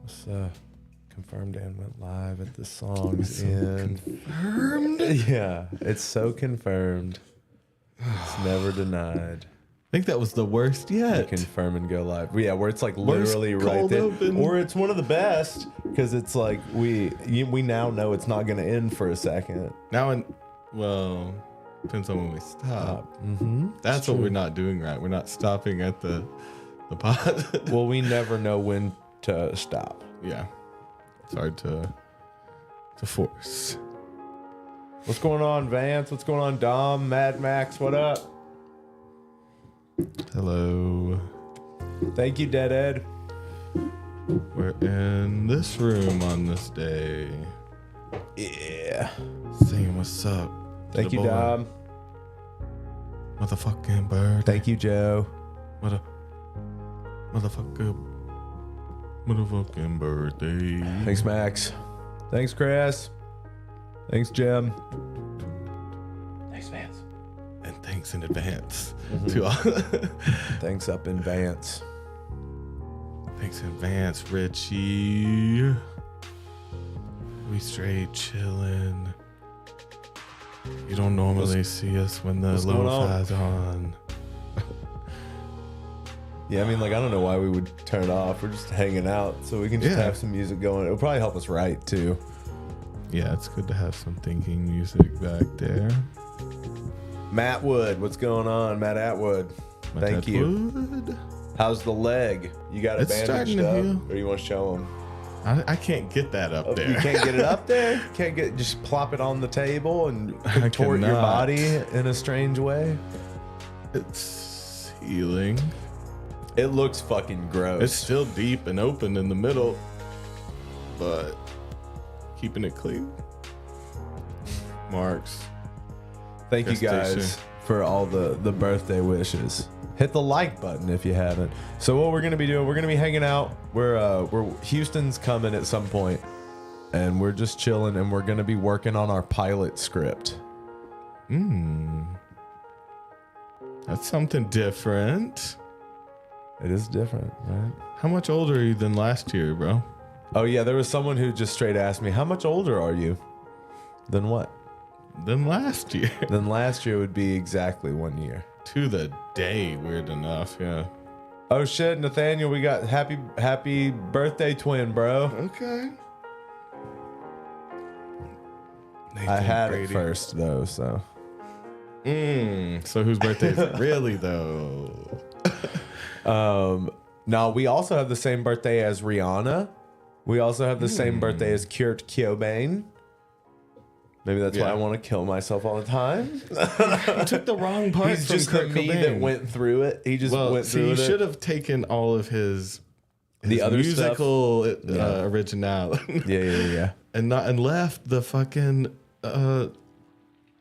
Let's confirm Dan went live at the songs Confirmed? Yeah, it's so confirmed. It's never denied. I think that was the worst yet. Confirm and go live. Yeah, where it's like Worst literally right cold there. open. Or it's one of the best because it's like we now know it's not going to end for a second. Now, well, depends on when we stop. That's what we're not doing right. We're not stopping at the pod. Well, we never know when to stop. Yeah. It's hard to force. What's going on, Vance? What's going on, Dom? Mad Max, what up? Hello. Thank you, Dead Ed. We're in this room on this day. Yeah. Saying what's up. Thank you, Dom. Motherfucking bird. Thank you, Joe. Motherfucking birthday. Thanks, Max. Thanks, Chris. Thanks, Jim. Thanks, Vance. And thanks in advance to all. Thanks up in Vance. Thanks in advance, Richie. We straight chilling. You don't normally see us when the lo-fi's on. Yeah, I mean, like, I don't know why we would turn it off. We're just hanging out, so we can just have some music going. It'll probably help us write, too. Yeah, it's good to have some thinking music back there. Matt Wood, what's going on? Matt Atwood. Thank you. How's the leg? You got it bandaged up? Or you want to show him? I can't get that up there. You can't get it up there? Just plop it on the table and contort your body in a strange way? It's healing. It looks fucking gross. It's still deep and open in the middle, but keeping it clean. Marks. Thank you guys for all the birthday wishes. Hit the like button if you haven't. So what we're gonna be doing, we're gonna be hanging out. We're Houston's coming at some point, and we're just chilling, and we're gonna be working on our pilot script. That's something different. It is different, right? How much older are you than last year, bro? Oh yeah, there was someone who just straight asked me, how much older are you? Than what? Than last year. Then last year would be exactly 1 year. To the day, weird enough, yeah. Oh shit, Nathaniel, we got happy birthday twin, bro. Okay. I had it first though, so. So whose birthday is it really though? No, we also have the same birthday as Rihanna. We also have the same birthday as Kurt Cobain. Maybe that's why I want to kill myself all the time. You took the wrong part. He's from just Kurt the me Cobain. that went through it. He just went through it. You should have taken all of his other musical originality. Yeah. And left the fucking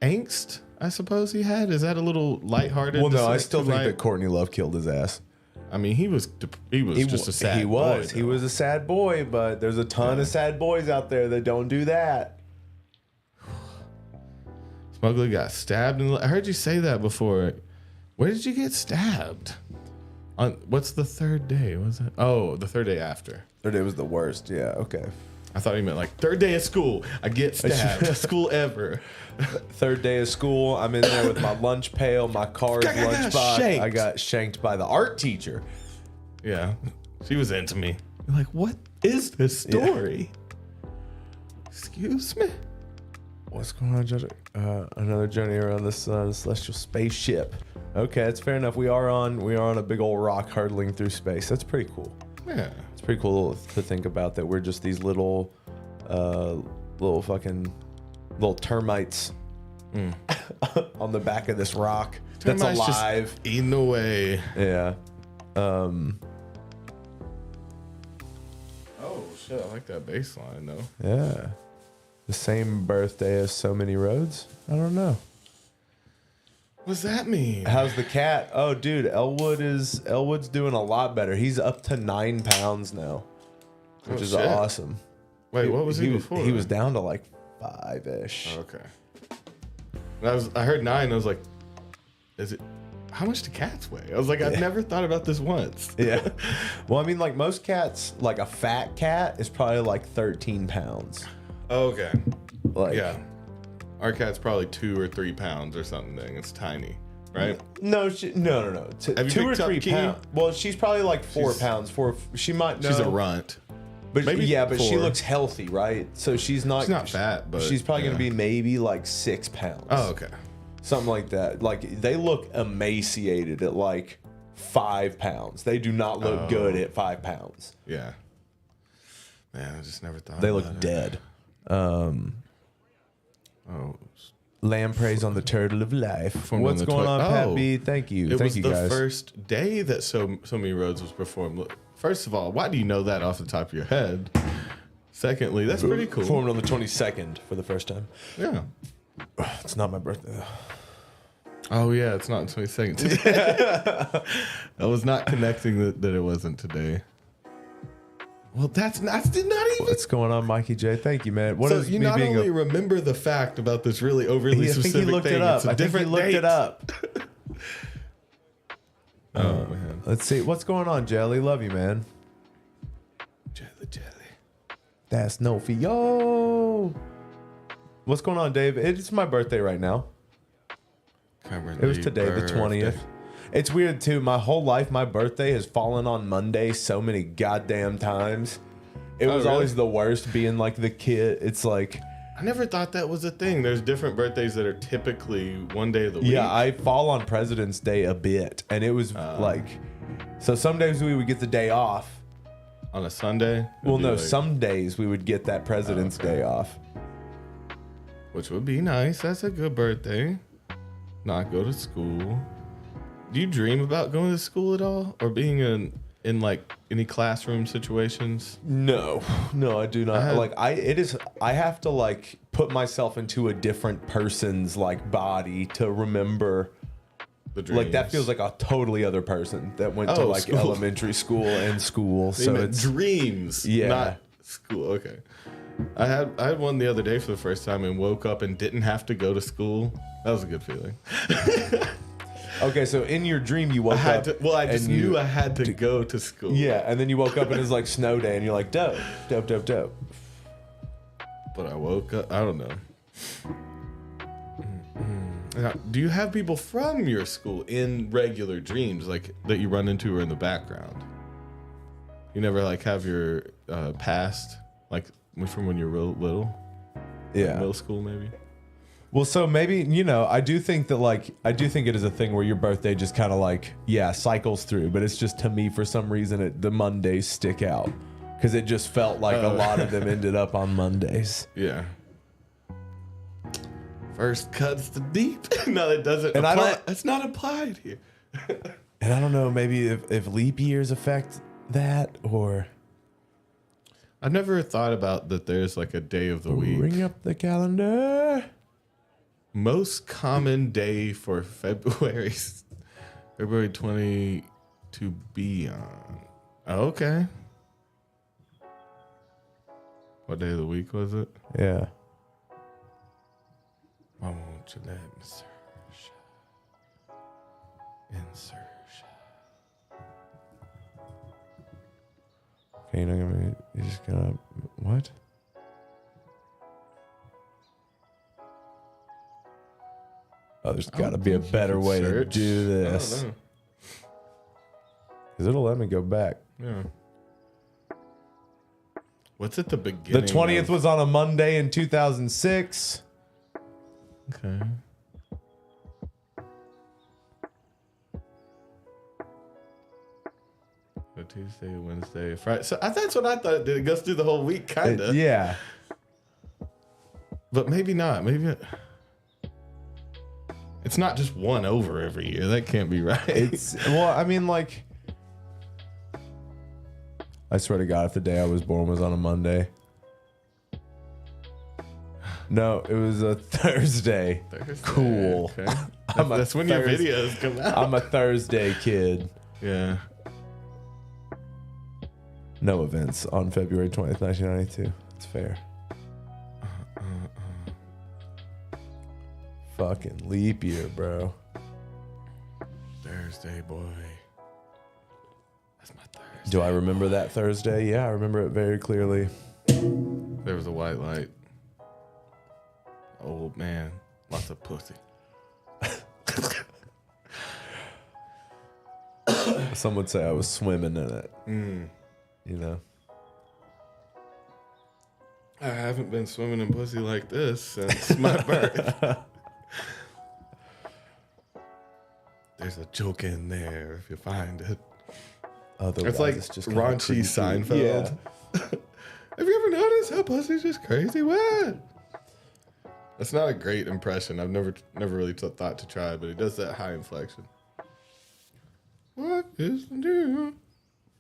angst, I suppose he had. Is that a little lighthearted? Well, no, I still think that Courtney Love killed his ass. I mean, he was just a sad boy. He was a sad boy, but there's a ton of sad boys out there that don't do that. Smuggler got stabbed. I heard you say that before. Where did you get stabbed? On what's the third day? Was it? Oh, the third day after. Third day was the worst. Yeah, okay. I thought he meant like third day of school. I get stabbed. School ever. Third day of school. I'm in there with my lunch pail, my car's lunchbox. I got shanked by the art teacher. Yeah, she was into me. You're like, what is this story? Yeah. Excuse me. What's going on, Judge? Another journey around the sun, celestial spaceship. Okay, that's fair enough. We are on a big old rock hurtling through space. That's pretty cool. Yeah, it's pretty cool to think about that we're just these little termites on the back of this rock that's alive, just eating away. Yeah. Oh shit! I like that bass line though. Yeah. The same birthday as so many roads? I don't know. What does that mean? How's the cat? Oh, dude, Elwood's doing a lot better. He's up to 9 pounds now, which is awesome. Wait, what was he before? He was down to like 5-ish. Okay. I heard 9. I was like, is it? how much do cats weigh? I was like, I've never thought about this once. Yeah. Well, I mean, like most cats, like a fat cat is probably like 13 pounds. Okay. Like, Yeah. Our cat's probably 2 or 3 pounds or something. It's tiny, right? No. Have you 2 or picked up 3 Key? pounds. Well, she's probably like 4 pounds. She might know. She's a runt. But Maybe but she 4. looks healthy, right? So she's not fat, but she's probably gonna be maybe like 6 pounds. Oh, okay. Something like that. Like they look emaciated at like 5 pounds. They do not look good at 5 pounds. Yeah. Man, I just never thought They about look it. dead. Oh. Lampreys on the turtle of life. Performed What's on the going on, Pat Oh. B? Thank you. It Thank was you the guys. first day that so many roads was performed. Look, first of all, why do you know that off the top of your head? Secondly, that's pretty cool. Performed on the 22nd for the first time. Yeah. It's not my birthday. Oh yeah, it's not 22nd today. I was not connecting that it wasn't today. Well, that's not even. What's going on, Mikey J? Thank you, man. What So is you me not being only remember the fact about this really overly I think specific he looked thing. it up. It's a I think he different looked date. it up. Oh man, Let's see. What's going on, Jelly? Love you, man. jelly. That's no for yo. What's going on, Dave? It's my birthday right now. Cameron It was Lee today, the birthday. 20th. It's weird too. My whole life, my birthday has fallen on Monday so many goddamn times. It was really? always the worst being like the kid. It's like, I never thought that was a thing. There's different birthdays that are typically one day of the week. yeah, I fall on President's Day a bit. And it was like, so some days we would get the day off. On a Sunday. it'd Well, be no, like- some days we would get that President's Day off. which would be nice. That's a good birthday. Not go to school. Do you dream about going to school at all, or being in like any classroom situations? No, I do not. I have to like put myself into a different person's like body to remember. The dreams. Like that feels like a totally other person that went to Oh, like school. elementary school and school. They So meant it's dreams, Yeah. not school. Okay. I had one the other day for the first time and woke up and didn't have to go to school. That was a good feeling. okay. So in your dream, you woke I had up. to. Well, I just and you- knew I had to go to school. Yeah, and then you woke up and it's like snow day, and you're like, dope. But I woke up. I don't know. Now, do you have people from your school in regular dreams, like that you run into or in the background? You never like have your past, like from when you're real little, Yeah. middle school maybe. Well, so maybe, I do think it is a thing where your birthday just kind of like, cycles through, but it's just to me, for some reason, the Mondays stick out because it just felt like a lot of them ended up on Mondays. Yeah. First cuts the deep. No, it doesn't. And I apply. don't- It's not applied here. And I don't know, maybe if leap years affect that or I've never thought about that. There's like a day of the week. ring up the calendar. Most common day for February 20 to be on. Okay. What day of the week was it? Yeah. Why won't you let me search? Insert. Okay, you're just gonna, what? Oh, there's got to be a better way to do this. Because it'll let me go back. Yeah. What's at the beginning? The 20th was on a Monday in 2006. Okay. So Tuesday, Wednesday, Friday. So that's what I thought it did. It goes through the whole week, kind of. Yeah. But maybe not. It's not just one over every year. That can't be right. Well, I mean, like, I swear to God, if the day I was born was on a Monday. No, it was a Thursday. Thursday, Cool. Okay. I'm a That's when your Thursday- videos come out. I'm a Thursday kid. Yeah. No events on February 20th, 1992. It's fair. Uh. Fucking leap year, bro. Thursday, boy. That's my Thursday. Do I remember that Thursday? Yeah, I remember it very clearly. There was a white light. Old man. Lots of pussy. Some would say I was swimming in it. You know? I haven't been swimming in pussy like this since my birth. There's a joke in there if you find it. Otherwise, It's like just kinda raunchy creepy. Seinfeld. Yeah. Have you ever noticed how pussy's just crazy? What? That's not a great impression. I've never really thought to try, but he does that high inflection. What is new?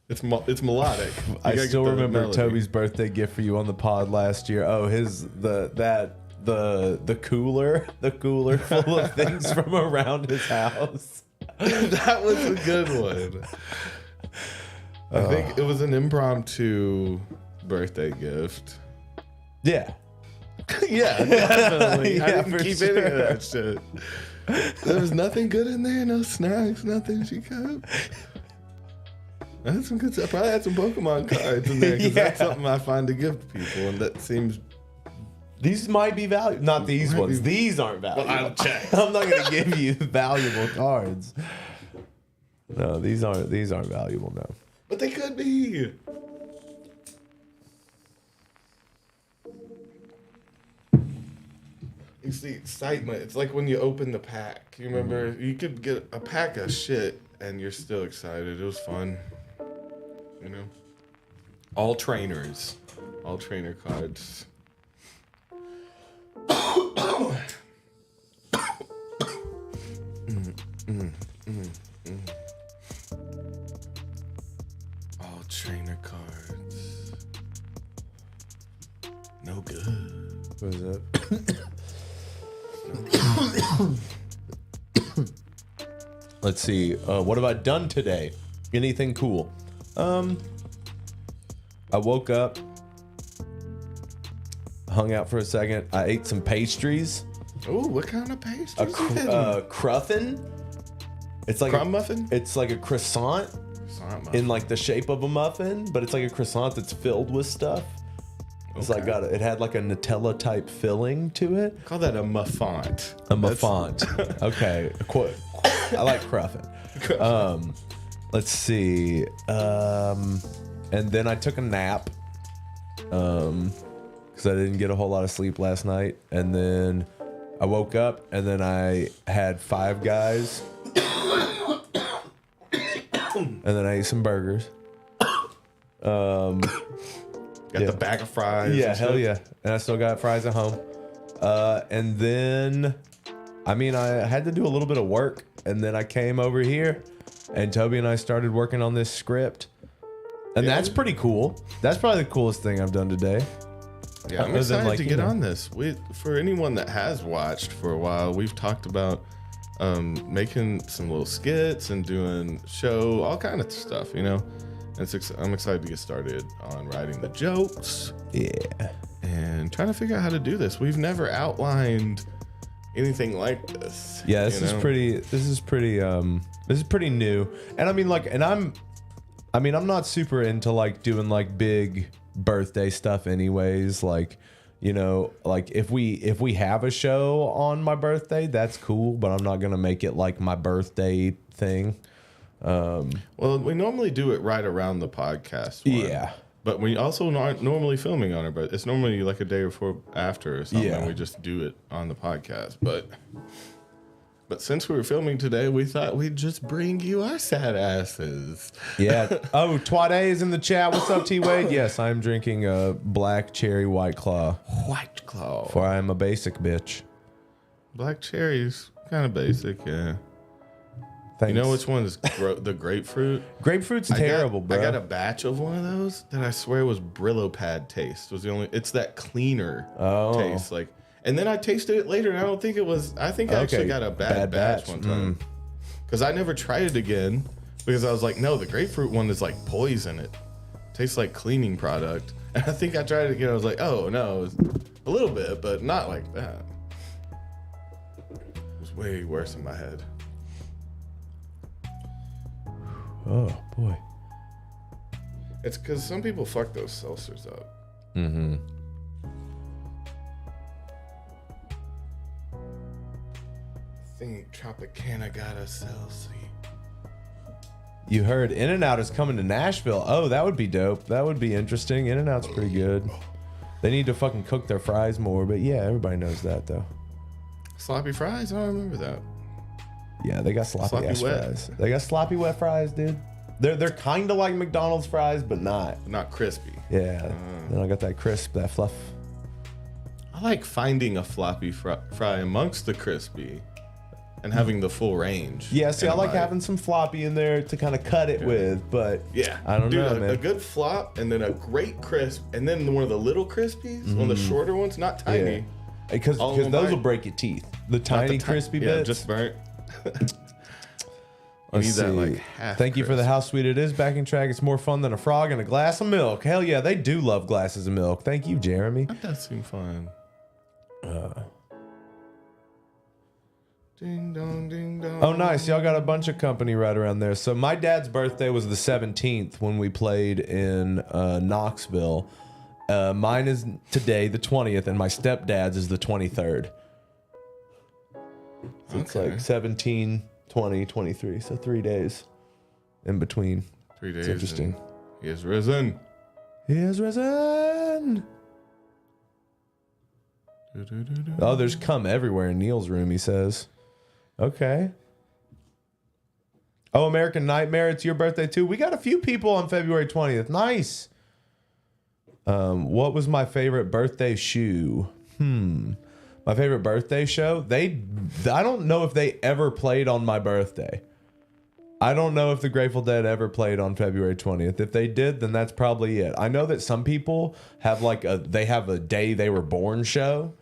It's melodic. You I gotta still get the remember melody. Toby's birthday gift for you on the pod last year. Oh, the cooler full of things from around his house. That was a good one. I think it was an impromptu birthday gift. Yeah. Yeah, definitely. I Yeah, didn't for keep sure. any of that shit. There was nothing good in there, no snacks, nothing she kept. I had some good stuff. Probably had some Pokemon cards in there because that's something I find to give to people, and that seems. These might be valuable. Not these Might ones. be- These aren't valuable. Well, I'll check. I'm not going to give you valuable cards. No, these aren't valuable, no. But they could be. It's the excitement. It's like when you open the pack. You remember, you could get a pack of shit and you're still excited. It was fun. You know? All trainers. All trainer cards. All trainer cards. No good. What is that? Let's see. What have I done today? Anything cool? I woke up, hung out for a second. I ate some pastries. Oh, what kind of pastries? A you had? cruffin. It's like Crumb muffin? It's like a croissant Croissant muffin. in like the shape of a muffin, but it's like a croissant that's filled with stuff. It's like it had like a Nutella type filling to it. Call that a muffant. A muffant. Okay. I like cruffin. Let's see. And then I took a nap. Because I didn't get a whole lot of sleep last night. And then I woke up and then I had Five Guys. And then I ate some burgers. Got the bag of fries. Yeah, and hell shit. yeah. And I still got fries at home. And then, I had to do a little bit of work. And then I came over here and Toby and I started working on this script. And that's pretty cool. That's probably the coolest thing I've done today. Yeah, I'm Other than, excited like, to you get know. on this. For anyone that has watched for a while, we've talked about making some little skits and doing show, all kind of stuff, you know? I'm excited to get started on writing the jokes. Yeah. And trying to figure out how to do this. We've never outlined anything like this. Yeah, this is pretty new. And I'm not super into like doing like big birthday stuff anyways. Like, you know, like if we have a show on my birthday, that's cool, but I'm not gonna make it like my birthday thing. Well, we normally do it right around the podcast one. Yeah. But we also aren't normally filming on it, but it's normally like a day before after or something. Yeah. We just do it on the podcast. But since we were filming today, we thought we'd just bring you our sad asses. Yeah. Oh, Twade is in the chat. What's up, T Wade? Yes, I'm drinking a black cherry White Claw. White Claw. For I am a basic bitch. Black cherries, kind of basic, yeah. Thanks. You know which one is the grapefruit? Grapefruit's terrible, bro. I got a batch of one of those that I swear was Brillo Pad taste. Was the only. It's that cleaner taste, like. And then I tasted it later, and I don't think it was. I think I actually got a bad batch one time, because I never tried it again because I was like, no, the grapefruit one is like poison. It tastes like cleaning product. And I think I tried it again. I was like, oh no, it's a little bit, but not like that. It was way worse in my head. Oh, boy. It's because some people fuck those seltzers up. Mm-hmm. I think Tropicana got a seltzer. You heard In-N-Out is coming to Nashville. Oh, that would be dope. That would be interesting. In-N-Out's pretty good. They need to fucking cook their fries more, but yeah, everybody knows that though. Sloppy fries? I don't remember that. Yeah, they got sloppy ass wet. fries. They got sloppy wet fries, dude. They're kind of like McDonald's fries, but not. Not crispy. Yeah. Then I got that crisp, that fluff. I like finding a floppy fry amongst the crispy and having the full range. Yeah, see, in I a like bite. having some floppy in there to kind of cut it with, but Yeah, I don't know, man. A good flop and then a great crisp and then one of the little crispies, one of the shorter ones, not tiny. Yeah. Because All in one those bite. will break your teeth. The Not tiny the crispy yeah, bits. just burnt. I Let's need that see. like half. Thank you for the crisp. How Sweet It Is backing track. It's more fun than a frog and a glass of milk. Hell yeah, they do love glasses of milk. Thank you, Jeremy. That does seem fun. Ding dong, ding dong. Oh, nice. Y'all got a bunch of company right around there. So my dad's birthday was the 17th when we played in Knoxville. Mine is today, the 20th, and my stepdad's is the 23rd. So it's Okay. like 17, 20, 23. So 3 days in between. 3 days. It's interesting. and He is risen. He has risen. Oh, there's cum everywhere in Neil's room, he says. Okay. Oh, American Nightmare, it's your birthday too. We got a few people on February 20th. Nice. What was my favorite birthday shoe? My favorite birthday show? I don't know if they ever played on my birthday. I don't know if the Grateful Dead ever played on February 20th. If they did, then that's probably it. I know that some people have they have a day they were born show,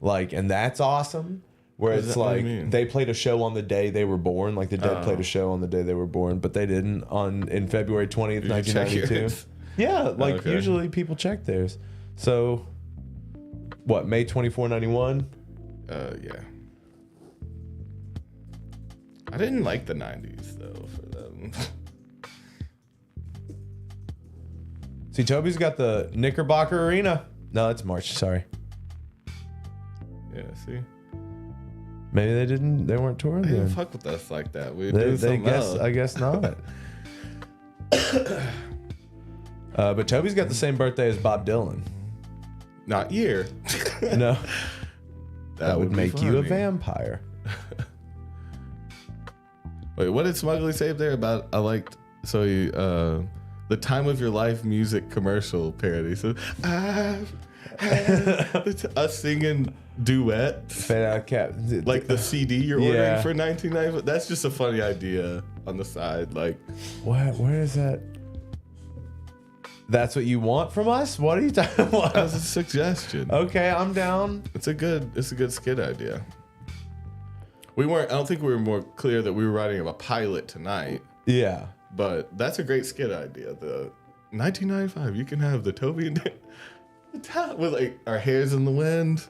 and that's awesome. Where it's what do you like mean? they played a show on the day they were born, like the Dead played a show on the day they were born, but they didn't in February 20th, Did you check 1992. yours? Yeah, Okay. usually people check theirs. So, what, May 24, 91? Yeah. I didn't like the 90s though for them. See, Toby's got the Knickerbocker Arena. No, it's March, sorry. Yeah, see? Maybe they weren't touring They didn't then. fuck with us like that. We They did something else. I guess not. But Toby's got the same birthday as Bob Dylan. Not year. No. That would be make you a funny. vampire. Wait, what did Smugly say up there about? The Time of Your Life music commercial parody. So us singing duets, Fade Out Cat. like the CD you're ordering Yeah. for 1990. That's just a funny idea on the side. Like, What? Where is that? That's what you want from us? What are you talking about? that's a suggestion. Okay, I'm down. It's a good skit idea. I don't think we were more clear that we were writing a pilot tonight, Yeah. but that's a great skit idea. The 1995, you can have the Toby and Dan with like our hairs in the wind.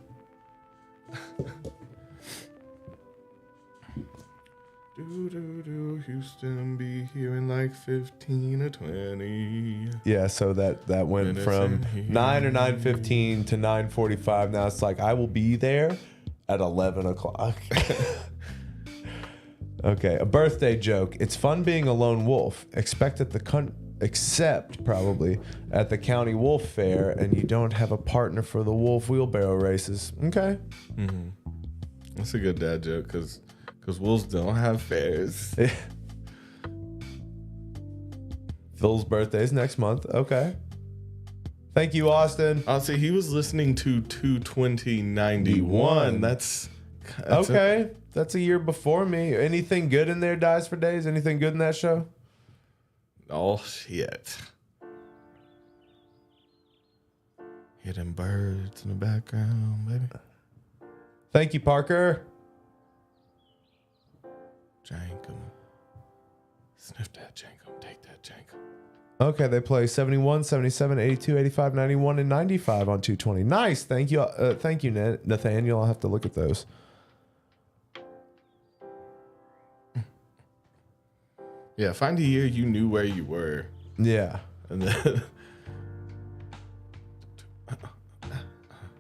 Houston be here in like 15 or 20. Yeah, so that went Minutes from in here. 9 or 9:15 to 9:45. Now it's like I will be there at 11 o'clock. Okay, a birthday joke. It's fun being a lone wolf. Except probably at the county wolf fair, and you don't have a partner for the wolf wheelbarrow races. Okay. That's a good dad joke because wolves don't have fairs. Phil's birthday is next month. Okay. Thank you, Austin. I'll say he was listening to 22091. That's Okay. That's a year before me. Anything good in there, Dies for Days? Anything good in that show? Oh shit. Hidden birds in the background, baby. Thank you, Parker. Jankum. Sniff that jankum. Take that jankum. Okay, they play 71, 77, 82, 85, 91, and 95 on 220. Nice. Thank you. Thank you, Nathaniel. I'll have to look at those. Yeah, find a year you knew where you were. Yeah. And then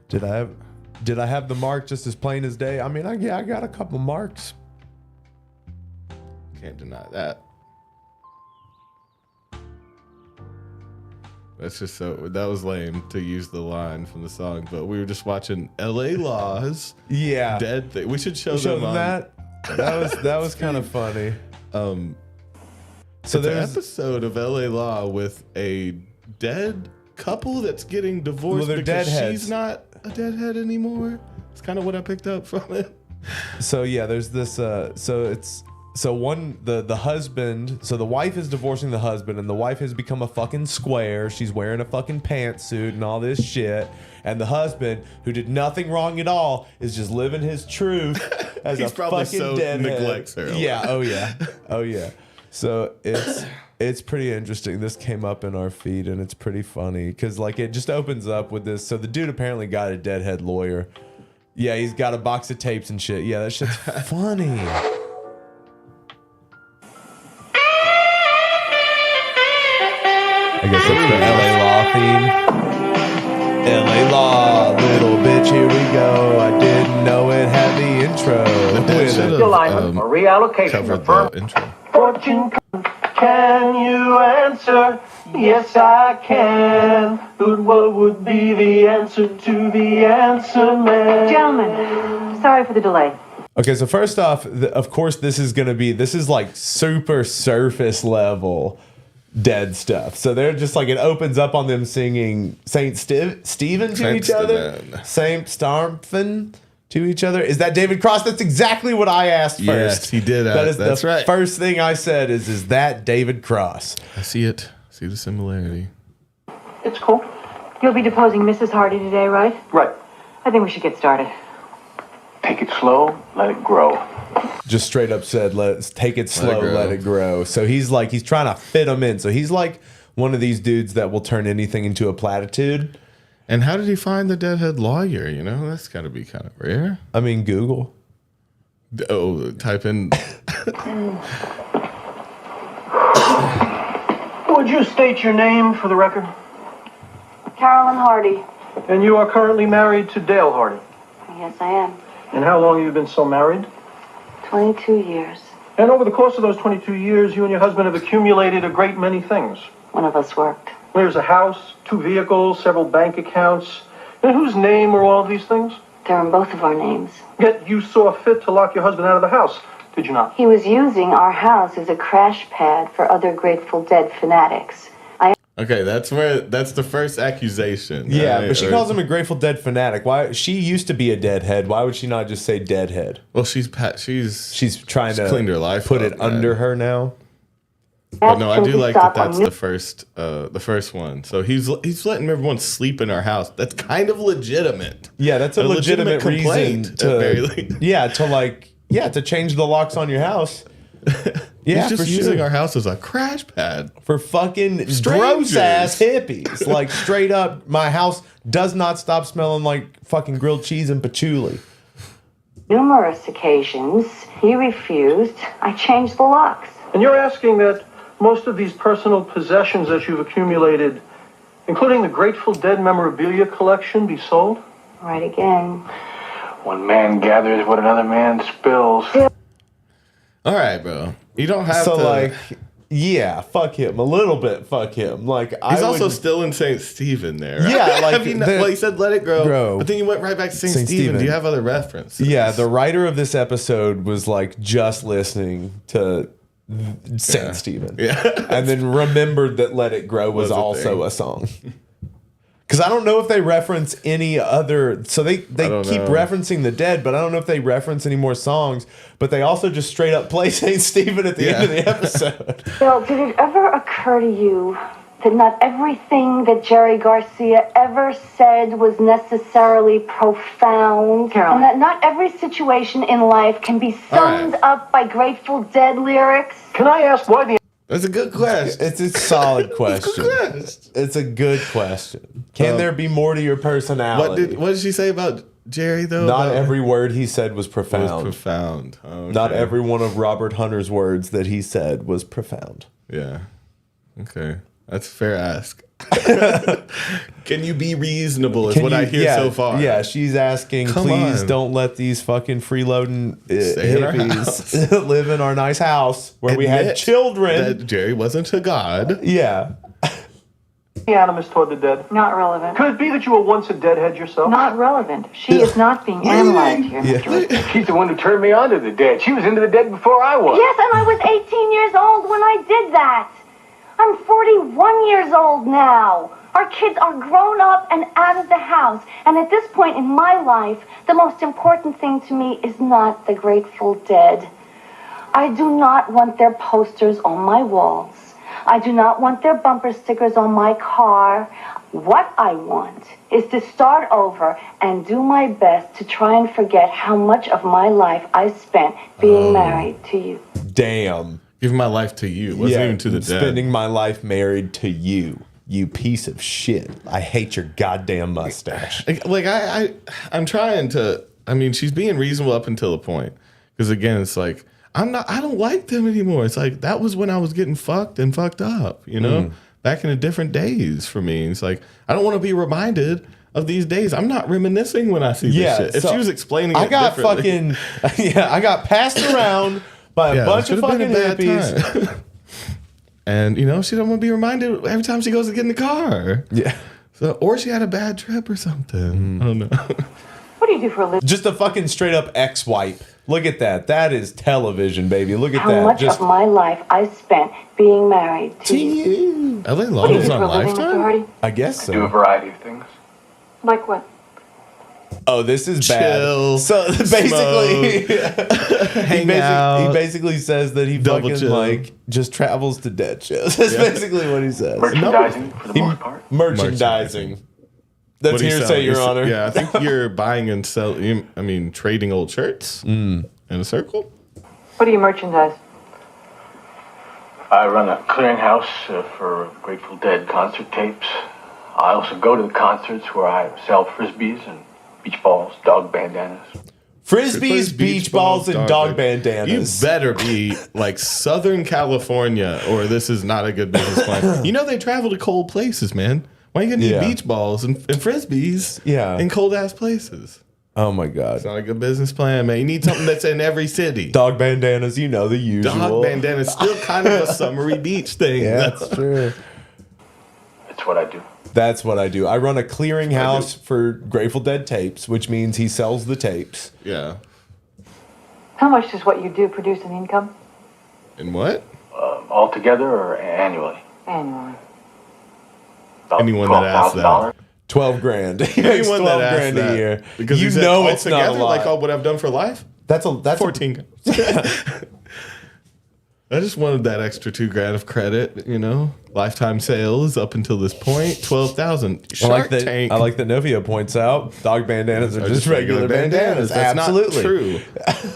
Did I have the mark just as plain as day? I mean, I got a couple marks. can't deny that. That's just that was lame to use the line from the song, but we were just watching LA Law's Dead thing. We should show them on that. That was kind of funny. So there's an episode of LA Law with a dead couple that's getting divorced because deadheads. She's not a deadhead anymore. It's kind of what I picked up from it. So yeah, there's this. The husband. So the wife is divorcing the husband, and the wife has become a fucking square. She's wearing a fucking pantsuit and all this shit. And the husband, who did nothing wrong at all, is just living his truth as He's a probably fucking so deadhead. neglects her. Yeah. Oh yeah. Oh yeah. So it's pretty interesting. This came up in our feed, and it's pretty funny because like it just opens up with this. So the dude apparently got a deadhead lawyer. Yeah, he's got a box of tapes and shit. Yeah, that shit's funny. I guess that's the LA Law theme. LA Law, little bitch, here we go. I didn't know it had the intro. Alignment or reallocation of firm the intro. fortune. Can you answer? Yes, I can. But what would be the answer to the answer man? Gentlemen, sorry for the delay. Okay, so first off, of course, this is like super surface level dead stuff. So they're just like, it opens up on them singing Saint Stephen to each other. Saint Starphin to each other. Is that David Cross? That's exactly what I asked first. Yes, he did. That's right. First thing I said is that David Cross? I see it. See the similarity. It's cool. You'll be deposing Mrs. Hardy today, right? Right. I think we should get started. Take it slow, let it grow. Just straight up said, let's take it slow, let it grow. So he's trying to fit them in. So he's like one of these dudes that will turn anything into a platitude. And how did he find the deadhead lawyer? You know, that's got to be kind of rare. I mean, Google. Oh, type in. Would you state your name for the record? Carolyn Hardy. And you are currently married to Dale Hardy. Yes, I am. And how long have you been so married? 22 years. And over the course of those 22 years, you and your husband have accumulated a great many things. One of us worked. There's a house, 2 vehicles, several bank accounts. In whose name are all of these things? They're in both of our names. Yet you saw fit to lock your husband out of the house, did you not? He was using our house as a crash pad for other Grateful Dead fanatics. Okay, that's the first accusation. Yeah, right? but she calls him a Grateful Dead fanatic. Why? She used to be a deadhead. Why would she not just say deadhead? Well, she's trying to cleaned her life put up, it under her now. But no, I do like that. That's the first one. So he's letting everyone sleep in our house. That's kind of legitimate. Yeah, that's a legitimate reason to change the locks on your house. Yeah, he's just using our house as a crash pad for fucking gross ass hippies. Like straight up, my house does not stop smelling like fucking grilled cheese and patchouli. Numerous occasions, he refused. I changed the locks. And you're asking that most of these personal possessions that you've accumulated, including the Grateful Dead memorabilia collection, be sold? Right again. One man gathers what another man spills. All right, bro. You don't have to. So, like, yeah, fuck him. A little bit, fuck him. Like, he's also still in St. Stephen there. Right? Yeah, like, well, he said let it grow. But then you went right back to St. Stephen. Do you have other references? Yeah, the writer of this episode was, like, just listening to St. Stephen. Yeah. And then remembered that Let It Grow was also a song. Because I don't know if they reference any other. So they keep referencing the Dead, but I don't know if they reference any more songs. But they also just straight up play St. Stephen at the end of the episode. Bill, did it ever occur to you that not everything that Jerry Garcia ever said was necessarily profound? Carolyn. And that not every situation in life can be summed up by Grateful Dead lyrics? Can I ask why the... That's a good question. It's a solid question. It's a good question. Can there be more to your personality? What did she say about Jerry though? Not every word he said was profound. Was profound. Okay. Not every one of Robert Hunter's words that he said was profound. Yeah. Okay. That's a fair ask. Can you be reasonable is what I hear so far. Yeah, she's asking, please don't let these fucking freeloading hippies live in our nice house where we had children. That Jerry wasn't a god. Yeah. Animus toward the dead. Not relevant. Could it be that you were once a deadhead yourself? Not relevant. She is not being analyzed here, Mr. Richards. She's the one who turned me on to the dead. She was into the dead before I was. Yes, and I was 18 years old when I did that. I'm 41 years old now. Our kids are grown up and out of the house. And at this point in my life, the most important thing to me is not the Grateful Dead. I do not want their posters on my walls. I do not want their bumper stickers on my car. What I want is to start over and do my best to try and forget how much of my life I spent being married to you. Damn. Giving my life to you. Wasn't even to the dead. Spending my life married to you. You piece of shit. I hate your goddamn mustache. Like I'm trying to. I mean, she's being reasonable up until a point. Because again, it's like I don't like them anymore. It's like that was when I was getting fucked and fucked up. You know, back in the different days for me. It's like I don't want to be reminded of these days. I'm not reminiscing when I see this shit. If she was explaining, I got fucking I got passed around by a bunch of fucking hippies. And, you know, she don't want to be reminded every time she goes to get in the car. Yeah. So, or she had a bad trip or something. I don't know. What do you do for a living? Just a fucking straight up X-wipe. Look at that. That is television, baby. Look at that. How much of my life I spent being married to you. L.A. What do you Law do is for on a living, Mr. Lifetime? Hardy? I guess Do a so. variety of things. Like what? Oh, this is Chill, bad. So basically, hang out. he basically says that he Double fucking chill. like just travels to dead shows. That's basically what he says. Merchandising for the most part. Merchandising. That's hearsay, Your Honor. Yeah, I think you're buying and selling. I mean, trading old shirts in a circle. What do you merchandise? I run a clearinghouse for Grateful Dead concert tapes. I also go to the concerts where I sell frisbees and beach balls, dog bandanas. Frisbees, beach balls, and dog bandanas. You better be like Southern California, or this is not a good business plan. You know they travel to cold places, man. Why are you gonna need beach balls and frisbees? In cold ass places. Oh my god, it's not a good business plan, man. You need something that's in every city. Dog bandanas, you know the usual. Dog bandanas still kind of a summery beach thing. Yeah, that's true. That's what I do. That's what I do. I run a clearinghouse for Grateful Dead tapes, which means he sells the tapes. Yeah. How much does what you do produce in income? And what? Altogether or annually? Annually. About Anyone that asks that. 12 grand. He makes 12 grand a year. Because you know it's not a lot. Like, oh, what I've done for life? That's 14. I just wanted that extra $2,000 of credit, you know. Lifetime sales up until this point, 12,000. Shark Tank. I like that Novia points out dog bandanas are just regular bandanas. That's Absolutely not true.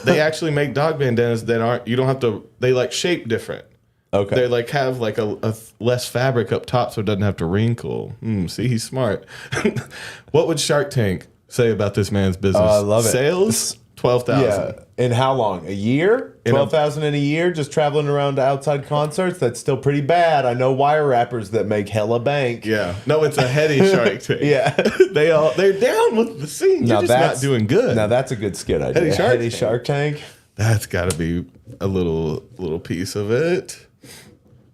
They actually make dog bandanas that aren't. You don't have to. They like shape different. Okay. They like have like a less fabric up top, so it doesn't have to wrinkle. See, he's smart. What would Shark Tank say about this man's business? I love it. Sales 12,000. Yeah. In how long? A year? 12,000 in a year, just traveling around to outside concerts? That's still pretty bad. I know wire rappers that make hella bank. Yeah. No, it's a heady Shark Tank. Yeah. They're down with the scene. You're just not doing good. Now that's a good skit idea. Heady Shark Tank. That's got to be a little piece of it.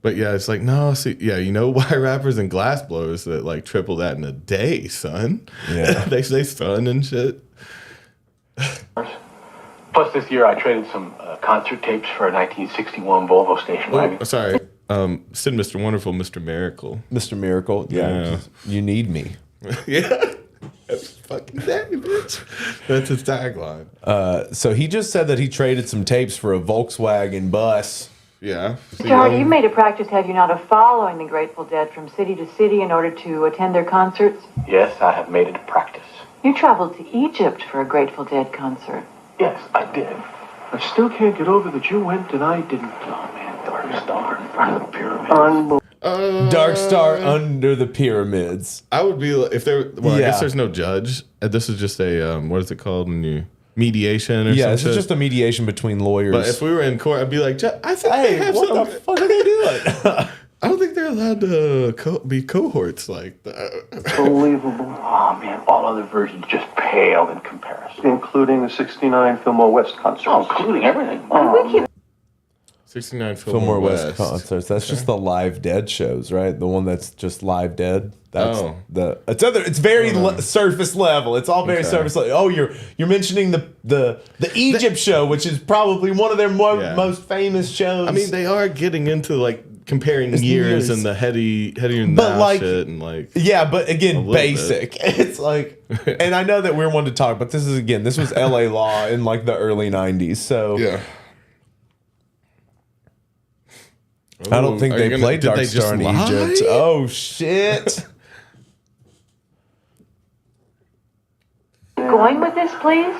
But yeah, it's like, no, see, yeah, you know, wire rappers and glass blowers that like triple that in a day, son. Yeah. They say son and shit. Plus, this year I traded some concert tapes for a 1961 Volvo station wagon. Oh, sorry. Send Mr. Wonderful, Mr. Miracle. Mr. Miracle. Yeah. You need me. Yeah. That's fucking daddy, bitch. That's his tagline. So he just said that he traded some tapes for a Volkswagen bus. Yeah. Mr. Hardy, you've made a practice, have you not, of following the Grateful Dead from city to city in order to attend their concerts? Yes, I have made it a practice. You traveled to Egypt for a Grateful Dead concert. Yes, I did. I still can't get over that you went and I didn't. Oh, man, dark star in front of the pyramid. Dark Star under the pyramids. I would be if there. Well, I Yeah. guess there's no judge. This is just a what is it called when you mediation or Yeah, something? this is just a mediation between lawyers. But if we were in court, I'd be like, I think they have what some. the fuck are they doing? I don't think they're allowed to be cohorts like that. Unbelievable. Oh, man, all other versions just pale in comparison. Including the 69 Fillmore West concerts. Oh, including everything. Oh. 69 Fillmore West concerts. That's just the Live Dead shows, right? The one that's just Live Dead. That's it's very surface level. It's all very surface level. Oh, you're mentioning the Egypt show, which is probably one of their most famous shows. I mean, they are getting into like comparing years and the headier but like, shit and like but again, basic. It's like, and I know that we're one to talk, but this was LA law in like the early 90s. So yeah. I don't think they played Dark Star in Egypt. Oh shit. Going with this, please?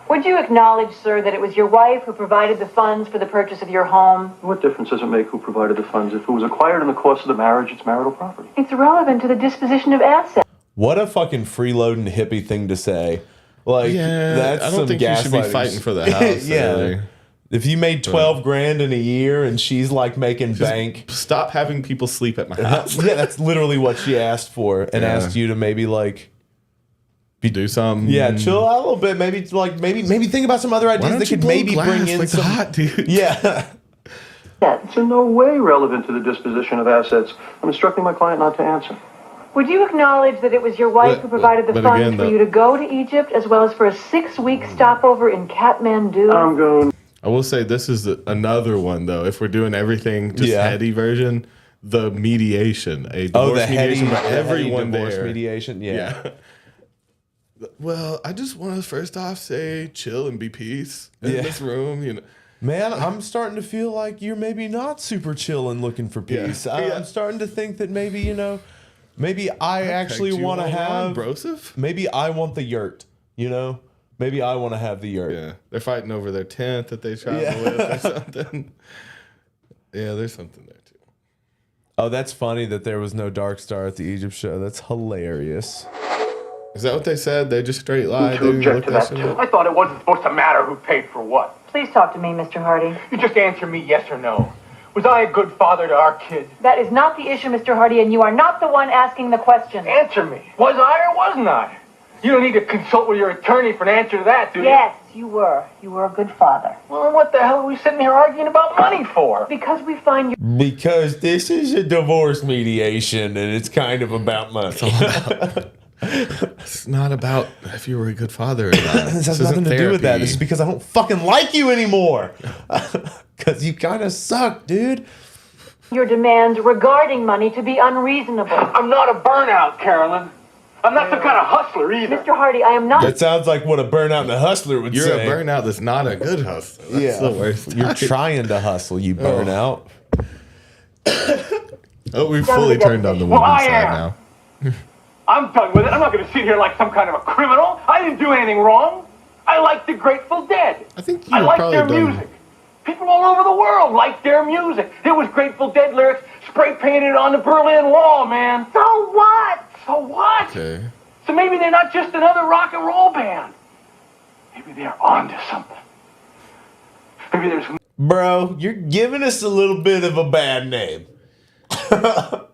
Would you acknowledge, sir, that it was your wife who provided the funds for the purchase of your home? What difference does it make who provided the funds? If it was acquired in the course of the marriage, it's marital property. It's irrelevant to the disposition of assets. What a fucking freeloading hippie thing to say. Like, that's I don't some think you should be fighting for the house. Really. If you made 12 grand in a year and she's like making bank. Stop having people sleep at my house. Yeah, that's literally what she asked for and asked you to maybe like do something. Yeah, chill out a little bit. Maybe think about some other ideas that could maybe bring in some hot dude. Yeah. It's in no way relevant to the disposition of assets. I'm instructing my client not to answer. Would you acknowledge that it was your wife who provided the funds again, for you to go to Egypt as well as for a 6-week stopover in Kathmandu? I'm going. I will say this is another one though. If we're doing everything just heady version, the mediation, a divorce mediation for everyone divorce there. mediation, yeah. Well, I just want to first off say chill and be peace in this room. You know, man, I'm starting to feel like you're maybe not super chill and looking for peace. I'm starting to think that maybe maybe I actually want to have. Maybe I want the yurt. Maybe I want to have the yurt. Yeah, they're fighting over their tent that they travel with or something. Yeah, there's something there too. Oh, that's funny that there was no Dark Star at the Egypt show. That's hilarious. Is that what they said? They just straight lied? To object to that too. I thought it wasn't supposed to matter who paid for what. Please talk to me, Mr. Hardy. You just answer me yes or no. Was I a good father to our kid? That is not the issue, Mr. Hardy, and you are not the one asking the question. Answer me. Was I or wasn't I? You don't need to consult with your attorney for an answer to that, do you? Yes, you were. You were a good father. Well, then what the hell are we sitting here arguing about money for? Because we find you... Because this is a divorce mediation, and it's kind of about money. It's not about if you were a good father or not. This has nothing to do with that. This is because I don't fucking like you anymore. Because you kind of suck, dude. Your demands regarding money to be unreasonable. I'm not a burnout, Carolyn. I'm not some kind of hustler either. Mr. Hardy, I am not... That sounds like what a burnout and a hustler would You're say. a burnout that's not a good hustler. That's the worst. You're trying to hustle, you burnout. Oh, we've fully turned on the woman's side now. I'm done with it. I'm not going to sit here like some kind of a criminal. I didn't do anything wrong. I like the Grateful Dead. I think you I like probably their music. People all over the world like their music. There was Grateful Dead lyrics spray painted on the Berlin Wall, man. So what? So what? Okay. So maybe they're not just another rock and roll band. Maybe they're onto something. Maybe there's... Bro, you're giving us a little bit of a bad name.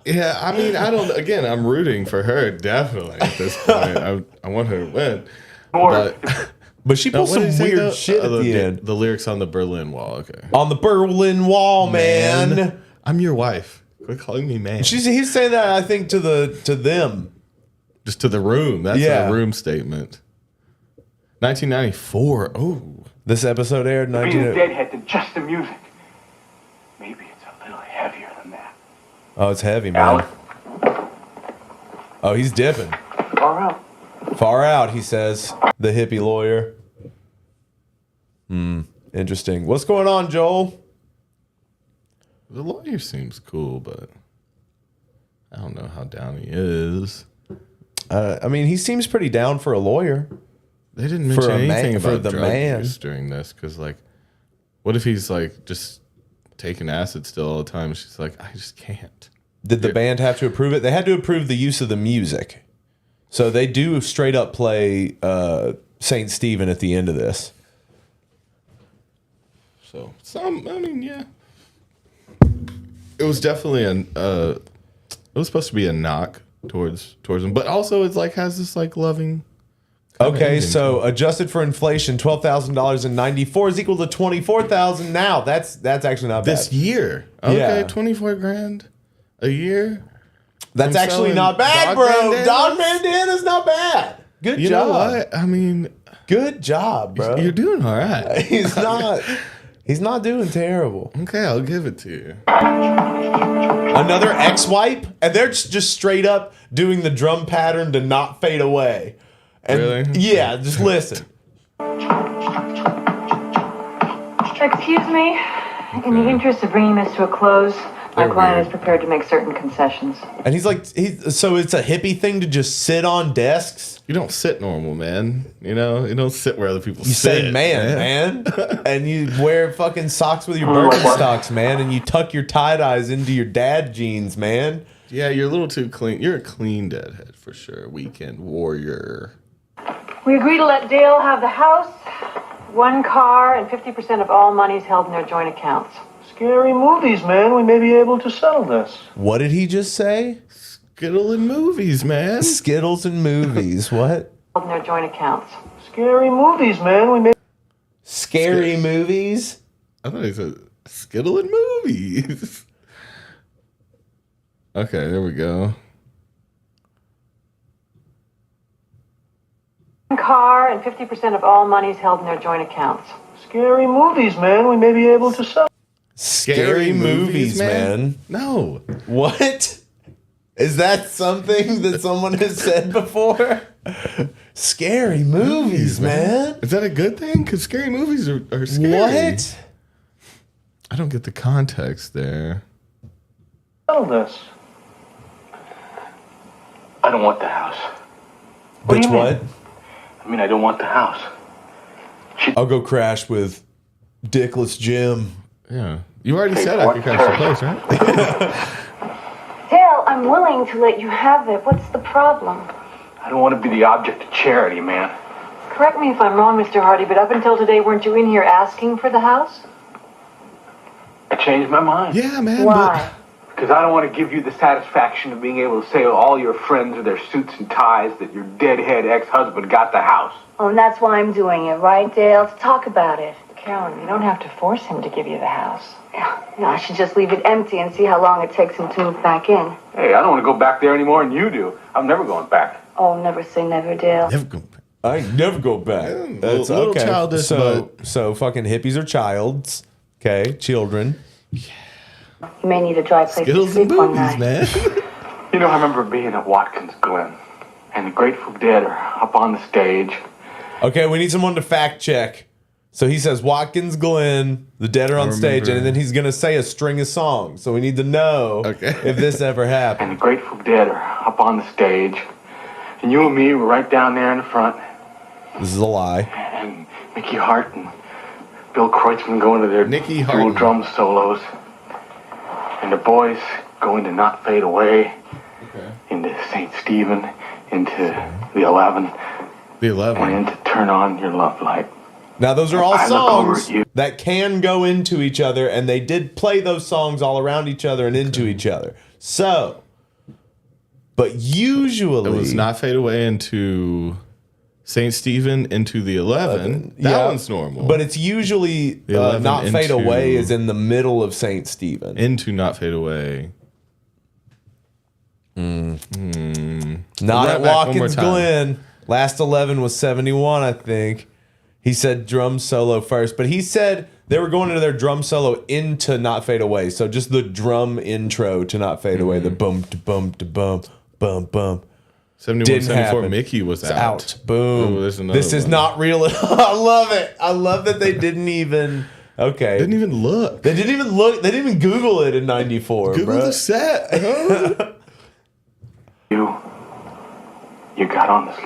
Yeah, I mean, I'm rooting for her, definitely, at this point. I want her to win. But she pulls some weird shit at the end. The lyrics on the Berlin Wall, okay. On the Berlin Wall, man. I'm your wife. Quit calling me man. He's saying that, I think, to them. Just to the room. That's a room statement. 1994. Oh. This episode aired in Being a deadhead than just the music. Maybe it's a little heavier than that. Oh, it's heavy, man. Oh, he's dipping. Far out. Far out, he says. The hippie lawyer. Interesting. What's going on, Joel? The lawyer seems cool, but I don't know how down he is. I mean, he seems pretty down for a lawyer. They didn't mention anything about the drug man use during this, because, like, what if he's, like, just taking acid still all the time? She's like, I just can't. Did the band have to approve it? They had to approve the use of the music. So they do straight up play St. Stephen at the end of this. So yeah. It was definitely it was supposed to be a knock towards them, but also it's like has this like loving. Okay, so adjusted for inflation, $12,000 is equal to $24,000 now. That's actually not bad. This year. Okay, Yeah. $24,000 a year. That's I'm actually selling not bad, dog bro. bandanas? Dog bandana's not bad. Good You job. know what? I mean, Good job, bro. you're doing all right. He's not doing terrible. Okay, I'll give it to you. Another X wipe, and they're just straight up doing the drum pattern to not fade away. And Really? yeah, just listen. Excuse me. In the interest of bringing this to a close, my They're client weird. is prepared to make certain concessions. And he's like, so it's a hippie thing to just sit on desks. You don't sit normal, man. You know, you don't sit where other people You sit. say man, and you wear fucking socks with your Birkenstocks, man, and you tuck your tie-dyes into your dad jeans, man. Yeah, you're a little too clean. You're a clean deadhead for sure. Weekend warrior. We agree to let Dale have the house, one car, and 50% of all monies held in their joint accounts. Scary movies, man. We may be able to settle this. What did he just say? Skittle in movies, man. Skittles and movies. What? Held in their joint accounts. Scary movies, man. We may. Scary movies? I thought he said skittle in movies. Okay, there we go. One car, and 50% of all monies held in their joint accounts. Scary movies, man. We may be able to settle. Scary movies, man. No. What? Is that something that someone has said before? Scary movies, man. Is that a good thing? Because scary movies are scary. What? I don't get the context there. Settle this. I don't want the house. Which do you mean? what? I mean, I don't want the house. I'll go crash with Dickless Jim. Yeah. You already said I could crash the place, right? Dale, I'm willing to let you have it. What's the problem? I don't want to be the object of charity, man. Correct me if I'm wrong, Mr. Hardy, but up until today, weren't you in here asking for the house? I changed my mind. Yeah, man. Why? Because I don't want to give you the satisfaction of being able to say to all your friends with their suits and ties that your deadhead ex-husband got the house. Oh, and that's why I'm doing it, right, Dale? To talk about it. Carolyn, you don't have to force him to give you the house. Yeah, I should just leave it empty and see how long it takes him to move back in. Hey, I don't want to go back there any more than you do. I'm never going back. Oh, never say never, Dale. Never go back. I never go back. That's little okay. childish, So fucking hippies are childs. Okay, children. You may need a dry place Skittles to and sleep one movies, night. man. You know, I remember being at Watkins Glen, and the Grateful Dead are up on the stage. Okay, we need someone to fact check. So he says Watkins Glen, the Dead are on stage, remember. and then he's gonna say a string of songs. So we need to know if this ever happened. And the Grateful Dead are up on the stage, and you and me were right down there in the front, This is a lie. and Mickey Hart and Bill Kreutzmann go into their Nicky dual Hart. drum solos, and the boys go into Not Fade Away, into St. Stephen, into the 11, The 11. and into Turn On Your Love Light. Now those are all I look over songs at you. that can go into each other, and they did play those songs all around each other and into each other. So, but usually It was Not Fade Away into St. Stephen into the 11. That yeah, one's normal. But it's usually 11 Not Fade into- Away is in the middle of St. Stephen. into Not Fade Away. Not Run at it back one more Watkins time. Glen. Last 11 was 71, I think. He said drum solo first, but he said they were going into their drum solo into Not Fade Away. So just the drum intro to Not Fade Away, the bum, to bum, to bum, bum, bum. 71, Didn't 74, happen. Mickey was It's out. out. Boom. Oh, there's another This is one. not real at all. I love it. I love that they didn't even. Okay. Didn't even look. They didn't even look. They didn't even Google it in '94, Google bro. the set. Huh? You got on this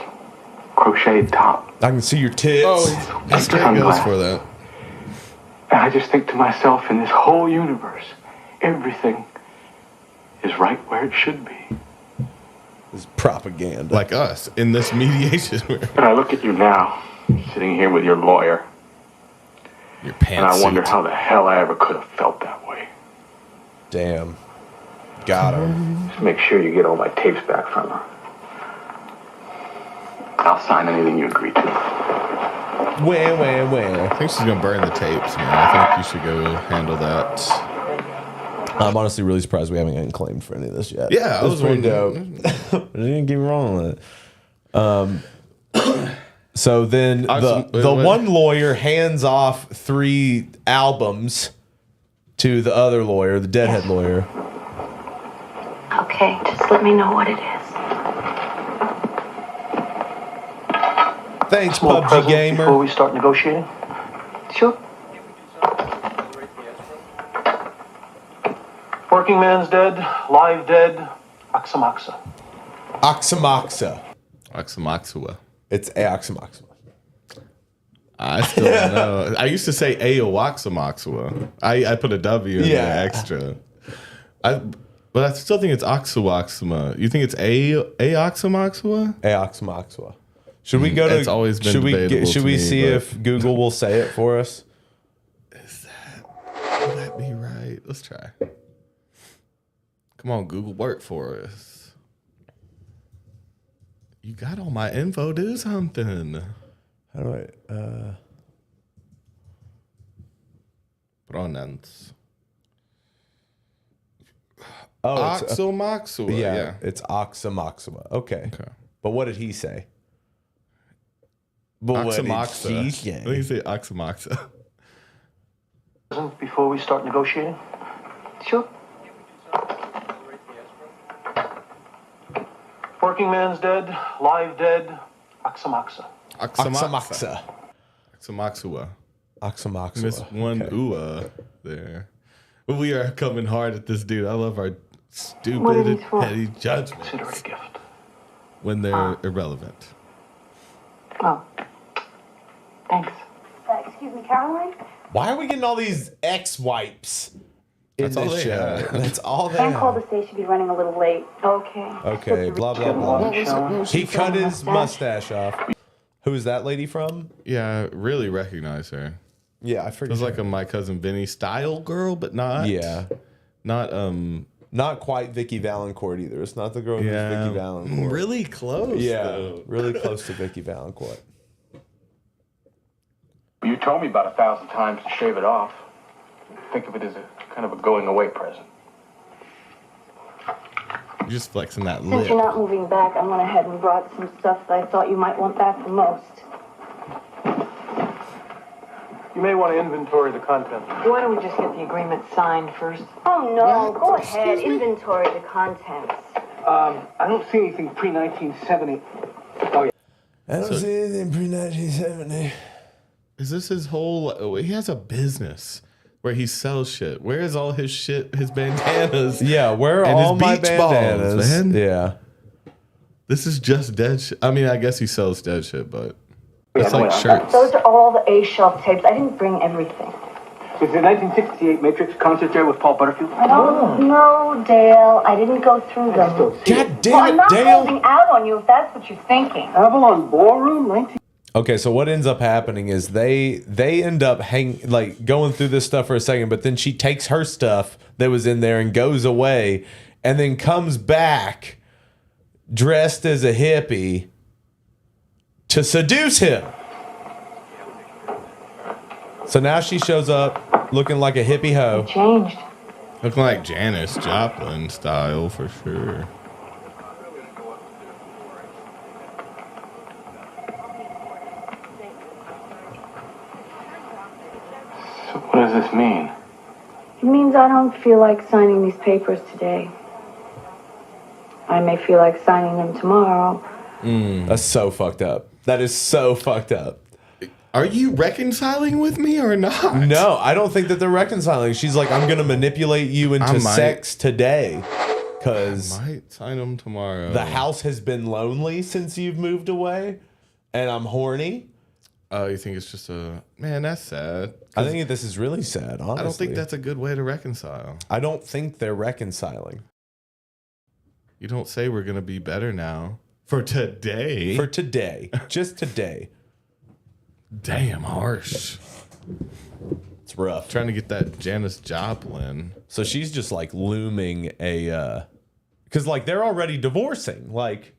crocheted top. I can see your tits. Oh, he straight goes for that. And I just think to myself, in this whole universe, everything is right where it should be. It's propaganda. Like us in this mediation. And I look at you now, sitting here with your lawyer, Your and I pantsuit. wonder how the hell I ever could have felt that way. Damn. Got him. Just make sure you get all my tapes back from her. I'll sign anything you agree to. Where? I think she's gonna burn the tapes, man. I think you should go handle that. I'm honestly really surprised we haven't gotten claimed for any of this yet. Yeah, I That's was pretty wondering. dope. I didn't get me wrong with it. So then the one lawyer hands off 3 albums to the other lawyer, the deadhead lawyer. Okay, just let me know what it is. Thanks, Small PUBG present gamer. before we start negotiating. Sure. Working man's dead, live dead, Axamaxa. Oxamoxa. Oxamaxua. It's Aoxamoxa. I still don't know. I used to say Aoxamaxua. I put a W in there extra. But I still think it's Oxawaxama. You think it's Aoxamaxua? Aoxamoxa. Should we go to? It's always been should we debatable should to we me, see but- if Google will say it for us? Would that be right? Let's try. Come on, Google, work for us. You got all my info. Do something. How do I? Pronouns. Oh, it's Oxamaxua. Yeah. it's Oxamoxa. Okay. Okay. But what did he say? But what did Oxamaxa. she I say? think you say Oxamaxa. Present before we start negotiating. Sure. Working man's dead, live dead, Axamaxa. Oxamoxa. Oxamaxua. Oxamoxa. Miss one Okay. ooh there. But we are coming hard at this dude. I love our What are stupid, these for? petty Consider it judgments a gift. when they're irrelevant. Oh. Thanks. Excuse me, Caroline? Why are we getting all these X wipes in That's all this they show? have. That's all they Sam called have. to say she'd be running a little late. Okay. Okay, blah blah blah. What was He cut his mustache off. Who is that lady from? Yeah, I really recognize her. Yeah, I It forget. was like a My Cousin Vinny style girl, but not. Yeah. Not Not quite Vicky Valancourt either. It's not the girl who's Vicky Valancourt. really close. Yeah, though. really close to Vicky Valancourt. You told me about 1,000 times to shave it off. Think of it as a kind of a going away present. You're just flexing that Since lip. you're not moving back, I went ahead and brought some stuff that I thought you might want back the most. You may want to inventory the contents. Why don't we just get the agreement signed first? Oh, no. Go ahead. Inventory the contents. I don't see anything pre-1970. Oh, yeah. I don't see anything pre-1970. Is this his whole? Oh, he has a business where he sells shit. Where is all his shit? His bandanas. Yeah, where are And his all my beach balls, bandanas? man. Yeah. This is just dead shit. I mean, I guess he sells dead shit, but it's Yeah, like well, shirts. Those are all the A-shelf tapes. I didn't bring everything. Is the 1968 Matrix concert there with Paul Butterfield? I don't know, Dale. I didn't go through them. God damn Well, I'm it, not Dale. holding out on you if that's what you're thinking. Avalon Ballroom, 19... Okay, so what ends up happening is they end up going through this stuff for a second, but then she takes her stuff that was in there and goes away, and then comes back dressed as a hippie to seduce him. So now she shows up looking like a hippie hoe. Changed. Looking like Janis Joplin style for sure. So what does this mean? It means I don't feel like signing these papers today. I may feel like signing them tomorrow. That's so fucked up. That is so fucked up. Are you reconciling with me or not? No, I don't think that they're reconciling. She's like, I'm going to manipulate you into might. sex today because Might sign them tomorrow. the house has been lonely since you've moved away and I'm horny. Oh, you think it's just a man? That's sad. I think this is really sad, honestly. I don't think that's a good way to reconcile. I don't think they're reconciling. You don't say we're gonna be better now for today. For today, just today. Damn harsh. It's rough. Trying to get that Janis Joplin. So she's just like looming because like they're already divorcing. Like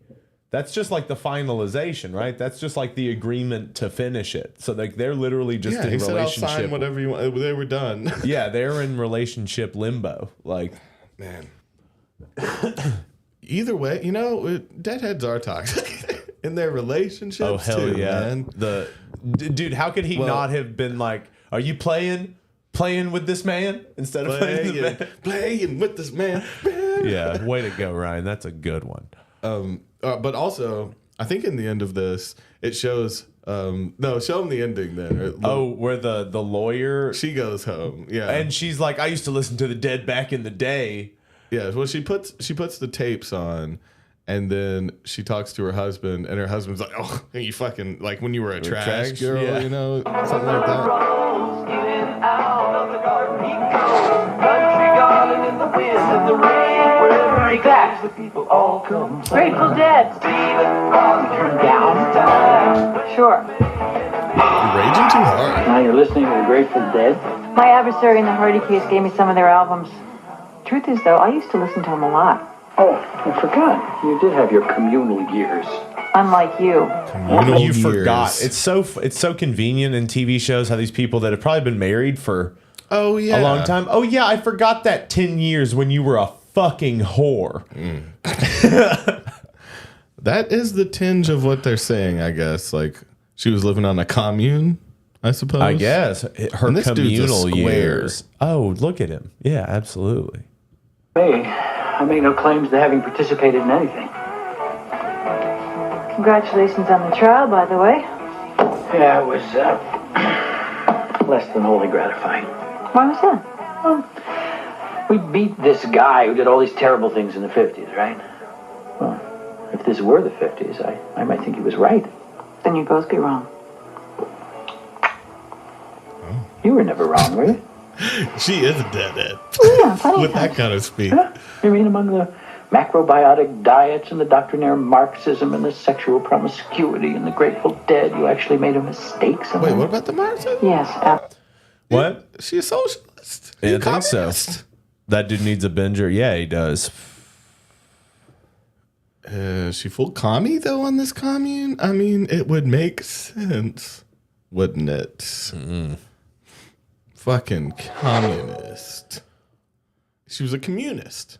that's just like the finalization, right? That's just like the agreement to finish it. So like they're literally just in he said, relationship. I'll sign whatever you want. They were done. Yeah, they're in relationship limbo. Like, man. Either way, deadheads are toxic in their relationships. oh hell too, yeah, man. Dude, how could he not have been like, are you playing with this man instead of playing with this man? Yeah, way to go, Ryan. That's a good one. But also, I think in the end of this, it shows. No, show them the ending then. Where the lawyer, she goes home. Yeah, and she's like, I used to listen to the Dead back in the day. Yeah, well, she puts the tapes on, and then she talks to her husband, and her husband's like, "Oh, you fucking like when you were a trash girl, yeah. Something like that." Grateful Dead. Sure. You're raging too hard. Now you're listening to the Grateful Dead? My adversary in the Hardy case gave me some of their albums. Truth is, though, I used to listen to them a lot. Oh, I forgot. You did have your communal years. Unlike you. You forgot. It's so convenient in TV shows how these people that have probably been married for a long time. Oh yeah, I forgot that 10 years when you were a fucking whore. That is the tinge of what they're saying, I guess. Like she was living on a commune, I suppose. I guess her communal years. Oh, look at him. Yeah, absolutely. Hey, I make no claims to having participated in anything. Congratulations on the trial, by the way. Yeah, it was less than wholly gratifying. Why was that? We beat this guy who did all these terrible things in the 50s, right? Well, if this were the 50s, I might think he was right. Then you'd both be wrong. You were never wrong, were you? She is a deadhead. Yeah, plenty With of times. that kind of speed. Huh? You mean among the macrobiotic diets and the doctrinaire Marxism and the sexual promiscuity and the Grateful Dead, you actually made a mistake somewhere? Wait, what about the Marxism? Yes. What? She a socialist? Yeah, I think so. That dude needs a binger. Yeah, he does. Is she full commie though on this commune? I mean, it would make sense, wouldn't it? Mm-hmm. Fucking communist. She was a communist.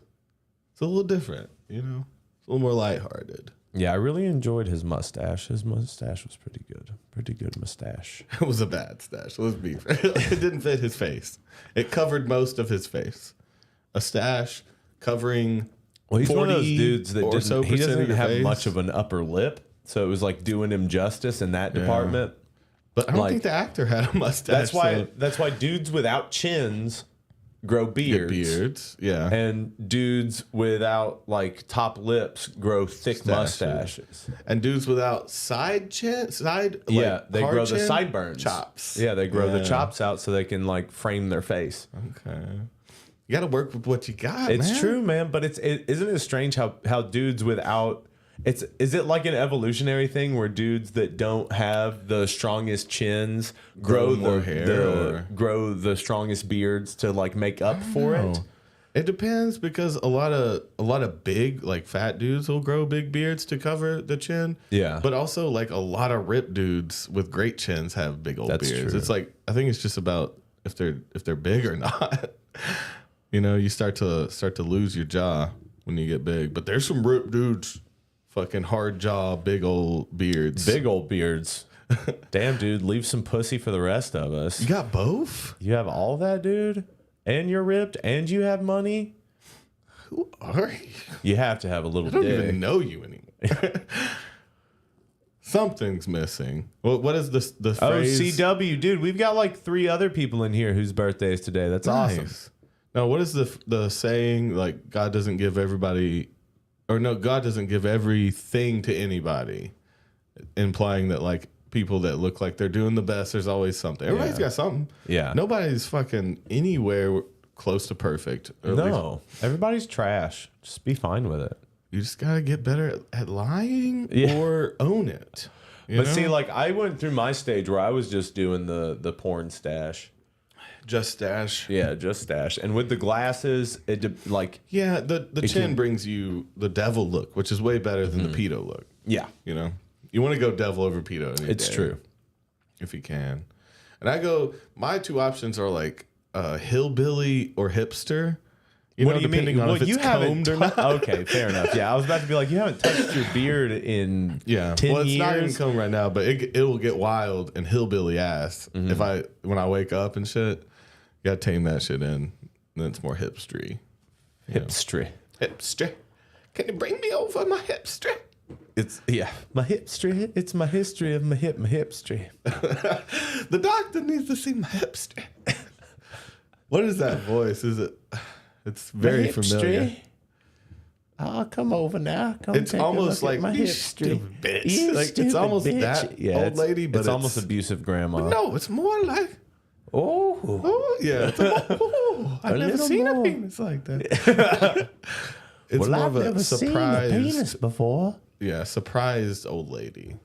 It's a little different, It's a little more lighthearted. Yeah, I really enjoyed his mustache. His mustache was pretty good. Pretty good mustache. It was a bad stash. Let's be fair. It didn't fit his face. It covered most of his face. A stash covering. Well, he's one of those dudes that he doesn't have face. much of an upper lip, so it was like doing him justice in that department. But I don't think the actor had a mustache. That's why dudes without chins grow beards. Yeah. And dudes without like top lips grow thick mustaches. And dudes without they grow the sideburns. Chops. Yeah, they grow the chops out so they can like frame their face. Okay. You got to work with what you got. It's true, man. But isn't it strange how dudes without is it like an evolutionary thing where dudes that don't have the strongest chins grow more hair, grow the strongest beards to like make up for it? It depends because a lot of big like fat dudes will grow big beards to cover the chin. Yeah, but also like a lot of ripped dudes with great chins have big old beards. True. It's like I think it's just about if they're big or not. You start to lose your jaw when you get big. But there's some ripped dudes, fucking hard jaw, big old beards. Big old beards. Damn, dude, leave some pussy for the rest of us. You got both? You have all that, dude? And you're ripped and you have money? Who are you? You have to have a little dick. I don't even know you anymore. Something's missing. What is the phrase? CW, dude, we've got like 3 other people in here whose birthday is today. That's awesome. Now, what is the saying? Like, God doesn't give everything to anybody, implying that like people that look like they're doing the best, there's always something. Everybody's got something. Yeah. Nobody's fucking anywhere close to perfect. No, everybody's trash. Just be fine with it. you just gotta get better at lying Yeah. or own it. But see, like I went through my stage where I was just doing the porn stash. just stash. Yeah, just stash. And with the glasses, Yeah, the chin brings you the devil look, which is way better than the pedo look. yeah, You know, you want to go devil over pedo. it's true. if you can. And my two options are like hillbilly or hipster. What do you mean? On if it's you haven't. combed or not. Okay, fair enough. Yeah, I was about to be like, you haven't touched your beard in 10 well, it's years. not even combed right now, but it will get wild and hillbilly ass when I wake up and shit. You gotta tame that shit in. Then it's more hipstery. Hipstery. Hipster. Can you bring me over my hipster? It's my hipstery. It's my history of my hipstery. The doctor needs to see my hipster. What is that voice? Is it? It's very familiar. Oh, come over now. Come It's almost like my you hipstery. stupid bitch. You Like, it's stupid almost bitch. that old lady, but it's almost abusive grandma. No, it's more like Oh, yeah. I've never little seen more. a penis like that. It's well, more I've of a never seen a surprised, penis before. yeah, surprised old lady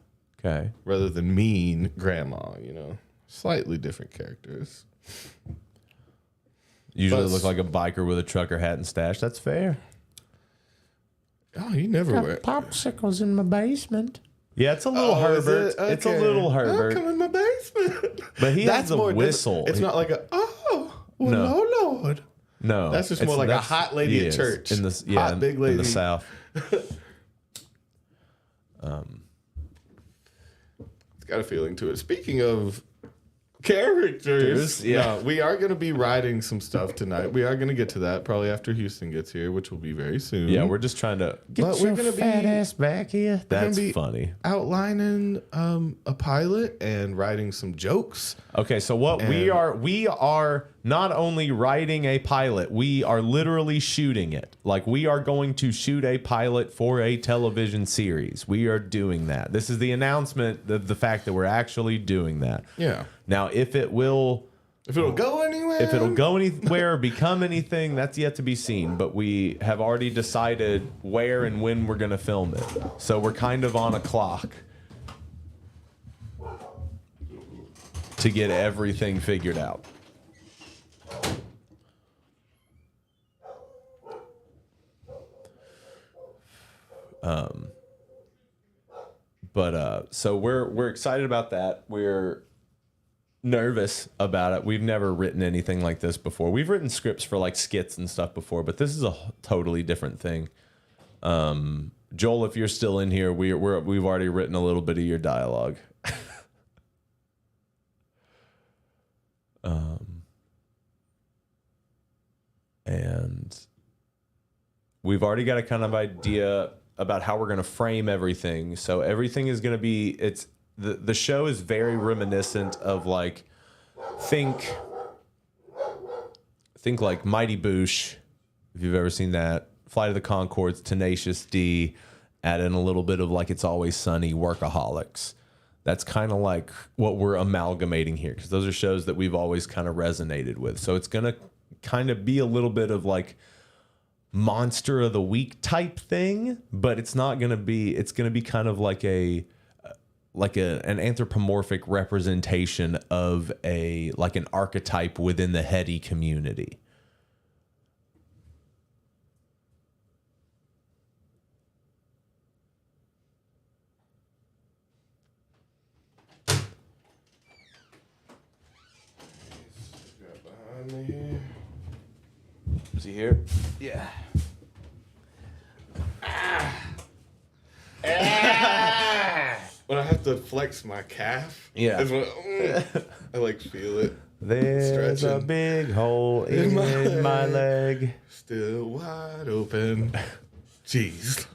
Okay. rather than mean grandma. You know, slightly different characters. Usually But- look like a biker with a trucker hat and stash. That's fair. Oh, you never wear. popsicles in my basement. Yeah, it's a little Oh, is Herbert. it? It's a Okay. little Oh, Herbert. come in my basement. But he has That's a more whistle. It's not like a well, No. no, Lord. No, That's just more like a hot lady at church. in the Hot big lady in the South. It's got a feeling to it. Speaking of characters, Yeah. we are going to be writing some stuff tonight. We are going to get to that probably after Houston gets here, which will be very soon. Yeah, we're just trying to get But we're gonna fat be- ass back here. gonna That's be- funny. outlining a pilot and writing some jokes. Okay, so what we And- are not only writing a pilot, we are literally shooting it. Like we are going to shoot a pilot for a television series. We are doing that. This is the announcement of the fact that we're actually doing that. Yeah. Now, if it'll go anywhere. If it'll go anywhere or become anything, that's yet to be seen. But we have already decided where and when we're going to film it. So we're kind of on a clock to get everything figured out. So we're excited about that. We're nervous about it. We've never written anything like this before. We've written scripts for like skits and stuff before, but this is a totally different thing. Joel, if you're still in here, we've already written a little bit of your dialogue. And we've already got a kind of idea about how we're going to frame everything. So everything is going to be, the show is very reminiscent of like, think like Mighty Boosh, if you've ever seen that, Flight of the Conchords, Tenacious D, add in a little bit of like It's Always Sunny, Workaholics. That's kind of like what we're amalgamating here, because those are shows that we've always kind of resonated with. So it's going to kind of be a little bit of like Monster of the Week type thing, but it's not going to be, it's going to be kind of like an anthropomorphic representation of like an archetype within the heady community. Is he here? Yeah. When I have to flex my calf, Yeah. is when, I like feel it. There's a Stretching. big hole in my leg. Still wide open. Jeez.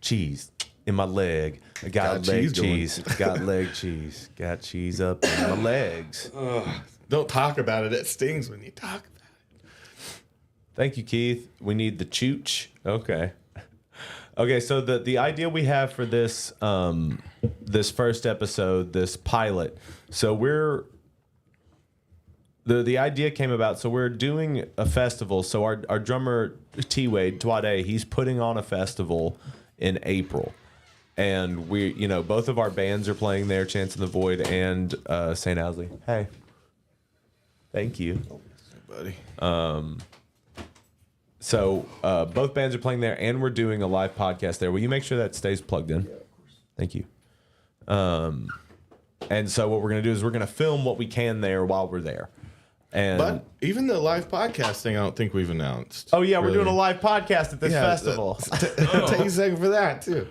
Cheese in my leg. I got Got leg cheese going. cheese. Got leg cheese. Got cheese up in my legs. Don't talk about it. It stings when you talk about it. Thank you, Keith. We need the chooch. Okay. Okay, so the idea we have for this this first episode, this pilot, so the idea came about. So we're doing a festival. So our drummer T-Wade, Twade, he's putting on a festival in April. And we, both of our bands are playing there, Chance in the Void and St. Owsley. Hey. Thank you. Hey, buddy. So both bands are playing there, and we're doing a live podcast there. Will you make sure that stays plugged in? Yeah, of course. Thank you. And so what we're going to do is we're going to film what we can there while we're there. But even the live podcast thing, I don't think we've announced. Oh, yeah, we're doing a live podcast at this festival. Take a second for that, too.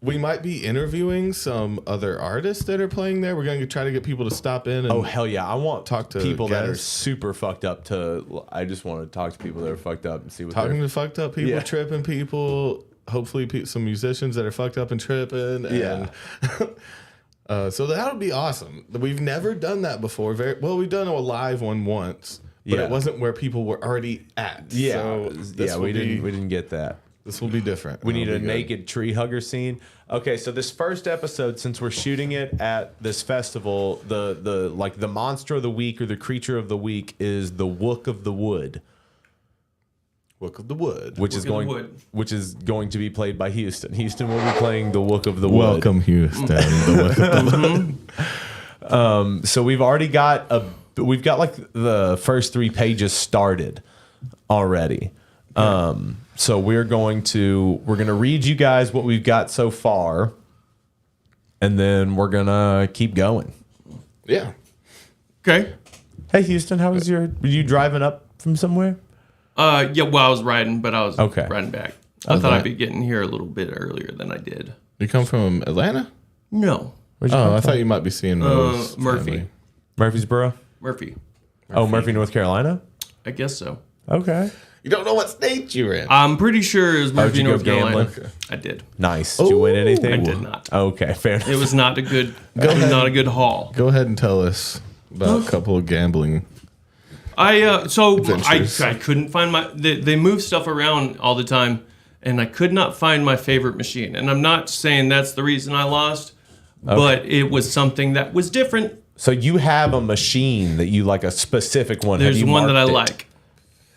We might be interviewing some other artists that are playing there. We're going to try to get people to stop in. And hell yeah. I want talk to people guests that are super fucked up I just want to talk to people that are fucked up and see what Talking to fucked up people, tripping people, hopefully some musicians that are fucked up and tripping. And so that would be awesome. We've never done that before. We've done a live one once, but it wasn't where people were already at. Yeah, so we didn't get that. This will be different. We need a naked tree hugger scene. Okay, so this first episode, since we're shooting it at this festival, the monster of the week or the creature of the week is the Wook of the Wood. Wook of the Wood, which is going to be played by Houston. Houston will be playing the Wook of the Wood. Welcome, Houston. The Wook of the Wood. So we've already got like the first 3 pages started already. So we're going to read you guys what we've got so far, and then we're gonna keep going. Yeah. Okay. Hey Houston, were you driving up from somewhere? I was riding, but I was riding back. I thought I'd be getting here a little bit earlier than I did. You come from Atlanta? No. I thought you might be seeing Rose. Murphy. Murfreesboro? Murphy. Oh, Murphy, North Carolina? I guess so. Okay. You don't know what state you're in. I'm pretty sure it was Murphy, you go North Carolina. gambling? I did. Nice. Did you win anything? I did not. Okay, fair enough. It was not a good. Not a good haul. Go ahead and tell us about a couple of gambling. I couldn't find they move stuff around all the time, and I could not find my favorite machine. And I'm not saying that's the reason I lost, but it was something that was different. So you have a machine that you like, a specific one. There's one that I like.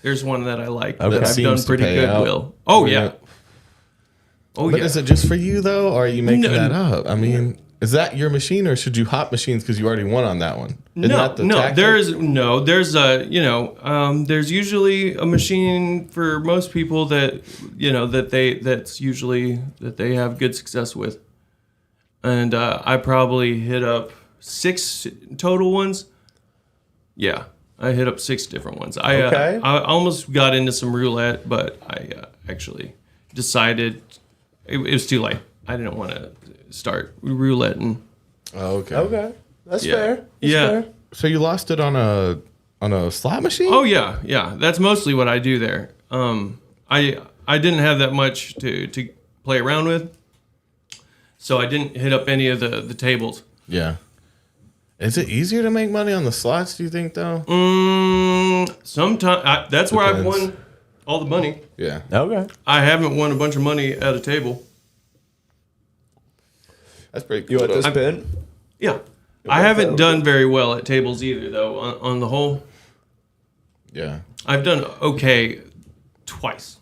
There's one that I like that I've done pretty good. Will. Oh yeah. Oh yeah. But is it just for you though, or are you making that up? I mean, is that your machine, or should you hop machines because you already won on that one? There's usually a machine for most people that they have good success with, and I probably hit up 6 total ones. Yeah. I hit up 6 different ones. I almost got into some roulette, but I actually decided it was too late. I didn't want to start rouletting. Oh, okay. Okay. That's fair. That's fair. So you lost it on a slot machine? Oh yeah, yeah. That's mostly what I do there. I didn't have that much to play around with, so I didn't hit up any of the tables. Yeah. Is it easier to make money on the slots, do you think, though? Sometimes. That's where I've won all the money. Yeah. Okay. I haven't won a bunch of money at a table. That's pretty cool. You want this pin? Yeah. I haven't done very well at tables either, though, on the whole. Yeah. I've done okay twice.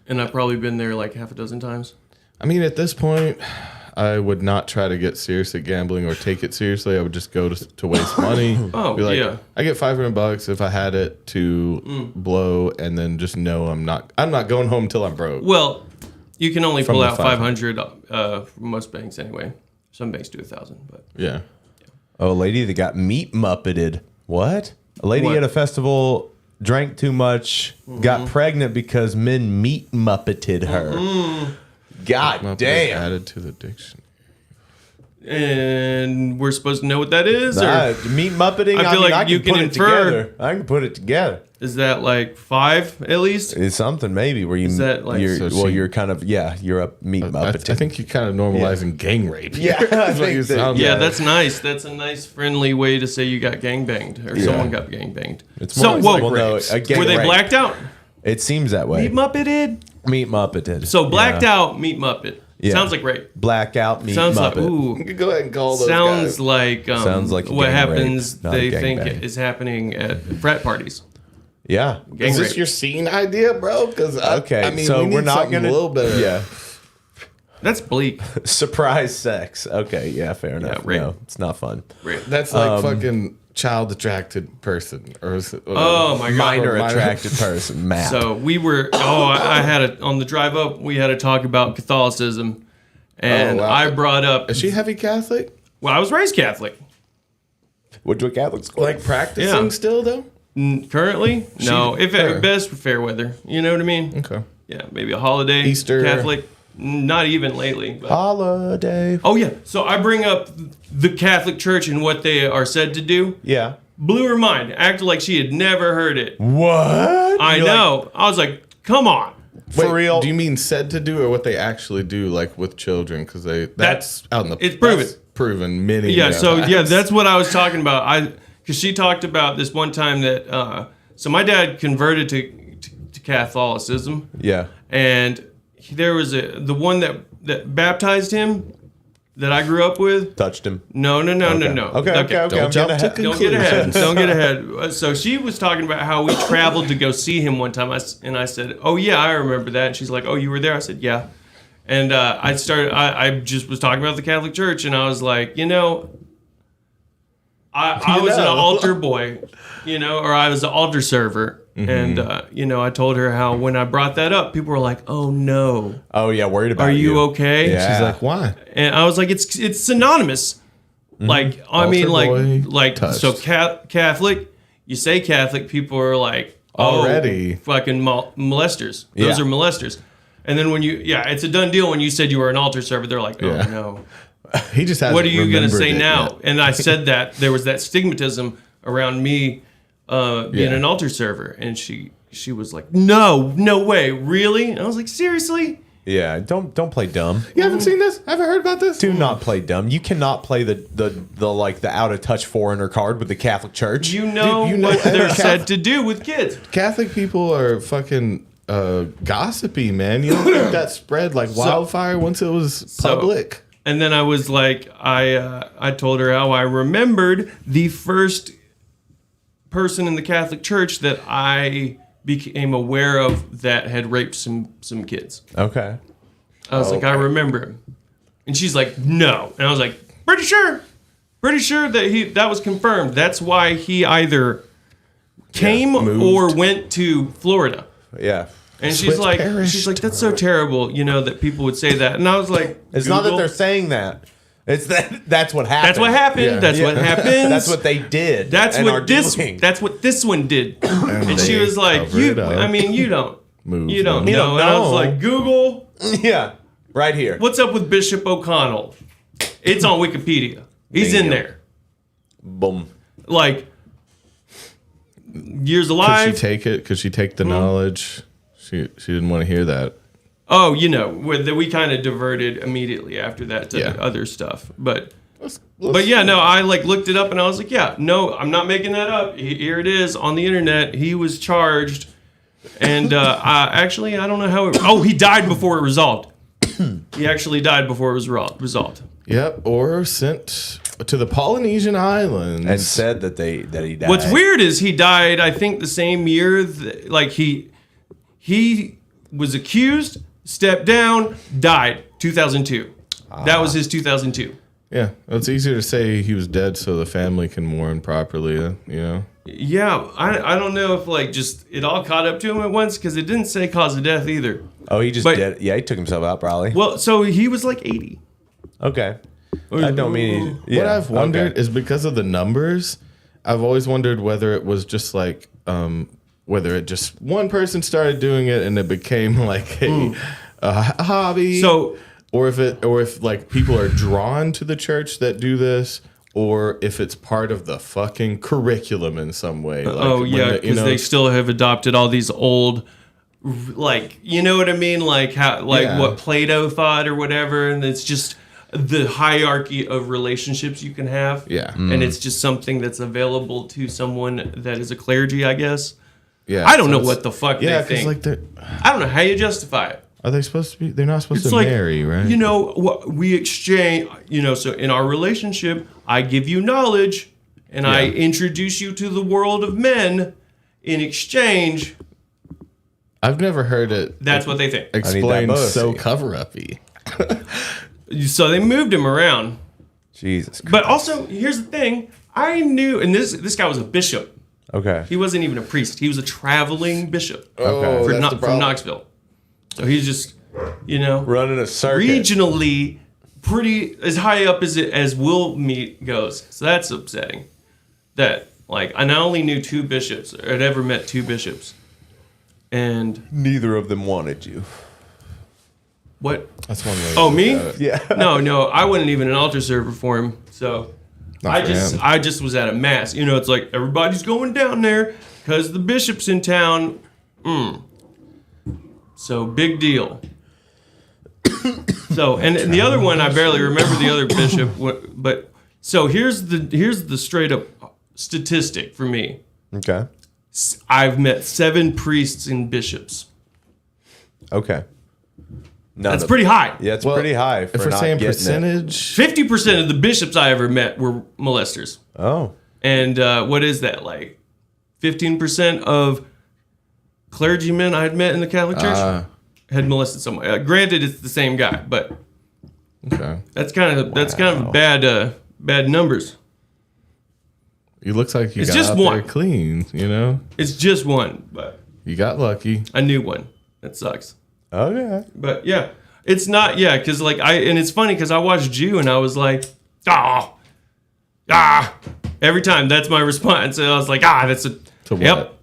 And I've probably been there like half a dozen times. I mean, at this point, I would not try to get serious at gambling or take it seriously. I would just go to waste money. Yeah. I get $500 if I had it to blow, and then just know I'm not going home until I'm broke. Well, you can only pull out 500 from most banks anyway. Some banks do 1,000, but yeah. Oh, a lady that got meat muppeted. What? A lady at a festival drank too much, got pregnant because men meat muppeted her. God damn. Added to the dictionary. And we're supposed to know what that is? Meat muppeting? I feel like you can infer. I can put it together. Is that like 5 at least? It's something maybe where you. Is that like? You're kind of you're a meat muppeting. I think you're kind of normalizing gang rape. Yeah, that's what you sound like. Yeah, that's nice. That's a nice friendly way to say you got gangbanged or someone got gangbanged. It's more were they blacked out? It seems that way. Meat muppeted. Meat muppeted. So blacked out meat muppet. Yeah. Sounds like rape. Blackout meet Sounds Muppet. like ooh. You can go ahead and call those Sounds guys. like Sounds like a what gang happens. rape, not a They gang think bang. is happening at frat parties. Yeah. Gang Is this rape. your scene idea, bro? Because Okay. I mean, so we need we're not something gonna. a little bit. Yeah. That's bleak. Surprise sex. Okay. Yeah. Fair enough. Yeah, rape. No, it's not fun. Rape. That's like fucking child attracted person, or is it, Oh my god. Minor attracted person. Map. So we were. I had a on the drive up. We had a talk about Catholicism, and Oh, wow. I brought up. Is she heavy Catholic? Well, I was raised Catholic. Went to a Catholic school. Like practicing Yeah. still though? Currently, no. If her. at best for fair weather, you know what I mean. Okay. Yeah, maybe a holiday. Easter. Catholic. Not even lately. But. Holiday. Oh yeah. So I bring up the Catholic Church and what they are said to do. Yeah. Blew her mind. Acted like she had never heard it. What? I You're know. I was like, come on. For Wait, real? Do you mean said to do or what they actually do, like with children? Because that's out in the. It's proven. that's proven many. Yeah. So times. yeah, that's what I was talking about. Because she talked about this one time that. So my dad converted to Catholicism. Yeah. And there was the one that baptized him that I grew up with. Touched him. No. Okay. Okay. Don't jump to Don't get ahead. conclusions. Don't get ahead. So she was talking about how we traveled to go see him one time. And I said, oh, yeah, I remember that. And she's like, oh, you were there? I said, yeah. And I just was talking about the Catholic Church. And I was like, I was an altar boy, or I was an altar server. And, I told her how when I brought that up, people were like, oh, no. Oh yeah, worried about Are you okay? Yeah. She's like, why? And I was like, it's synonymous. Like, I mean, Altar boy like, touched. so Catholic, you say Catholic, people are like, oh, Already. fucking molesters. Those Yeah. are molesters. And then it's a done deal when you said you were an altar server. They're like, oh, Yeah. no. He just hasn't What are you going to remembered say it now? yet. And I said that there was that stigmatism around me being Yeah. an altar server. And she was like, no way, really? And I was like, seriously? Yeah. Don't play dumb. You haven't seen this? Haven't heard about this? Do not play dumb. You cannot play the out of touch foreigner card with the Catholic Church. You know you know what other they're said Catholic- to do with kids. Catholic people are fucking gossipy, man. You don't think that spread like wildfire once it was public? And then I was like, I told her how I remembered the first person in the Catholic Church that I became aware of that had raped some kids. Okay. I was like, I remember him. And she's like, no. And I was like, pretty sure that that was confirmed. That's why he either came moved. or went to Florida. Yeah. And Switch she's like, parish. that's so terrible, that people would say that. And I was like, It's not that Google. they're saying that. It's that's what happened. That's what happened. Yeah. That's what happens. That's what they did. That's and are what this. doing. That's what this one did. And she they was like, cover it up. I mean, you don't Move You don't them. know. You don't And I was know. like, Google, Yeah. Right here. what's up with Bishop O'Connell? It's on Wikipedia. He's in Bingo. there. Boom. Like, years Could alive. she take it? Could she take the knowledge? She didn't want to hear that. Oh, we kind of diverted immediately after that to Yeah. other stuff. But Let's yeah, no, I looked it up and I was like, yeah, no, I'm not making that up. Here it is on the internet. He was charged, and I don't know how it. Oh, he died before it resolved. He actually died before it was resolved. Yep, or sent to the Polynesian Islands. And said that he died. What's weird is he died, I think, the same year. He was accused, stepped down, died. 2002. That was his 2002. Yeah, it's easier to say he was dead so the family can mourn properly, Yeah, I don't know if just it all caught up to him at once because it didn't say cause of death either. Oh, he just But- did. Yeah, he took himself out probably. Well, so he was like 80. Okay. I don't mean. What I've wondered okay. is because of the numbers, I've always wondered whether it was just like, whether it just one person started doing it and it became like a hobby. So or if like people are drawn to the church that do this, or if it's part of the fucking curriculum in some way. Like because they still have adopted all these old, you know what I mean, what Plato thought or whatever, and it's just the hierarchy of relationships you can have. Yeah. And it's just something that's available to someone that is a clergy, I guess. Yeah, I don't so know it's- what the fuck Yeah, they because think. I don't know how you justify it. Are they supposed to be? They're not supposed It's to like, marry, right? You know, what we exchange, you know, so in our relationship, I give you knowledge and I introduce you to the world of men. In exchange, I've never heard it. That's what they think. Explained so cover-up-y. So they moved him around. Jesus Christ. But also, here's the thing. I knew, and this guy was a bishop. Okay. He wasn't even a priest. He was a traveling bishop Okay. from Knoxville. So he's just, you know, running a circuit. Regionally, pretty as high up as Will Meet goes. So that's upsetting. That like I not only knew two bishops, or had ever met two bishops, and neither of them wanted you. What? That's one way. Oh, me? Yeah. No, I wasn't even an altar server for him. So I just was at a mass. You know, it's like everybody's going down there because the bishop's in town. So big deal. So and the other one, I barely remember the other bishop. But so here's the straight up statistic for me. Okay. I've met 7 priests and bishops. Okay. That's pretty high. Yeah, it's pretty high. If we're saying percentage, 50% of the bishops I ever met were molesters. Oh. And what is that, like 15% of clergymen I had met in the Catholic Church had molested someone. Granted, it's the same guy, but that's kind of bad numbers. It looks like you it's got just out one. there clean, you know? It's just one, but you got lucky. I knew one. That sucks. Okay. But yeah, it's not, because like and it's funny because I watched Jew and I was like, every time that's my response. And I was like, that's a, to what? Yep.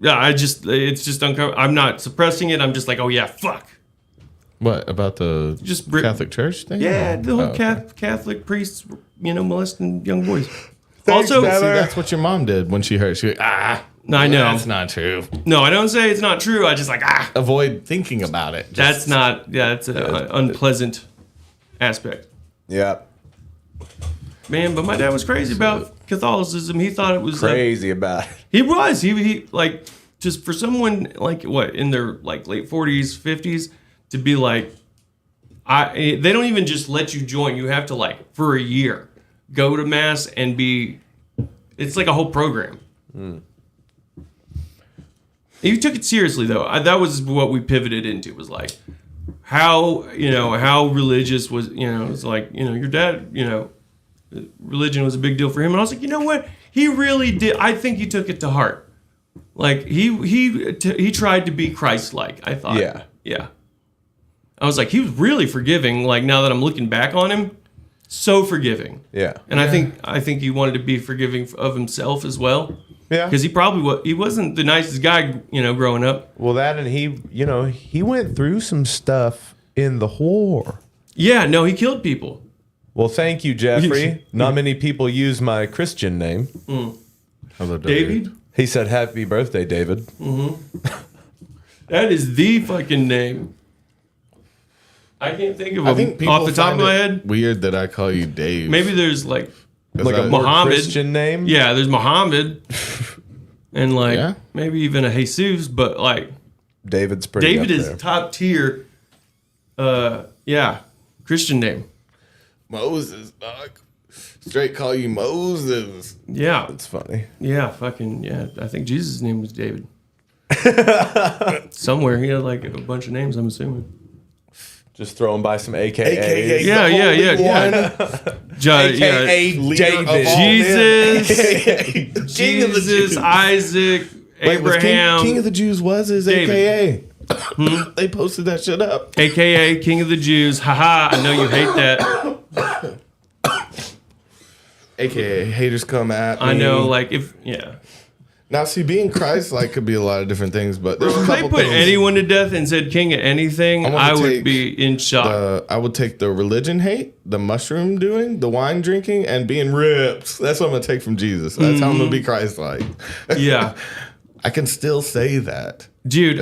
Yeah, it's just uncomfortable. I'm not suppressing it. I'm just like, oh yeah, fuck. What about the Catholic Church thing? Yeah, the whole Catholic priests, molesting young boys. Thanks, also, see, that's what your mom did when she heard. She went, no, I know that's not true. No, I don't say it's not true. I just like avoid thinking about it. That's not. Yeah, it's an unpleasant aspect. Yeah. Man, but my dad was crazy about Catholicism. He thought it was crazy about it. He was. He like just for someone like what in their like late 40s, 50s to be like, they don't even just let you join. You have to like for a year go to mass and be. It's like a whole program. You took it seriously though. That was what we pivoted into. Was like how religious was it's like your dad religion was a big deal for him, and I was like, you know what, he really did. I think he took it to heart. Like he tried to be Christ-like. I thought. Yeah. I was like, he was really forgiving. Like now that I'm looking back on him, so forgiving. Yeah. And I think he wanted to be forgiving of himself as well. Yeah. Because he wasn't the nicest guy, growing up. Well, that and he went through some stuff in the war. Yeah, no, he killed people. Well, thank you, Jeffrey. Not many people use my Christian name. Hello, David. He said, "Happy birthday, David." That is the fucking name. I can't think of him off the top of my head. Weird that I call you Dave. Maybe there's like a more Christian name. Yeah, there's Muhammad, and like maybe even a Jesus, but like David's pretty. David is top tier. Christian name. Moses, dog. Straight call you Moses. Yeah, that's funny. Yeah, I think Jesus' name was David. Somewhere he had like a bunch of names. I'm assuming. Just throwing by some AKAs. Yeah. AKA David. Jesus, Isaac, Abraham. King of the Jews was his David. AKA. They posted that shit up. AKA King of the Jews. Haha, I know you hate that. AKA haters come at me. I know, Now, see, being Christ-like could be a lot of different things, but there's a couple if they put things. anyone to death and said king of anything, I would be in shock. I would take the religion hate, the mushroom doing, the wine drinking, and being ripped. That's what I'm going to take from Jesus. That's how I'm going to be Christ-like. Yeah. I can still say that. Dude.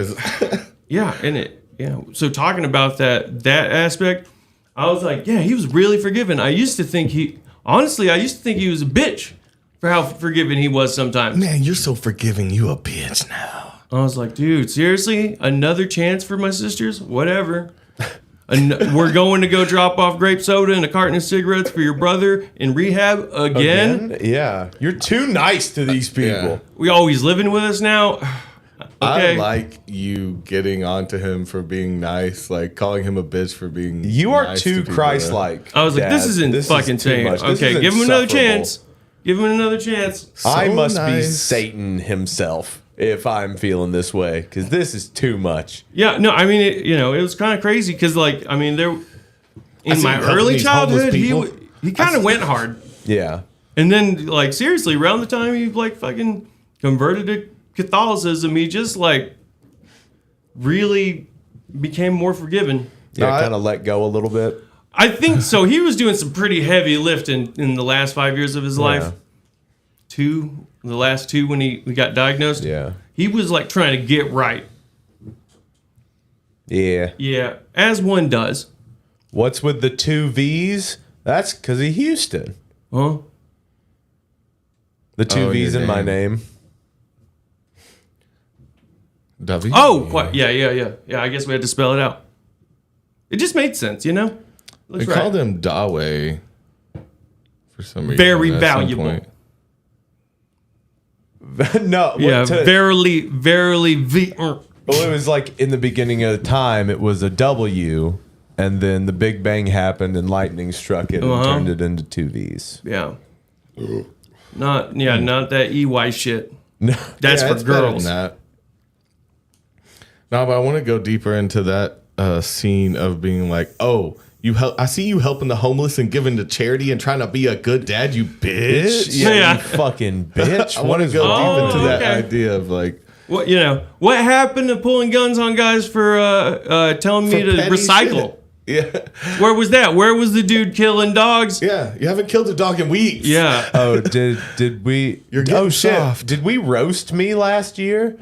So talking about that aspect, I was like, yeah, he was really forgiving. I used to think he was a bitch for how forgiving he was sometimes. Man, you're so forgiving. You a bitch now. I was like, dude, seriously? Another chance for my sisters? Whatever. We're going to go drop off grape soda and a carton of cigarettes for your brother in rehab again? Yeah. You're too nice to these people. Yeah. We always living with us now? Okay. I like you getting onto him for being nice, like calling him a bitch for being You are nice too to people. Christ-like. I was like, this Dad. isn't This fucking is too insane. much. This Okay, is give him another insufferable. chance. Give him another chance. I So must be nice. Satan himself if I'm feeling this way, because this is too much. Yeah, no, I mean, it was kind of crazy because, like, I mean, in see my him helping early these homeless childhood, people. he kind of went hard. Yeah. And then, like, seriously, around the time he, like, fucking converted to Catholicism, he just, like, really became more forgiving. Yeah, No, I- kind of let go a little bit. I think so. He was doing some pretty heavy lifting in the last 5 years of his life. The last two when he got diagnosed. Yeah. He was, like, trying to get right. Yeah. Yeah, as one does. What's with the 2 V's? That's because of Houston. Huh? The 2 Oh, V's your in my name. name. Davvy? Oh, quite, yeah. I guess we had to spell it out. It just made sense, you know? We Looks right. called him Davvy for some reason. Very at some valuable. point. No. Yeah, Well, verily. well, it was like in the beginning of the time, it was a W, and then the Big Bang happened and lightning struck it and Uh-huh. turned it into 2 V's. Yeah. Not that EY shit. No. That's Yeah, for it's better than girls. that. No, but I want to go deeper into that scene of being like, oh, I see you helping the homeless and giving to charity and trying to be a good dad, you bitch. Yeah, Yeah. you fucking bitch. I What want to is go wrong? deep into that okay. idea of like, What happened to pulling guns on guys for telling me for to petty recycle? shit. Yeah. Where was that? Where was the dude killing dogs? Yeah. You haven't killed a dog in weeks. Yeah. Oh, did we? You're getting oh shit! soft. Did we roast me last year?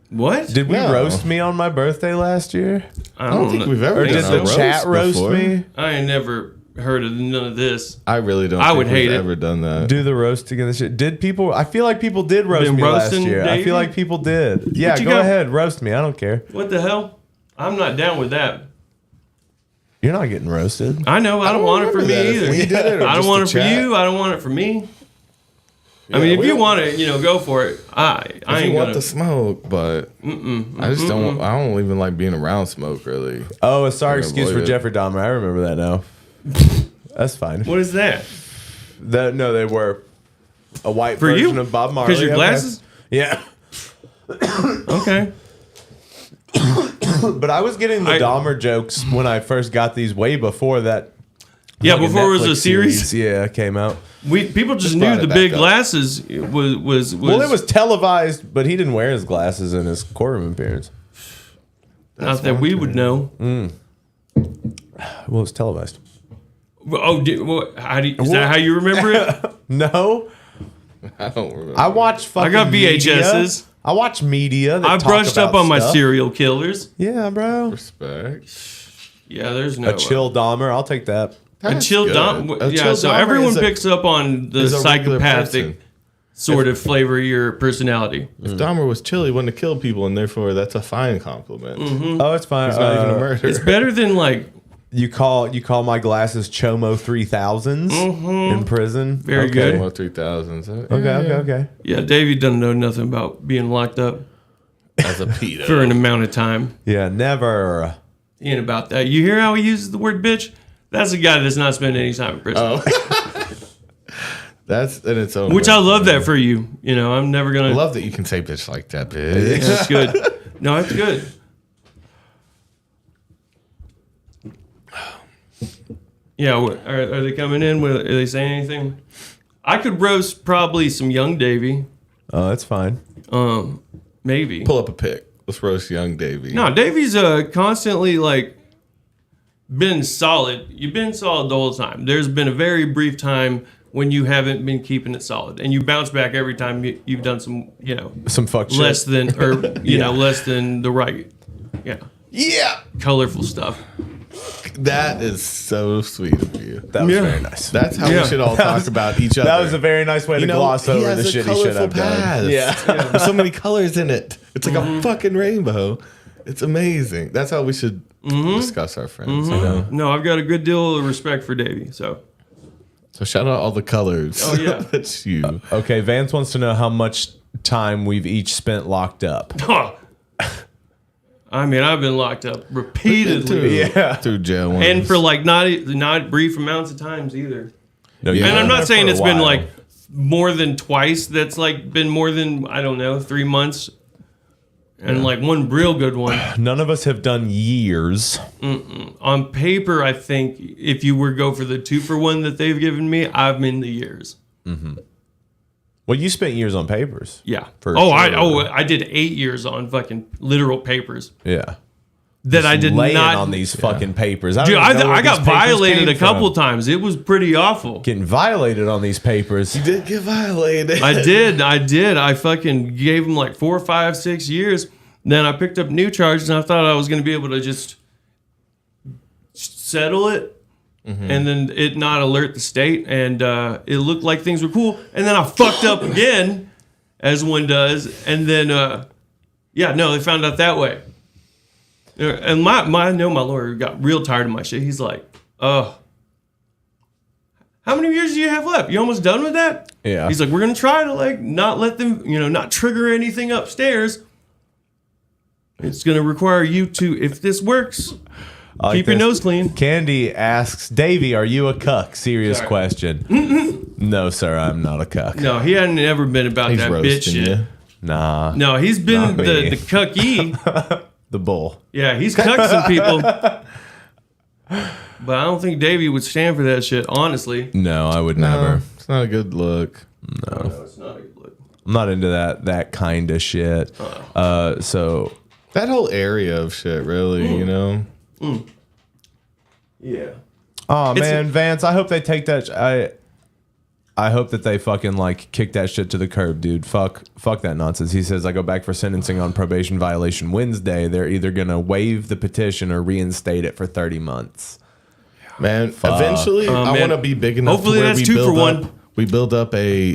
What? Did we No. roast me on my birthday last year? I I don't think we've ever Or done did a the roast chat roast before. me? I ain't never heard of none of this. I really don't I think would hate we've it. ever done that. Do the roasting of the shit. Did people? I feel like people did roast Been me last roasting year. I Davey? feel like people did. Yeah, you go got? ahead, roast me. I don't care. What the hell? I'm not down with that. You're not getting roasted. I know. I don't want it for me remember that if either. we did it or I don't just want the it for chat. you. I don't want it for me. I Yeah, mean, if we you don't- want it, go for it. I If ain't you want gonna. the smoke, but I just don't. I don't even like being around smoke. Really, Oh, a sorry Yeah, excuse avoid for it. Jeffrey Dahmer. I remember that now. That's fine. What is that? No, they were a white For version you? of Bob Marley. Because your Okay. glasses? Yeah. Okay. But I was getting the Dahmer jokes when I first got these way before that. Yeah, fucking before it was a Netflix series. Yeah, came out. People just brought knew it the big back up. glasses was. Well, it was televised, but he didn't wear his glasses in his courtroom appearance. not that we would know. Well, it's televised. Oh, is that how you remember it? No, I don't remember. I watch fucking. I got VHSs. Media. I watch media. That I talk brushed up about on my stuff. serial killers. Yeah, bro. Respect. Yeah, there's no A chill Dahmer. I'll take that. A chill good. Dom. A Yeah, chill so Dahmer everyone is a- picks up on the is a regular psychopathic person. sort of flavor of your personality. If Dahmer was chill, he wouldn't have killed people, and therefore that's a fine compliment. Oh, it's fine. He's not even a murderer. It's better than like You call my glasses Chomo 3000s in prison. Very Okay. good. Well, 3000s. Okay. Yeah, Davey doesn't know nothing about being locked up As a pedo. for an amount of time. Yeah, never. He ain't about that. You hear how he uses the word bitch? That's a guy that does not spend any time in prison. That's in its own. Which way. I love that for you. I'm never I gonna. love that you can say bitch like that, bitch. That's good. No, it's good. Yeah, are they coming in? Are they saying anything? I could roast probably some young Davy. Oh, that's fine. Maybe. Pull up a pic. Let's roast young Davy. No, Davy's constantly like been solid. You've been solid the whole time. There's been a very brief time when you haven't been keeping it solid, and you bounce back every time you've done some, Some fuck shit. less than or less than the right, Yeah. colorful stuff. That is so sweet of you. That was very nice. That's how we should all talk about each other. That was a very nice way to gloss over the shit he should have done. Yeah. There's so many colors in it. It's like a fucking rainbow. It's amazing. That's how we should discuss our friends. You know? No, I've got a good deal of respect for Davvy. So shout out all the colors. Oh, yeah. That's you. Okay, Vance wants to know how much time we've each spent locked up. I mean, I've been locked up repeatedly. Through jail once. And for like not brief amounts of times either. No, And I'm not saying it's been like more than twice. That's like been more than, I don't know, 3 months. And like one real good one. None of us have done years. On paper, I think if you were go for the 2-for-1 that they've given me, I'm in the years. Well, you spent years on papers. Yeah. For I did 8 years on fucking literal papers. Yeah. That I did laying not on these fucking papers. Dude, I got violated a couple times. It was pretty awful. Getting violated on these papers. You did get violated. I did. I fucking gave them like 4, 5, 6 years. Then I picked up new charges, and I thought I was going to be able to just settle it, and then it not alert the state, and it looked like things were cool. And then I fucked up again, as one does, and then they found out that way. And I know my lawyer got real tired of my shit. He's like, how many years do you have left? You almost done with that? Yeah. He's like, we're gonna try to like not let them, not trigger anything upstairs. It's gonna require you to, if this works, keep your nose clean. Candy asks, Davvy, are you a cuck? Serious question. No, sir, I'm not a cuck. No, he hadn't ever been about He's that bitch roasting shit. you. Nah. No, he's been Not the me. cucky. The bull. Yeah, he's cucked some people. But I don't think Davvy would stand for that shit, honestly. No, I would never. It's not a good look. No, it's not a good look. I'm not into that kind of shit. So That whole area of shit, really, you know? Yeah. oh man, Vance, I hope they take that. I hope that they fucking like kick that shit to the curb, dude. Fuck that nonsense. He says I go back for sentencing on probation violation Wednesday. They're either gonna waive the petition or reinstate it for 30 months. Man, eventually I man. want to be big enough Hopefully to where that's we 2 build for up, 1. we build up a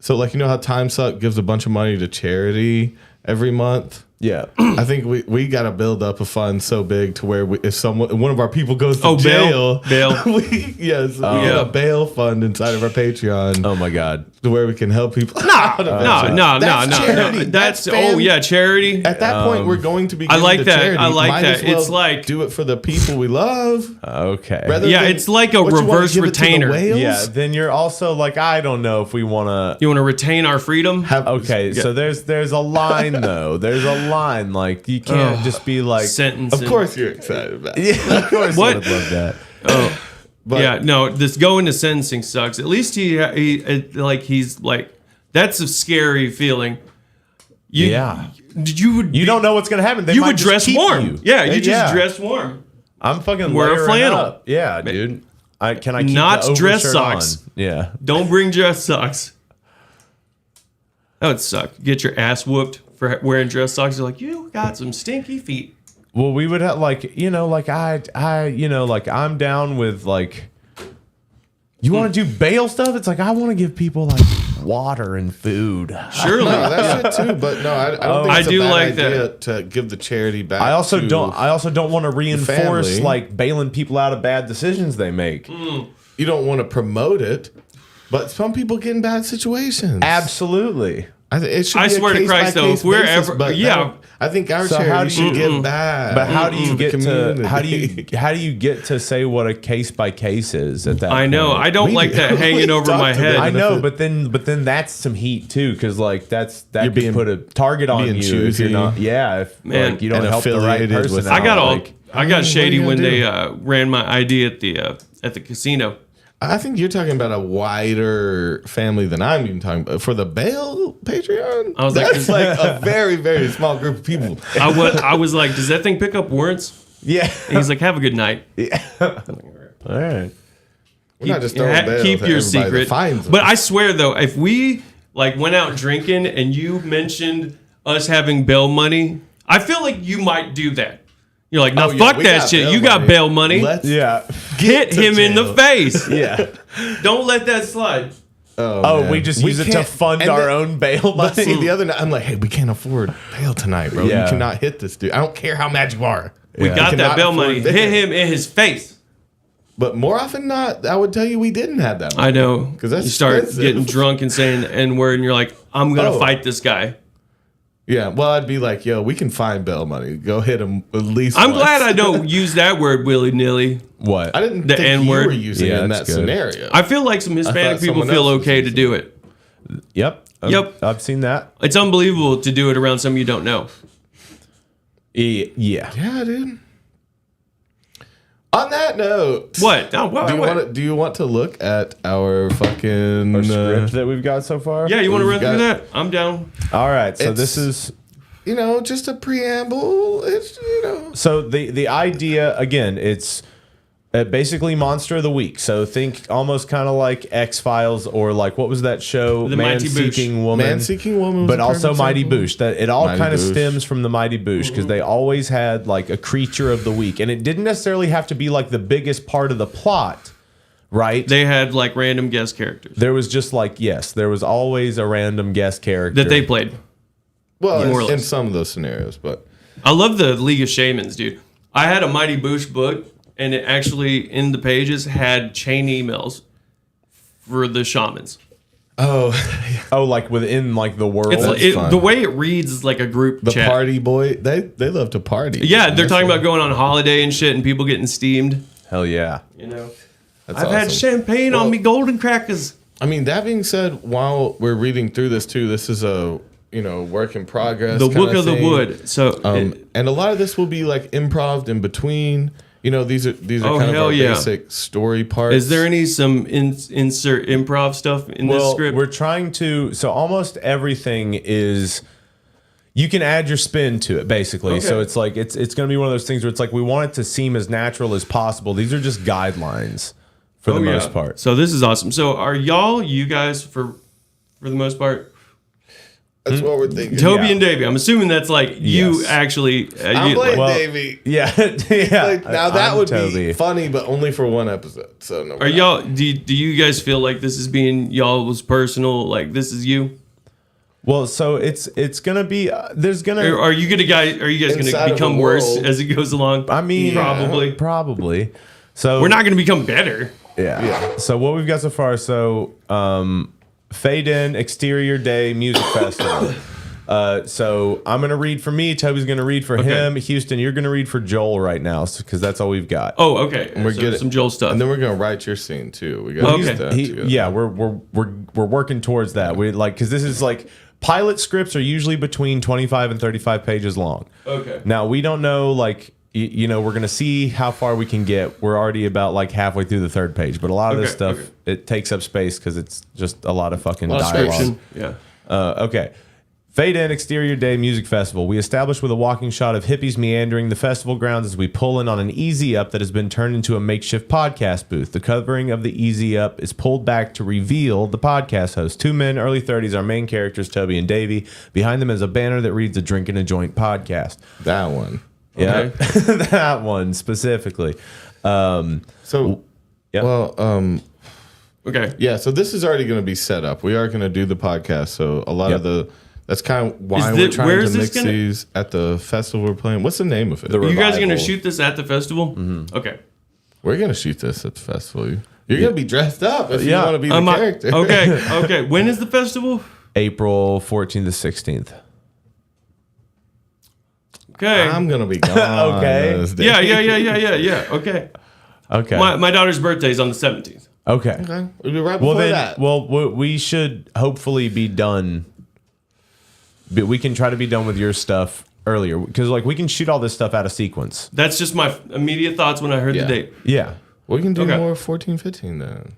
so like, you know how Time Suck gives a bunch of money to charity every month? Yeah. I think we got to build up a fund so big to where if one of our people goes to bail. we get a bail fund inside of our Patreon. Oh my god. To where we can help people. No. charity. That's fan- charity. At that point, we're going to be. I like to that. charity. I like Might that. as well It's like- do it for the people we love. Okay. Rather Yeah, than- it's like a what, you wanna reverse give it to the retainer. whales? Yeah. Then you're also like, I don't know if we want You want to retain our freedom? Have, to. So there's a line though. There's a line like you can't just be like. Sentencing. Of course, you're excited about it. Yeah, of course. What? I would love that. Oh. But Yeah, no, this going to sentencing sucks. At least he's like, that's a scary feeling. Yeah. You don't know what's gonna happen. They you might would just dress keep warm. you. Yeah, you Yeah. just dress warm. I'm fucking Wear a layering flannel. up. Yeah, dude. Can I keep Not the dress overshirt on? socks. Yeah. Don't bring dress socks. That would suck. Get your ass whooped for wearing dress socks. You're like, you got some stinky feet. Well, we would have like I'm down with like. You want to do bail stuff? It's like I want to give people like water and food. Surely. no, that's it too. But no, I don't think I it's do a bad like idea that. to give the charity back. I also to don't want to reinforce family. like bailing people out of bad decisions they make. You don't want to promote it, but some people get in bad situations. Absolutely. It should I be a swear to Christ, though, case-by-case if we're basis, ever- but yeah. no, I think our So how charity do you- should give back. But how do you to the get to community. how do you get to say what a case by case is at that I know. point? I don't We- like that hanging we over my talked about head. I And know, if it- but then that's some heat too, because like that You're could being- put a target on you being if you're choosy. not. Yeah, if Man. like you don't And help the right affiliated person. with- out, I got shady what are when you they gonna ran my ID at the casino. I think you're talking about a wider family than I'm even talking about. For the bail Patreon, I was like, that's like a very, very small group of people. I was like, does that thing pick up warrants? Yeah. And he's like, have a good night. All right. We're not just throwing bail Keep to your everybody that secret. finds But us. I swear though, if we like went out drinking and you mentioned us having bail money, I feel like you might do that. You're like, no, fuck that shit. You got bail money. Let's hit him in the face. Yeah. Don't let that slide. Oh, we just use it to fund our own bail money. But see, the other night, I'm like, hey, we can't afford bail tonight, bro. Yeah. You cannot hit this dude. I don't care how mad you are. We got that bail money. Hit him in his face. But more often than not, I would tell you we didn't have that money. I know. Because that's you start expensive. getting drunk and saying the N-word, and you're like, I'm going to fight this guy. Yeah, well, I'd be like, yo, we can find bail money. Go hit him at least I'm once. glad I don't use that word willy-nilly. What? I didn't The think N-word. you were using it in that that's good. scenario. I feel like some Hispanic people someone feel else was okay to using do it. Yep. Yep. I've seen that. It's unbelievable to do it around some you don't know. Yeah. Yeah, dude. On that note, What? No, what? do you want to look at our fucking Script that we've got so far. Yeah, you want to run got- through that? I'm down. All right. So It's- this is. just a preamble. It's So the idea again, it's basically Monster of the Week. So think almost kind of like X-Files or like what was that show, The Man Mighty Boosh. Seeking Woman. Man Seeking Woman, was but a also perfect Mighty example. Boosh. That it all Mighty kind of Boosh. stems from the Mighty Boosh because they always had like a creature of the week, and it didn't necessarily have to be like the biggest part of the plot, right? They had like random guest characters There was just like there was always a random guest character that they played. Well, More or in less. some of those scenarios, but I love the League of Shamans, dude. I had a Mighty Boosh book, and it actually in the pages had chain emails for the shamans. oh, like within like the world. It's fun. the way it reads is like a group the chat. party boy, they love to party. Yeah, they're That's talking what- about going on holiday and shit, and people getting steamed. Hell yeah. You know, That's I've had awesome. champagne on me golden crackers. I mean, that being said, while we're reading through this too, this is a work in progress. The kinda Book of the thing. Wood. So And a lot of this will be like improv in between. These are Oh, kind of hell our yeah. basic story parts. is there any insert improv stuff in this script? We're trying to. So almost everything is. You can add your spin to it, basically. So it's like it's going to be one of those things where it's like we want it to seem as natural as possible. These are just guidelines for the most part. So this is awesome. So are you guys for the most part? That's what we're thinking. Toby and Davvy. I'm assuming that's like you Yes. actually. I'm you- playing well, Davvy. Yeah, yeah. Like, now that I'm would Toby. be funny, but only for one episode. So no. Are y'all? Do you guys feel like this is being y'all's personal? Like this is you? Well, so it's gonna be. There's Or gonna. are you guys Inside gonna of become a worse world. as it goes along? I mean, probably. So We're not gonna become better. Yeah. So what we've got so far, Fade In, Exterior Day Music Festival. So I'm gonna read for me. Toby's gonna read for him. Houston, you're gonna read for Joel right now, because that's all we've got. Oh, okay. We're So getting some Joel stuff. and then we're gonna write your scene too. We got to Okay. use that. together. Yeah, we're working towards that. We like because this is like pilot scripts are usually between 25 and 35 pages long. Okay. Now we don't know like. We're gonna see how far we can get. We're already about like halfway through the third page, but a lot of this Okay, stuff okay. it takes up space because it's just a lot of fucking of dialogue. Description. Yeah. Okay. Fade In Exterior Day Music Festival. We establish with a walking shot of hippies meandering the festival grounds as we pull in on an easy up that has been turned into a makeshift podcast booth. The covering of the easy up is pulled back to reveal the podcast host. Two men, early 30s, our main characters, Toby and Davvy. Behind them is a banner that reads a Drink and a Joint podcast. That one. Yeah, Okay. that one specifically. So, Yeah. well, Okay. yeah. So this is already going to be set up. We are going to do the podcast. So a lot of that's kind of why Is we're thi- trying where to is this mix gonna- these at the festival we're playing. What's the name of it? The You guys are gonna Revival. shoot this at the festival? Okay. We're going to shoot this at the festival. You're going to be dressed up if you Yeah. want to be the character. Okay. Okay. When is the festival? April 14th to 16th. Okay. I'm going to be gone. Okay. those days. Yeah. Okay. Okay. My daughter's birthday is on the 17th. Okay. Okay. We'll be right Well before then, that. we should hopefully be done. But we can try to be done with your stuff earlier because like we can shoot all this stuff out of sequence. That's just my immediate thoughts when I heard Yeah. the date. Yeah. We can do Okay. more 14, 15 then.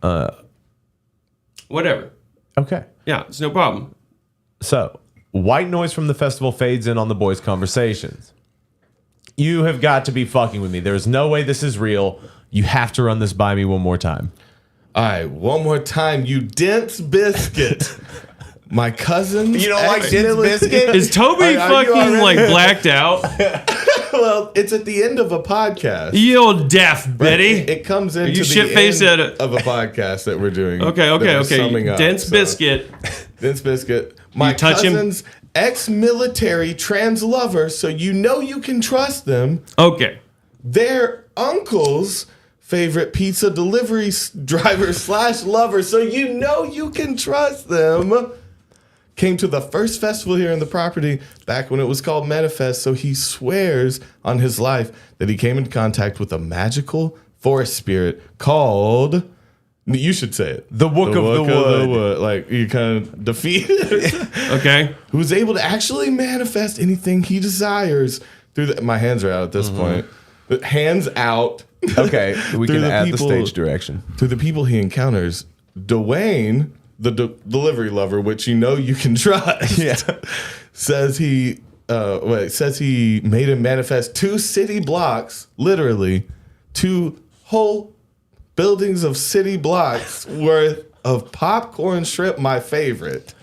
Whatever. Okay. Yeah, it's no problem. So white noise from the festival fades in on the boys' conversations. You have got to be fucking with me. There's no way this is real. You have to run this by me one more time. All right, one more time, you dense biscuit. My cousin. You don't like dense biscuit? Is Toby Are you fucking already- like blacked out? Well, it's at the end of a podcast. You old daft Betty. It comes into you the end of a podcast that we're doing. Okay. Up, Dense biscuit. Dense biscuit. My cousin's ex-military trans lover, so you know you can trust them. Okay. Their uncle's favorite pizza delivery driver / lover, so you know you can trust them. Came to the first festival here in the property back when it was called Manifest, so he swears on his life that he came into contact with a magical forest spirit called, you should say it, the Wook of the Wood. Like, you kind of defeated. Okay. Who's able to actually manifest anything he desires through the, my hands are out at this point. Hands out. Okay, we can add the stage direction. To the people he encounters, Dwayne, the delivery lover, which you know you can trust, says he made him manifest 2 city blocks, literally 2 whole buildings of city blocks worth of popcorn shrimp, my favorite.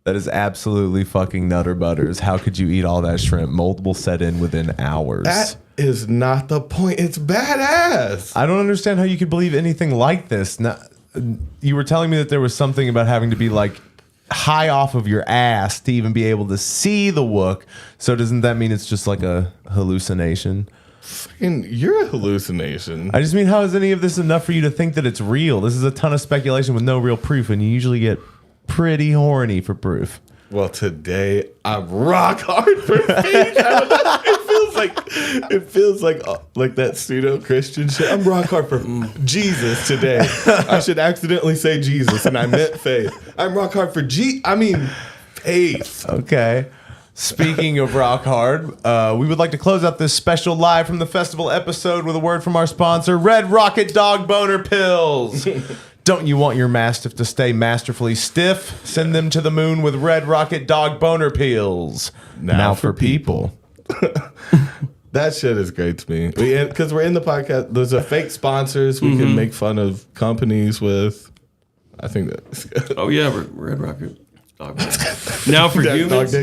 That is absolutely fucking nutter butters. How could you eat all that shrimp? Multiple set in within hours. That is not the point. It's badass. I don't understand how you could believe anything like this. Now, you were telling me that there was something about having to be like high off of your ass to even be able to see the Wook. So doesn't that mean it's just like a hallucination? Fucking, you're a hallucination. I just mean, how is any of this enough for you to think that it's real? This is a ton of speculation with no real proof, and you usually get pretty horny for proof. Well, today I'm rock hard for faith. It feels like that pseudo Christian shit. I'm rock hard for Jesus today. I should accidentally say Jesus, and I meant faith. I'm rock hard for faith. Okay. Speaking of rock hard, we would like to close out this special live from the festival episode with a word from our sponsor, Red Rocket Dog Boner Pills. Don't you want your mastiff to stay masterfully stiff? Send them to the moon with Red Rocket Dog Boner Pills. Now for people. That shit is great to me. Because we're in the podcast. There's a fake sponsors we can make fun of companies with. I think that's good. Oh, yeah. Red Rocket Dog Boner. Now for humans.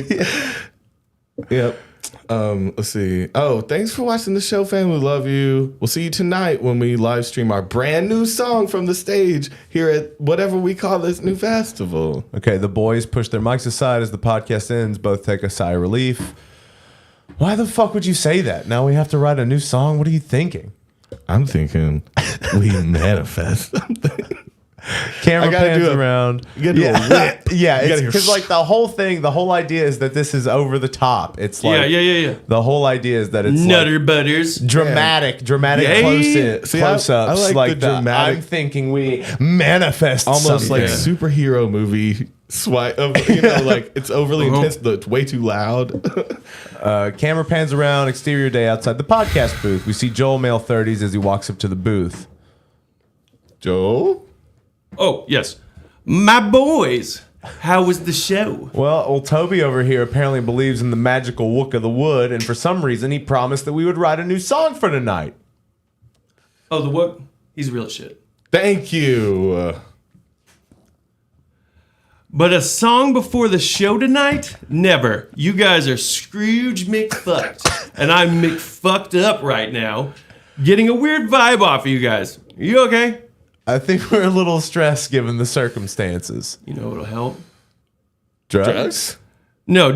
Yep. Let's see. Oh, thanks for watching the show, fam. We love you. We'll see you tonight when we live stream our brand new song from the stage here at whatever we call this new festival. Okay, the boys push their mics aside as the podcast ends. Both take a sigh of relief. Why the fuck would you say that? Now we have to write a new song? What are you thinking? I'm thinking we manifest something. Camera pans around. You gotta do a whip. Yeah, it's because like the whole idea is that this is over the top. It's like the whole idea is that it's Nutter like butters. dramatic close-ups. I like the dramatic. I'm thinking we manifest almost something. like superhero movie swipe of, like it's overly intense, but it's way too loud. Camera pans around, exterior day outside the podcast booth. We see Joel, male 30s, as he walks up to the booth. Joel? Oh, yes. My boys, how was the show? Well, old Toby over here apparently believes in the magical Wook of the Wood, and for some reason he promised that we would write a new song for tonight. Oh, the Wook? He's real as shit. Thank you. But a song before the show tonight? Never. You guys are Scrooge McFucked. And I'm McFucked up right now. Getting a weird vibe off of you guys. Are you okay? I think we're a little stressed given the circumstances. You know what'll help? Drugs? No,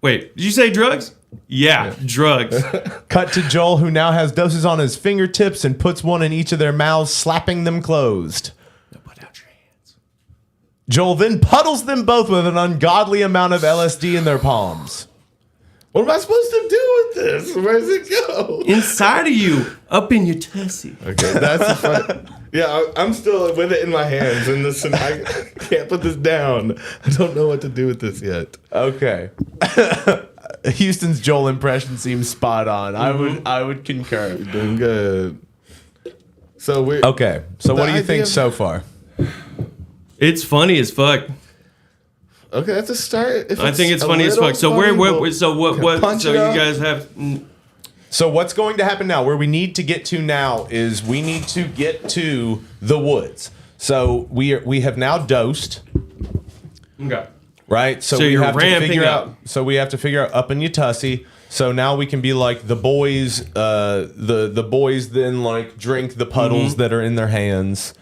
wait, did you say drugs? Yeah, drugs. Cut to Joel, who now has doses on his fingertips and puts one in each of their mouths, slapping them closed. Now put out your hands. Joel then puddles them both with an ungodly amount of LSD in their palms. What am I supposed to do with this? Where does it go? Inside of you, up in your tussie. Okay, that's the fun. Yeah, I'm still with it in my hands, and I can't put this down. I don't know what to do with this yet. Okay. Houston's Joel impression seems spot on. I would concur. You're doing good. So we're okay. So what do you think so far? It's funny as fuck. Okay, that's a start. I think it's funny as fuck. So what? So you guys have. So what's going to happen now? Where we need to get to now is we need to get to the woods. So we have now dosed. Okay. Right. So we have to figure out. So we have to figure out up in your tussie. So now we can be like the boys. The boys then like drink the puddles that are in their hands.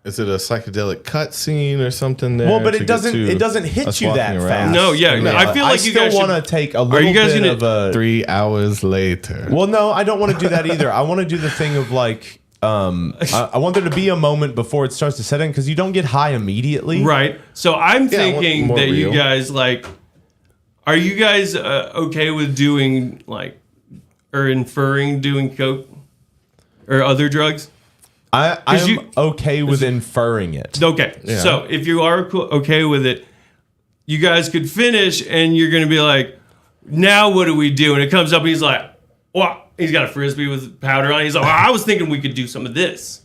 Is it a psychedelic cutscene or something there? Well, but it doesn't hit you that fast. No, yeah. I feel like you guys want to take a little bit of a 3 hours later. Well, no, I don't want to do that either. I want to do the thing of like I want there to be a moment before it starts to set in because you don't get high immediately. Right. So I'm thinking that you guys like, are you guys okay with doing like, or inferring doing coke or other drugs? I'm okay with inferring it. Okay. Yeah. So if you are okay with it, you guys could finish and you're going to be like, now what do we do? And it comes up and he's like, well, he's got a Frisbee with powder on it. He's like, well, I was thinking we could do some of this.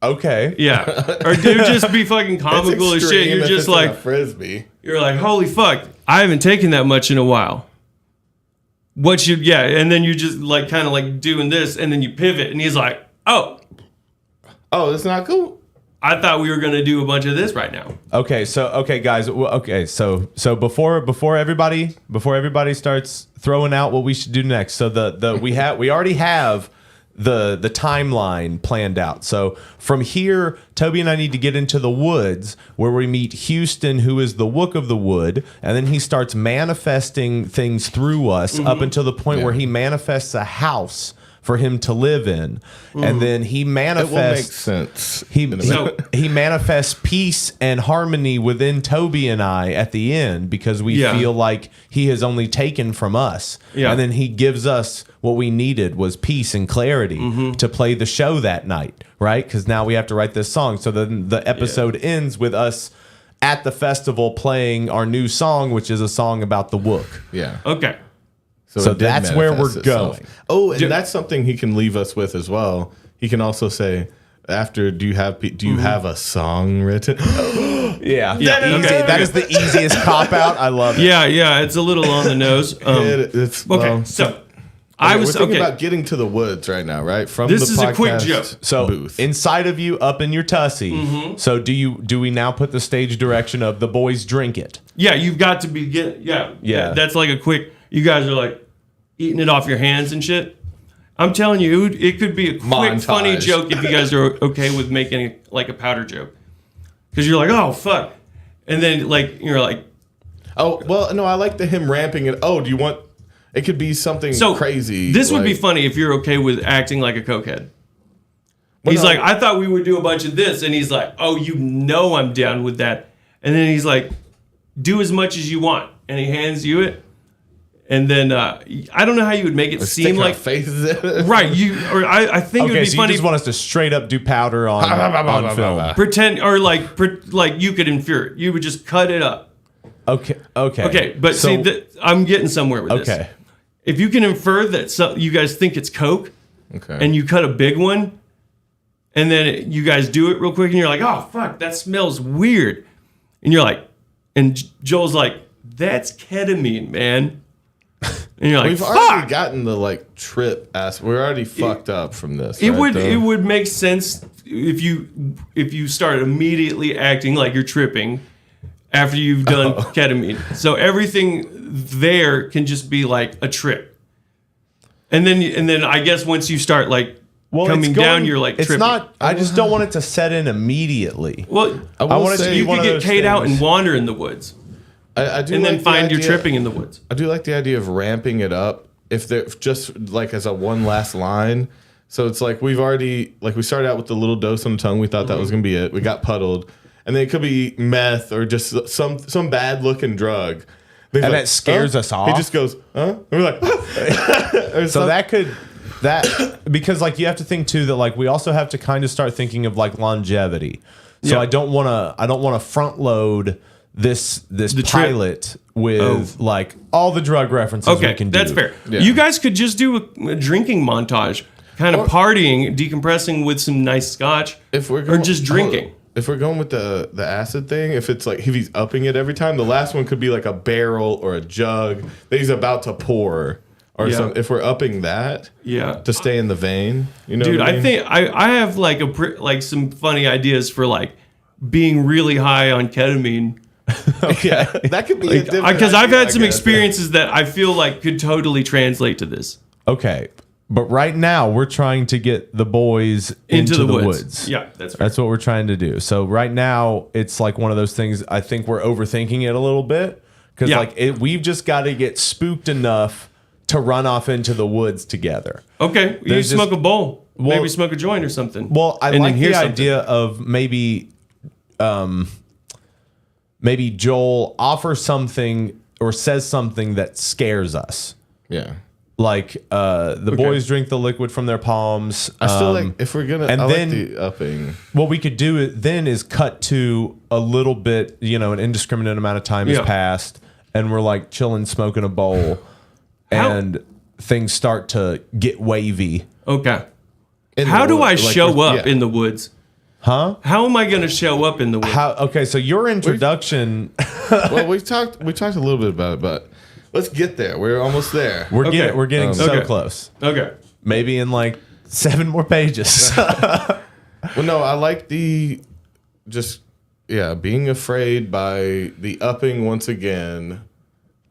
Okay. Yeah. Or dude, just be fucking comical as shit. You're just like, Frisbee. You're like, holy fuck, I haven't taken that much in a while. What should, and then you just like kind of like doing this and then you pivot and he's like, oh, that's not cool. I thought we were going to do a bunch of this right now. Okay, guys. Okay, so before everybody starts throwing out what we should do next. So we already have the timeline planned out. So from here, Toby and I need to get into the woods where we meet Houston, who is the Wook of the Wood, and then he starts manifesting things through us up until the point where he manifests a house for him to live in, and then he manifests. It will make sense. He manifests peace and harmony within Toby and I at the end because we feel like he has only taken from us, and then he gives us what we needed was peace and clarity to play the show that night, right? Because now we have to write this song. So then the episode ends with us at the festival playing our new song, which is a song about the Wook. Yeah. Okay. So that's where we're going. Oh, and that's something he can leave us with as well. He can also say, after, do you have a song written? Yeah. That is the easiest cop out. I love it. Yeah, it's a little on the nose. We're thinking about getting to the woods right now, right? From this the is a quick joke. So booth. Inside of you, up in your tussy. So do we now put the stage direction of the boys drink it? Yeah, you've got to be that's like a quick. You guys are like eating it off your hands and shit. I'm telling you, it could be a quick, funny joke if you guys are okay with making like a powder joke. Because you're like, oh, fuck. And then like you're like, oh, well, no, I like him ramping it. Oh, do you want, it could be something crazy. This would be funny if you're okay with acting like a cokehead. He's like, I thought we would do a bunch of this. And he's like, oh, I'm down with that. And then he's like, do as much as you want. And he hands you it. And then I don't know how you would make it seem like faces right. I think it would be so funny. You just want us to straight up do powder on film. Pretend or like you could infer it. You would just cut it up. Okay. But so, I'm getting somewhere with this. Okay. If you can infer that you guys think it's coke, and you cut a big one, and then you guys do it real quick, and you're like, oh fuck, that smells weird, and you're like, and Joel's like, that's ketamine, man. And you're like, we've already gotten the like trip ass. We're already fucked up from this. It would make sense if you start immediately acting like you're tripping after you've done ketamine. So everything there can just be like a trip. And then I guess once you start like coming down, you're like tripping. It's not. I just don't want it to set in immediately. Well, I want it to be you could get Kate out and wander in the woods. I do, and like then find your tripping in the woods. I do like the idea of ramping it up if they're just like as a one last line. So it's like we started out with the little dose on the tongue. We thought that was gonna be it. We got puddled, and then it could be meth or just some bad looking drug. And that scares us off. He just goes, huh? And we're like, so that because like you have to think too that like we also have to kind of start thinking of like longevity. So I don't want to front load this pilot with like all the drug references we can do. That's fair. Yeah. You guys could just do a drinking montage, kind of partying, decompressing with some nice scotch, or just drinking. If we're going with the acid thing, if he's upping it every time, the last one could be like a barrel or a jug that he's about to pour. Or something. If we're upping that, to stay in the vein, you know. Dude, what I mean? think I have like some funny ideas for like being really high on ketamine Okay, that could be a different. Because I've idea, had I some guess. experiences that I feel like could totally translate to this. Okay. But right now we're trying to get the boys into the woods. Yeah, that's fair. That's what we're trying to do. So right now it's like one of those things. I think we're overthinking it a little bit because we've just got to get spooked enough to run off into the woods together. Okay, you smoke a bowl, maybe smoke a joint or something. Well, I like the idea of maybe Joel offers something or says something that scares us. Yeah. Like the boys drink the liquid from their palms. I still like if we're gonna. And I then like the upping. what we could do then is cut to a little bit. An indiscriminate amount of time has passed, and we're like chilling, smoking a bowl, and things start to get wavy. Okay. How do I show up in the woods? Huh? How am I going to show up in the woods? Okay, so your introduction. Well, we talked a little bit about it, but let's get there. We're almost there. We're getting so close. Okay. Maybe in like 7 more pages. Well, no, I like being afraid by the upping once again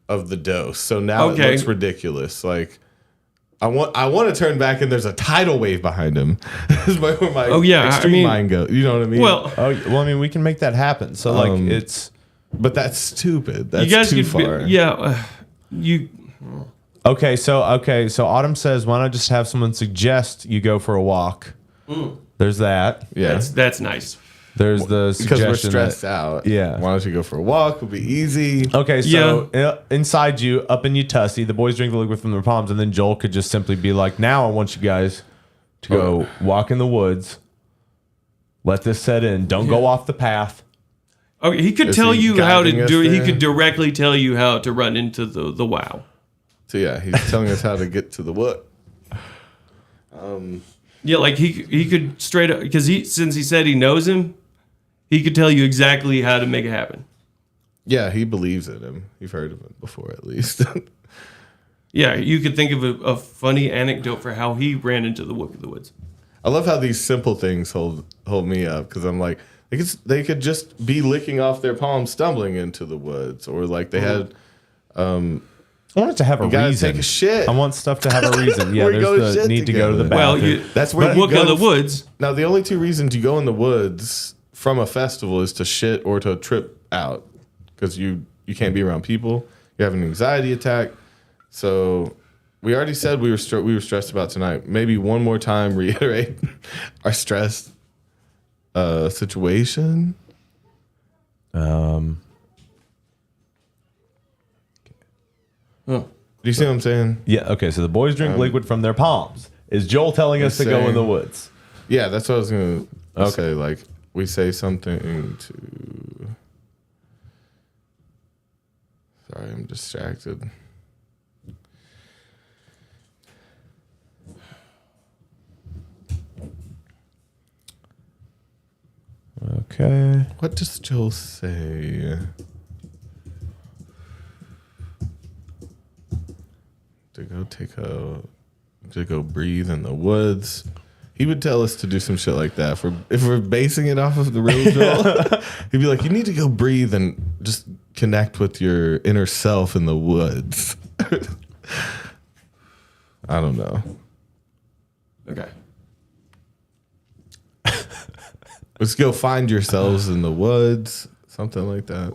of the dose. So now it looks ridiculous. Like I want to turn back and there's a tidal wave behind him. Is where my extreme mind goes. You know what I mean? Well, I mean, we can make that happen. So like it's. But that's stupid. That's you guys too far. Okay, so Autumn says, why not just have someone suggest you go for a walk? There's that. Yeah, that's nice. There's the suggestion because we're stressed out. Yeah. Why don't you go for a walk? It'll be easy. Okay, so inside you, up in your tussy, the boys drink the liquid from their palms, and then Joel could just simply be like, now I want you guys to go walk in the woods. Let this set in. Don't go off the path. Okay, he could tell you how to do it. He could directly tell you how to run into the wow. So yeah, he's telling us how to get to the what? Yeah, like he could straight up, because since he said he knows him, he could tell you exactly how to make it happen. Yeah, he believes in him. You've heard of it before, at least. Yeah, you could think of a funny anecdote for how he ran into the woods. I love how these simple things hold me up, because I'm like, they could just be licking off their palms, stumbling into the woods, or like they had. I want it to have a reason. Take a shit. I want stuff to have a reason. Yeah, there's the need to go to the Well, bathroom. that's where you go to the woods. Now, the only 2 reasons you go in the woods from a festival is to shit or to trip out, because you can't be around people. You have an anxiety attack. So we already said we were stressed about tonight. Maybe one more time reiterate our stress situation. Oh. Do you see what I'm saying? Yeah, okay, so the boys drink liquid from their palms. Is Joel telling us to go in the woods? Yeah, that's what I was going to say. Like, we say something to... Sorry, I'm distracted. Okay. What does Joel say? To go breathe in the woods. He would tell us to do some shit like that. If we're basing it off of the real Joel, he'd be like, you need to go breathe and just connect with your inner self in the woods. I don't know. Okay. Let's go find yourselves in the woods. Something like that.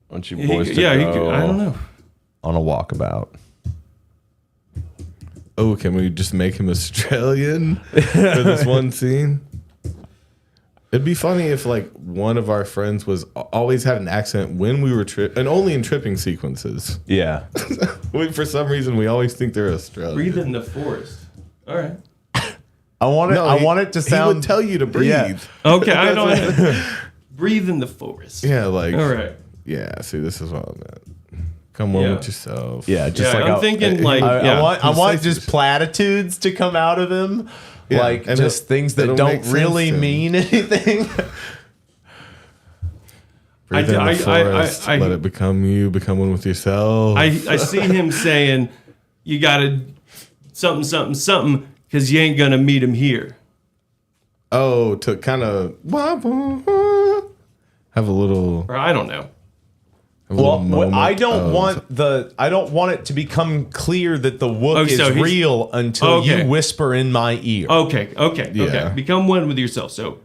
I want you boys to go I don't know. on a walkabout. Oh, can we just make him Australian for this one scene? It'd be funny if like one of our friends was always had an accent when we were and only in tripping sequences. Yeah. For some reason, we always think they're Australian. Breathe in the forest. All right. I want it to sound. He would tell you to breathe. Yeah. Okay, I don't. Breathe in the forest. Yeah, like. All right. Yeah, see, this is what I meant. Come on with yourself. Yeah, just like I'm thinking like I want just platitudes to come out of him, Yeah, like and just things that don't really mean anything. Breathe in the forest. Let it become you. Become one with yourself. I see him saying, "You gotta something because you ain't gonna meet him here." Oh, to kind of. have a little. Or I don't know. Well, I don't want it to become clear that the Wook is real until you whisper in my ear. Okay. Become one with yourself. So,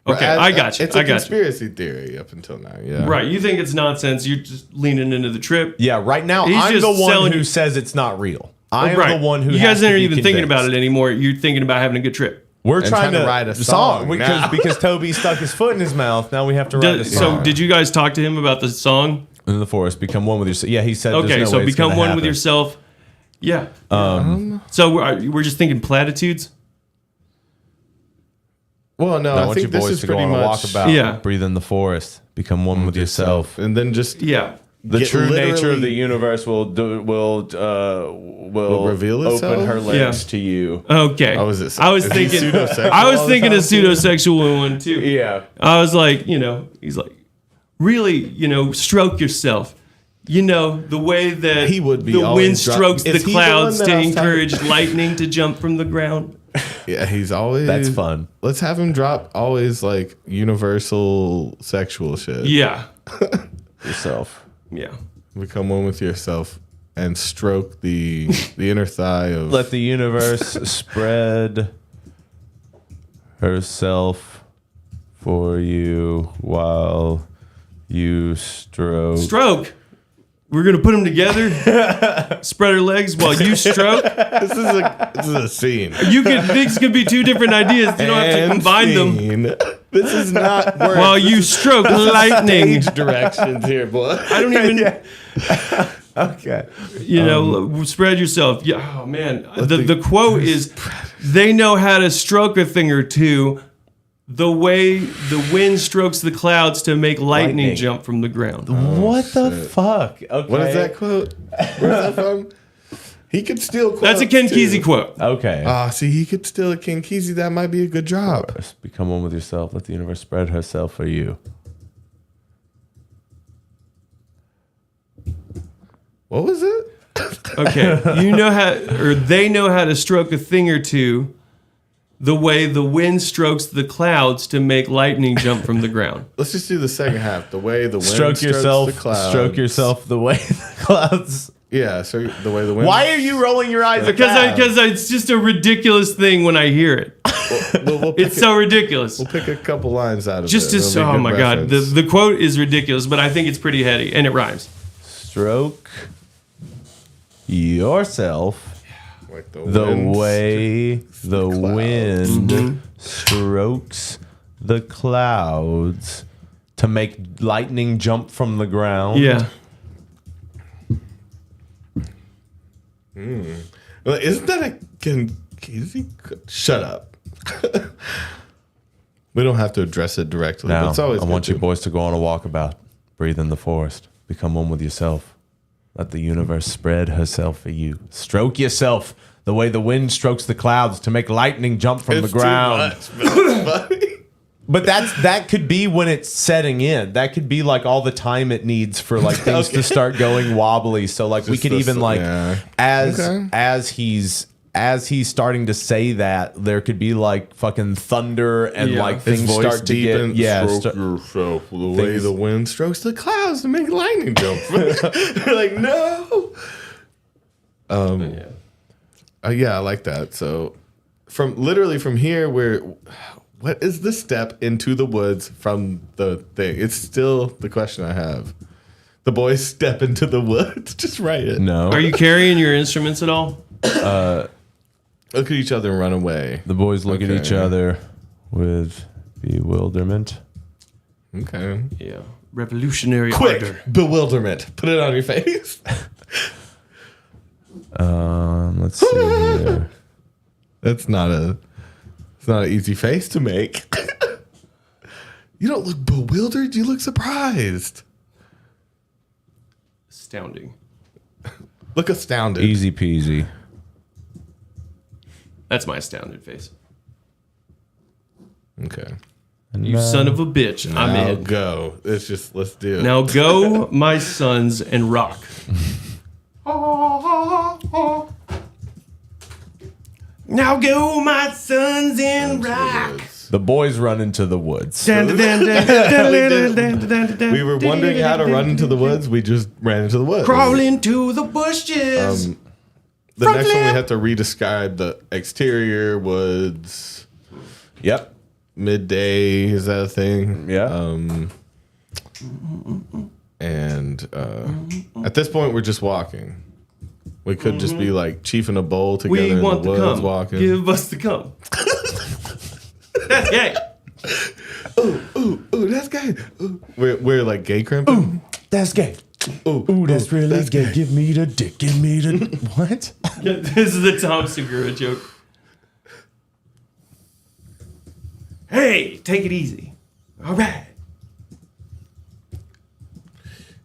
okay, I got you. It's a conspiracy theory up until now. Yeah. Right. You think it's nonsense. You're just leaning into the trip. Yeah. Right now, I'm the one who says it's not real. I am the one who. You guys aren't even convinced. thinking about it anymore. You're thinking about having a good trip. We're trying to write a song because Toby stuck his foot in his mouth. Now we have to write a song. So, did you guys talk to him about the song? In the forest, become one with yourself. Yeah, he said. Okay, no so way it's become gonna one happen. with yourself. Yeah. So we're just thinking platitudes. Well, no, I I want think you this boys is to go pretty on a much walkabout. Breathe in the forest. Become one with yourself. and then just The true nature of literally- the universe will reveal open itself? her legs to you. Okay. Oh, is it? I was is he thinking. pseudosexual I was all the thinking a time, too? pseudosexual one too. Yeah. I was like, he's like, really, stroke yourself. The way that He would be the wind always dro- strokes Is the he the one clouds that to I was talking- encourage lightning to jump from the ground. Yeah, he's always. That's fun. Let's have him drop always like universal sexual shit. Yeah. Yourself. Yeah. Become one with yourself and stroke the inner thigh of. Let the universe spread herself for you while you stroke. Stroke. We're gonna put them together. Spread our legs while you stroke. This is a scene. These could be two different ideas. You don't have to combine them. This is not work. While you stroke lightning. Stage directions here, boy. I don't even. Okay. Spread yourself. Yeah. Oh man. The quote is, they know how to stroke a thing or two, the way the wind strokes the clouds to make lightning jump from the ground. What the fuck? Okay. What is that quote? Where's that from? He could steal quotes. That's a Ken too. Kesey quote. Okay. See, he could steal a Ken Kesey. That might be a good job. Become one with yourself. Let the universe spread herself for you. What was it? Okay. They know how to stroke a thing or two, the way the wind strokes the clouds to make lightning jump from the ground. Let's just do the second half. The way the wind Stroke yourself. strokes the clouds. Stroke yourself the way the clouds. Yeah, so the way the wind. Why are you rolling your eyes? Because it's just a ridiculous thing when I hear it. We'll It's so ridiculous. We'll pick a couple lines out of Just it. as It'll be a oh good my god, reference. the quote is ridiculous, but I think it's pretty heady and it rhymes. Stroke yourself Like the wind way the clouds. wind strokes the clouds to make lightning jump from the ground. Yeah. Well, isn't that a Ken Kesey? Shut up. We don't have to address it directly. But Now, it's always I want good you boys to go on a walkabout. Breathe in the forest. Become one with yourself. Let the universe spread herself for you. Stroke yourself the way the wind strokes the clouds to make lightning jump from It's the ground. Too much, but it's funny. But that could be when it's setting in. That could be like all the time it needs for like things to start going wobbly. So like we Just could this- even like yeah. as he's starting to say that, there could be like fucking thunder and Yeah. like His things voice start to deepens. get Stroke yourself the way things- the wind strokes the clouds to make lightning jump. You're like, no. Yeah, I like that. So from here, what is the step into the woods from the thing? It's still the question I have. The boys step into the woods. Just write it. No. Are you carrying your instruments at all? Look at each other and run away. The boys look at Okay. each other with bewilderment. Okay. Yeah. Revolutionary Quick ardor. bewilderment. Put it on your face. Let's see here. It's not an easy face to make. You don't look bewildered. You look surprised. Astounding. Look astounded. Easy peasy. That's my astounded face. Okay. You son of a bitch. I'm Now in. go. Let's do it. Now go, my sons, and rock. Now go, my sons, and rock. woods. The boys run into the woods. We were wondering how to run into the woods. We just ran into the woods. Crawl into the bushes. The next one we have to redescribe the exterior woods. Yep. Midday, is that a thing? Yeah. And at this point, we're just walking. We could just be like Chief in a bowl together We in want the the woods cum. walking. Give us the cum. That's gay. Ooh, that's gay. Ooh. We're like gay crimping. Ooh, that's gay. Ooh, that's really gay. Give me the dick. Give me the what? This is the Tom Segura joke. Hey, take it easy. All right.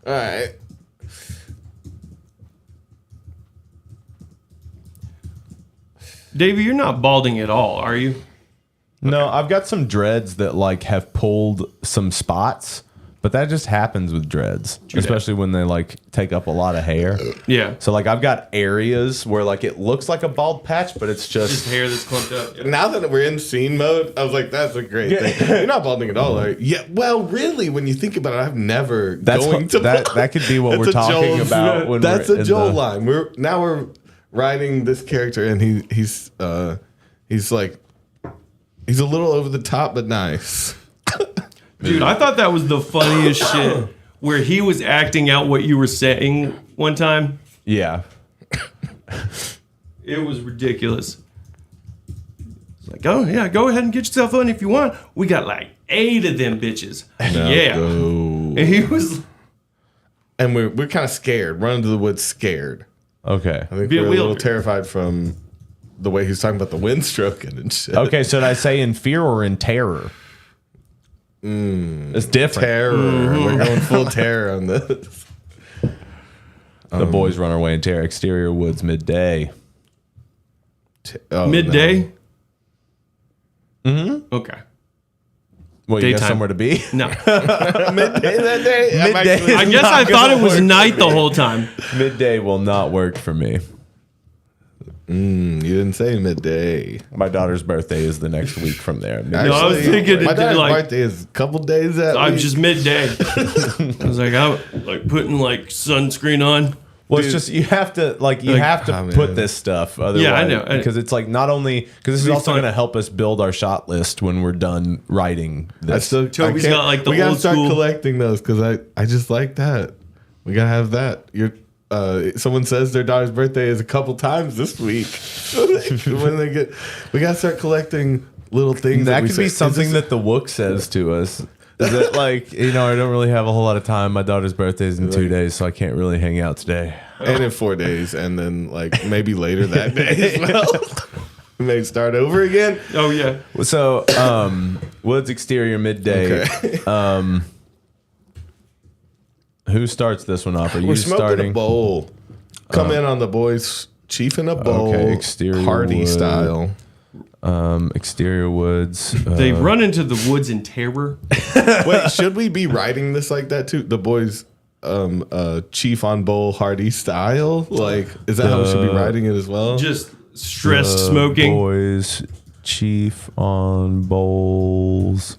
All right. Davey, you're not balding at all, are you? No, I've got some dreads that like have pulled some spots, but that just happens with dreads, especially when they like take up a lot of hair. Yeah. So like I've got areas where like it looks like a bald patch, but it's Just just hair that's clumped up. Yeah. Now that we're in scene mode, I was like, that's a great thing. You're not balding at all, are you? Yeah, well, really, when you think about it, I've never that's going what, to that could be what That's we're a talking Joel- about. When that's we're a in Joel the- line. We're writing this character, and he's like he's a little over the top, but nice. Dude, I thought that was the funniest shit where he was acting out what you were saying one time. Yeah. It was ridiculous. It's like, oh, yeah, go ahead and get yourself on if you want. We got like 8 of them bitches. Yeah. Go. And he was... And we're kind of scared. Run into the woods scared. Okay. I think Be a we're a little wielder. terrified from the way he's talking about the wind stroking and shit. Okay. So did I say in fear or in terror? It's different. Terror. We're going full terror on this. The boys run away in terror. Exterior woods midday. Oh, Midday? Mm-hmm. Okay. Well, you got Daytime. somewhere to be? No. No. Midday that day? Midday. I guess I thought it was night the whole time. Midday will not work for me. You didn't say midday. My daughter's birthday is the next week from there. I was thinking my it did dad's like- birthday is a couple days out. I'm just midday. I was like, I'm like putting like sunscreen on. Well, it's just you have to oh, put man. this stuff. Otherwise, Yeah, I know. because it's like not only because this is Be also fun. going to help us build our shot list when we're done writing this. Toby's got, like, the we gotta old start school- collecting those because I just like that. We gotta have that. Someone says their daughter's birthday is a couple times this week. When they get, we gotta start collecting little things. that we could say. be Is something this- that the Wook says to us. Is that like I don't really have a whole lot of time. My daughter's birthday is in 2 days, so I can't really hang out today. and in 4 days, and then like maybe later that day as well. We may start over again. Oh, yeah. So, woods exterior midday. Okay. Who starts this one off? Are you We're smoking starting? a bowl. Come in on the boys. Chief in a bowl. Okay, exterior party wood. style. Exterior woods. They run into the woods in terror. Wait, should we be writing this like that too? The boys, chief on bowl, hearty style. Like, is that how we should be writing it as well? Just stressed smoking. Boys, chief on bowls.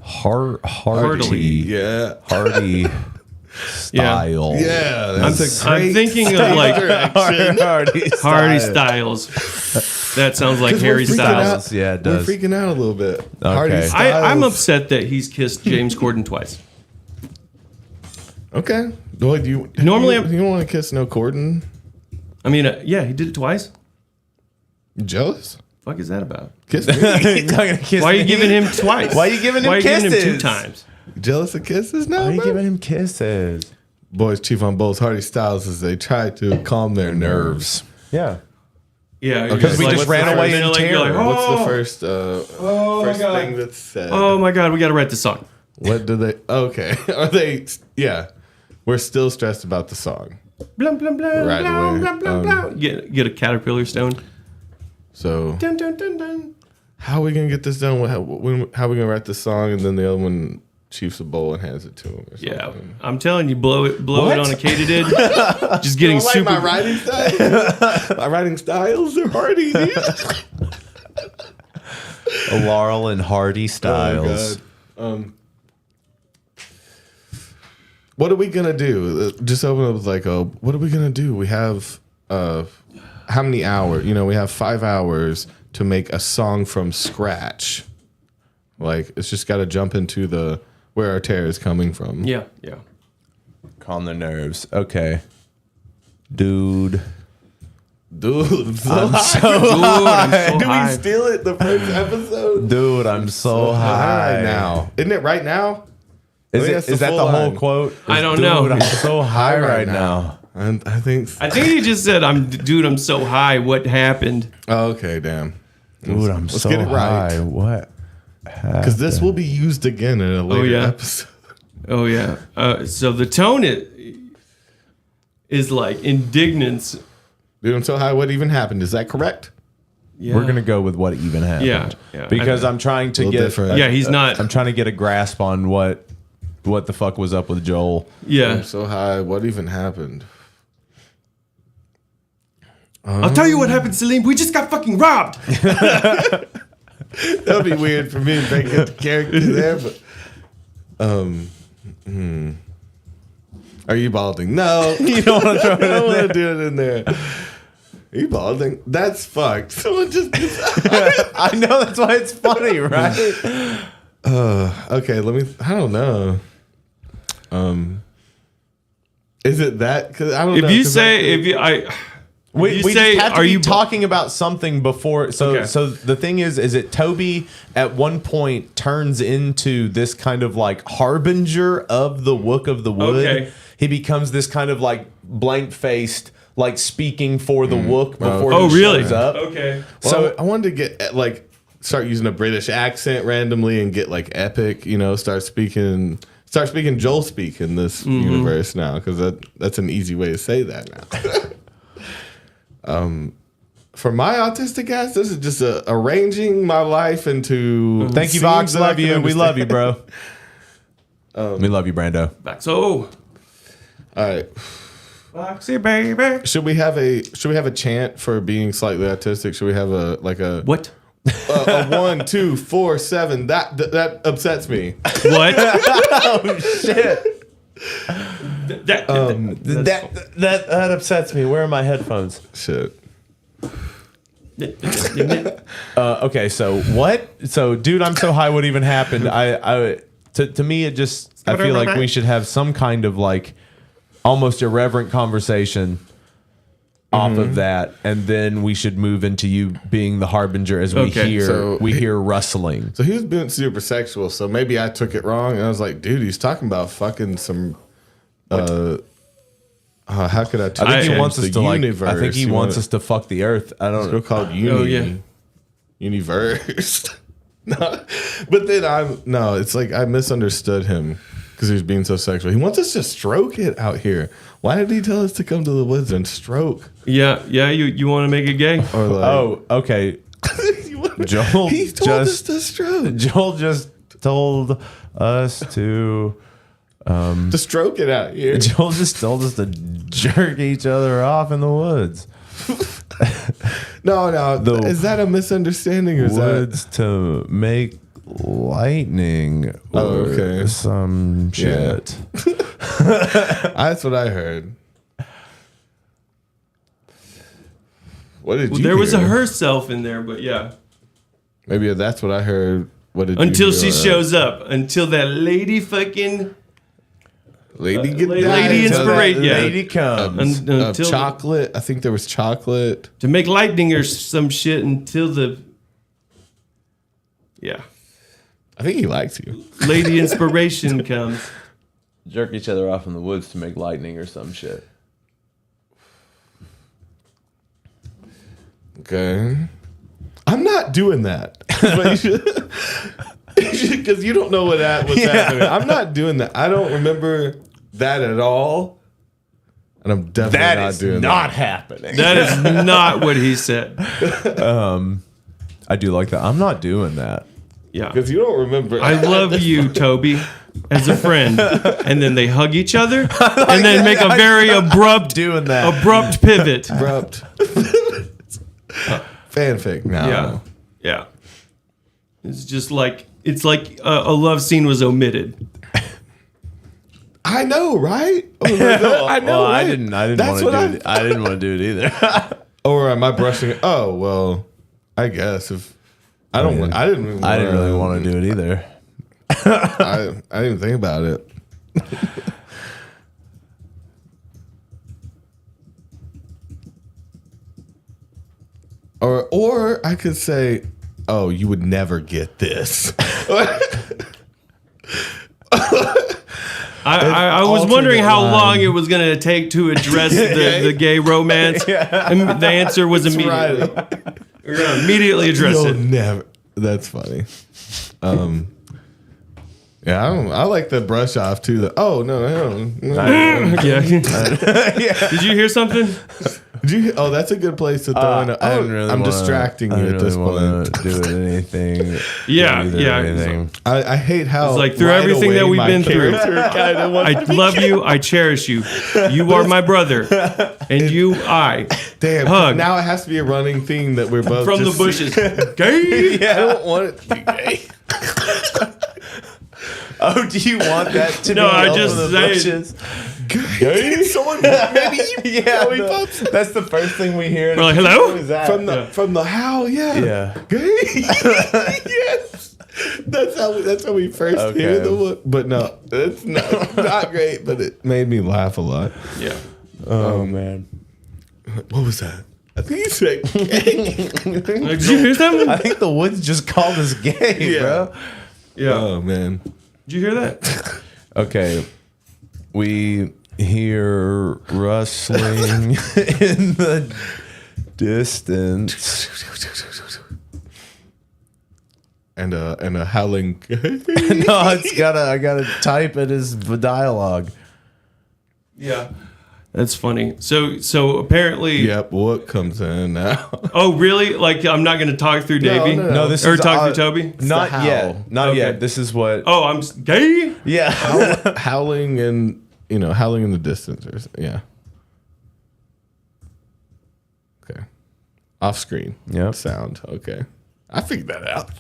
Hearty. Yeah. Hearty style. Yeah. I'm, That's a I'm great thinking of like Hardy Harry Styles. That sounds like 'Cause we're Harry freaking Styles. out. Yeah, it does. We're freaking out a little bit. Hardy Okay. Styles. I'm upset that he's kissed James Corden twice. Okay. Boy, do you Normally you, I'm- you want to kiss no Corden? I mean, yeah, he did it twice. You jealous? Fuck is that about? Kiss me. He's not gonna kiss Why are you me. giving him twice? Why are you giving him Why are you giving him kisses? 2 times? Jealous of kisses now? Why are you bro? giving him kisses? Boys, chief on bowls, Hardy Styles as they try to calm their nerves. Yeah. Yeah, Because we just what's ran the away first- in you're like, terror. What's the oh, first first God. thing that's said? oh my god, we got to write the song. What do they? Okay, are they? Yeah, we're still stressed about the song. Blum, blum, blum, Right blum, away. blum, blum, blum. Get a caterpillar stone. So Dun, dun, dun, dun. how are we gonna get this done? How are we gonna write the song and then the other one chiefs a bowl and hands it to him? Or Yeah, something? I'm telling you, blow it What? on a katydid. Just getting Like super. my writing style. My writing styles are hardy. Laurel and Hardy styles. Oh, God. What are we gonna do? Just open up with like, what are we gonna do? We have how many hours? We have 5 hours to make a song from scratch. Like, it's just got to jump into where our terror is coming from. Yeah. Calm their nerves. Okay. Dude. I'm so high. Did we steal it the first episode? Dude, I'm so high right now. Isn't it right now? Is that the whole quote? I don't Dude, know. I'm so high right now. And I think he just said, I'm so high. What happened? Oh, okay, damn. Dude, I'm Let's so get it right. high. What? Because this will be used again in a later episode. Oh, yeah. So the tone is like indignance. Dude, I'm so high. What even happened? Is that correct? Yeah. We're gonna go with what even happened. Yeah. Because I'm trying to get. different. Yeah, he's not. I'm trying to get a grasp on what the fuck was up with Joel. Yeah. I'm so high. What even happened? I'll tell you what happened, Salim. We just got fucking robbed. That'd be weird for me to make it the character there, but Are you balding? No. You don't want to throw it I don't in want there. to do it in there. Are you balding? That's fucked. Someone just I know, that's why it's funny, right? okay, I don't know. Is it that? Cause I don't know. If you 'cause say, We say, just have to are be you talking about something before. So Okay. so the thing is it Toby at one point turns into this kind of like harbinger of the Wook of the Wood. Okay. He becomes this kind of like blank faced, like speaking for the Wook before Oh, he really? shows up. Okay. So I wanted to get start using a British accent randomly and get like epic, start speaking Joel speak in this universe now, because that's an easy way to say that now. For my autistic ass, this is just arranging my life into. Thank you, scenes Vox. that I Love can you. We love you, understand. bro. We love you, Brando. Back. So, All right. Foxy baby. Should we have a chant for being slightly autistic? Should we have a What? a 1, 2, 4, 7? That upsets me. What? Oh shit. That upsets me. Where are my headphones? Shit. Okay, so what? So, dude, I'm so high. What even happened? To me, it just. I feel like we should have some kind of like almost irreverent conversation off of that, and then we should move into you being the harbinger as we Okay, hear rustling. So he was being super sexual, so maybe I took it wrong, and I was like, dude, he's talking about fucking some. How could I? I think he wants us to universe. I think he wants us to fuck the earth. I don't It's know. called universe. No, but then it's like I misunderstood him because he was being so sexual. He wants us to stroke it out here. Why did he tell us to come to the woods and stroke? Yeah. You want to make it gay? Or like, Oh, okay. Joel he told us to stroke. Joel just told us to. To stroke it out here. Joel just told us to jerk each other off in the woods. No. The Is that a misunderstanding or is Woods to make lightning or Oh, okay. some Yeah. shit. That's what I heard. What did you There was a hear? herself in there, but yeah. Maybe that's what I heard. What did Until you she hear? shows up. Until that lady fucking. Lady get lady down. inspiration. Yeah. Lady comes. Until Chocolate. I think there was chocolate. to make lightning or some shit until the. Yeah. I think he likes you. Lady inspiration comes. Jerk each other off in the woods to make lightning or some shit. Okay. I'm not doing that. Because you don't know what's happening. I'm not doing that. I don't remember that at all. And I'm definitely That not is doing not that. happening. That is not what he said. I do like that. I'm not doing that. Yeah. Because you don't remember. I love you, Toby, as a friend. And then they hug each other and then make a very abrupt Doing that. pivot. Abrupt. Fanfic now. Yeah. Yeah. It's just like a love scene was omitted. I know, right? I know. Well, right? I didn't want to do it. I didn't want to do it either. Or am I brushing? Oh well, I guess if I don't, I didn't really want to do it either. I didn't think about it. Or I could say, oh, you would never get this. I was wondering how long it was going to take to address the gay romance. And the answer was immediately. Right. We're going to immediately address You'll it. never. That's funny. Yeah, I like the brush off too. No. Yeah. Did you hear something? That's a good place to throw in. I'm distracting you at this point. Do anything. Yeah. Anything. I hate how It's like through everything that we've been through. I love you. I cherish you. You are my brother, and I. Damn. Hug. Now it has to be a running theme that we're both From the just bushes. Gay. I don't want it to be gay. Oh, do you want that to No, be I over just the say- bushes? Gay? Someone maybe Yeah, that's the first thing we hear. We're like, hello? What is that? from the how? Yeah. Gay? Yes. That's how we first hear the word. But no, it's not great. But it made me laugh a lot. Yeah. Oh man. What was that? I think he said gay. Did you hear something? I think the woods just called us gay, bro. Yeah. Oh man. Did you hear that? Okay. We hear rustling in the distance. And a howling. No, I gotta type it as the dialogue. Yeah. That's funny. So apparently. Yep. What comes in now? Oh, really? Like I'm not going to talk through Davvy? No, this Or is talk through Toby? Not the yet. howl. Not Okay. yet. This is what. Oh, I'm gay? Yeah. Howling and howling in the distance. Yeah. Okay. Off screen. Yep. Sound. Okay. I figured that out.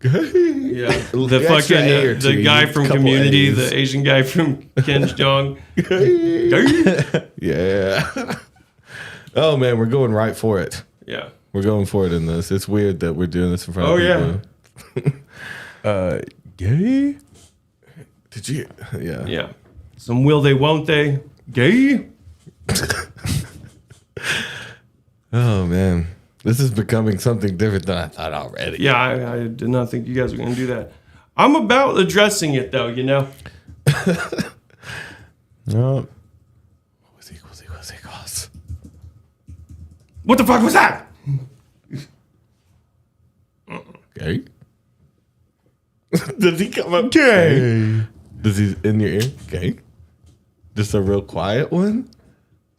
Yeah. The Extra A or fucking two, the guy you from couple Community, A's. the Asian guy from Ken's Jong. Yeah. Oh man, we're going right for it. Yeah. We're going for it in this. It's weird that we're doing this in front of people. Gay? Did you? Yeah. Yeah. Some will they, won't they? Gay? Oh man, this is becoming something different than I thought already. Yeah, I did not think you guys were going to do that. I'm about addressing it, though, No. Was equals. What the fuck was that? Gay? Does he come up gay? Does he in your ear? Gay? Just a real quiet one?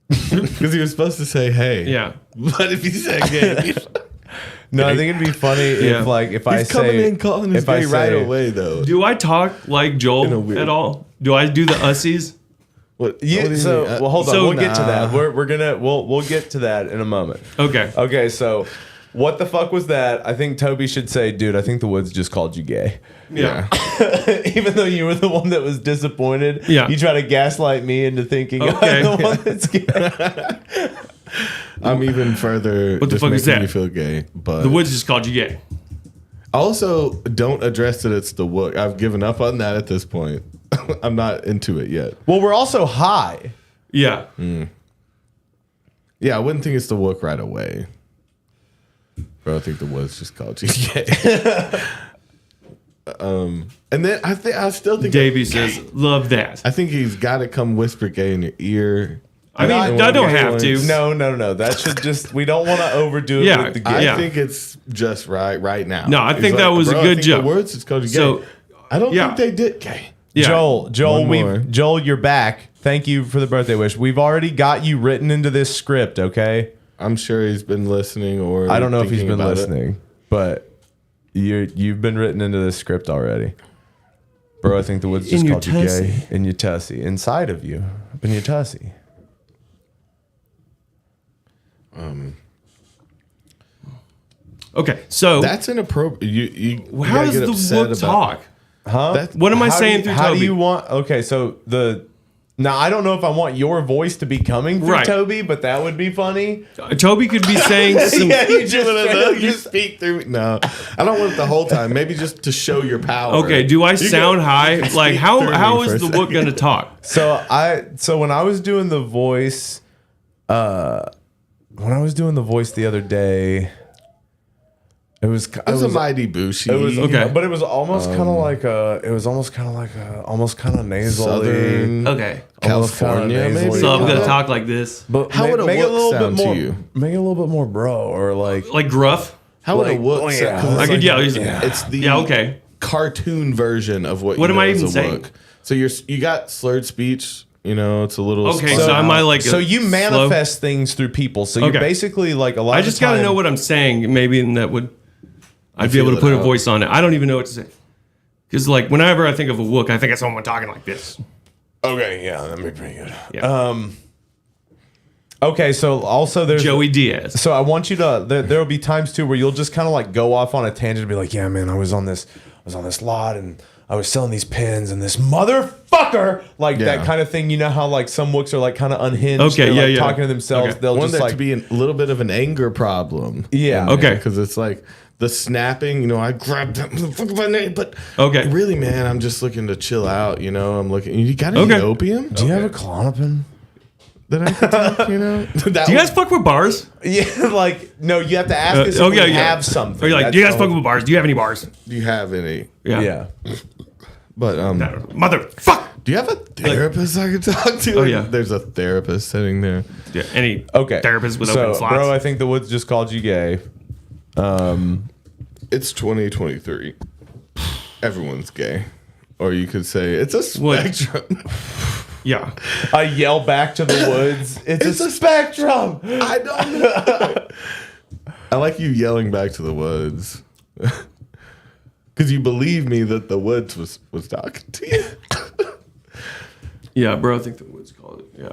Because he was supposed to say hey. Yeah. But if he said gay, No, I think it'd be funny Yeah. if I he's say coming in calling us if I gay right say- away though. Do I talk like In a Joel weird- at all? Do I do the ussies? What do Yeah, you so mean? well, hold on. So- We'll get to that. We'll get to that in a moment. Okay. Okay, so what the fuck was that? I think Toby should say, dude, I think the woods just called you gay. Yeah. Even though you were the one that was disappointed, Yeah. you try to gaslight me into thinking Okay. I'm the one that's gay. I'm even further What the just fuck is making that? you feel gay. But The woods just called you gay. also don't address that it's the wook. I've given up on that at this point. I'm not into it yet. Well, we're also high. Yeah. Yeah, I wouldn't think it's the wook right away. Bro, I think the woods just called you gay. And then I still think Davey says, love that. I think he's got to come whisper gay in your ear. I mean, I don't have to. No. That should just, we don't want to overdo it Yeah, with the I gay. yeah. think it's just right now. No, I He's think that was a bro, I good think joke. The words just called you gay. So, I don't yeah. think they did gay. Yeah. Joel, One more. Joel, you're back. Thank you for the birthday wish. We've already got you written into this script, okay? I'm sure he's been listening or I don't know if he's thinking been about it. listening, but you've been written into this script already. Bro, I think the woods In just your called you tussie. gay. In your tussie. Inside of you. Up in your tussie. Okay, so That's inappropriate. You how gotta does get the upset Wook about- talk? Huh? What am I How do saying you- through How Toby? do you want? Okay, so now I don't know if I want your voice to be coming through Right. Toby, but that would be funny. Toby could be saying some. Yeah, you just You speak through. No, I don't want it the whole time. Maybe just to show your power. Okay, do I You sound can- high? you can Like speak how through how me is for a the second. Wook gonna talk? So when I was doing the voice, the other day, it was mighty bushy. It was Okay. but it was almost kind of like almost kind of nasally. Southern Okay, California, Almost kinda maybe. nasally. so I'm gonna Yeah. talk like this, But How would a make it Wook sound to more, you? Make it a little bit more bro, or like gruff. How would a Like, Wook oh, sound? yeah. 'Cause I it's could like- yell. It's the Yeah, okay. cartoon version of what What you am I know as even a saying? Wook. So you got slurred speech. You know, it's a little. Okay, spun so out. am I like? so you slow- manifest things through people. So you're Okay. basically like a lot. I just gotta know what I'm saying. Maybe and that would. I'd be feel able to it put a out. voice on it. I don't even know what to say. Because like whenever I think of a Wook, I think of someone talking like this. Okay, yeah, that'd be pretty good. Yeah. Okay, so also there's Joey Diaz. So I want you to. There will be times too where you'll just kind of like go off on a tangent and be like, "Yeah, man, I was on this lot and I was selling these pins and this motherfucker like Yeah. that kind of thing." You know how like some Wooks are like kind of unhinged. Okay, They're, yeah, like, yeah. talking to themselves. Okay. They'll Want just that like to be a little bit of an anger problem. Yeah. Okay. Because it's like the snapping. You know, I grabbed that motherfucker by the name, but Okay. really, man, I'm just looking to chill out. You know, I'm looking. You got any Okay. opium? Do you have a Klonopin? That I could take, you know? That Do you was- guys fuck with bars? Yeah, like no, you have to ask us if okay, we yeah. have something. Or you're like, That's do you guys the fuck whole- with bars? Do you have any bars? Do you have any? Yeah. But Motherfuck. do you have a therapist I could talk to? Oh, yeah. There's a therapist sitting there. Yeah, any Okay. therapist with so, open slots? bro, I think the Woods just called you gay. It's 2023. Everyone's gay. Or you could say it's a What? spectrum. yeah. I yell back to the Woods. It's a spectrum. I don't know. I like you yelling back to the woods. Because you believe me that the woods was talking to you. Yeah, bro, I think the Woods called it. Yeah.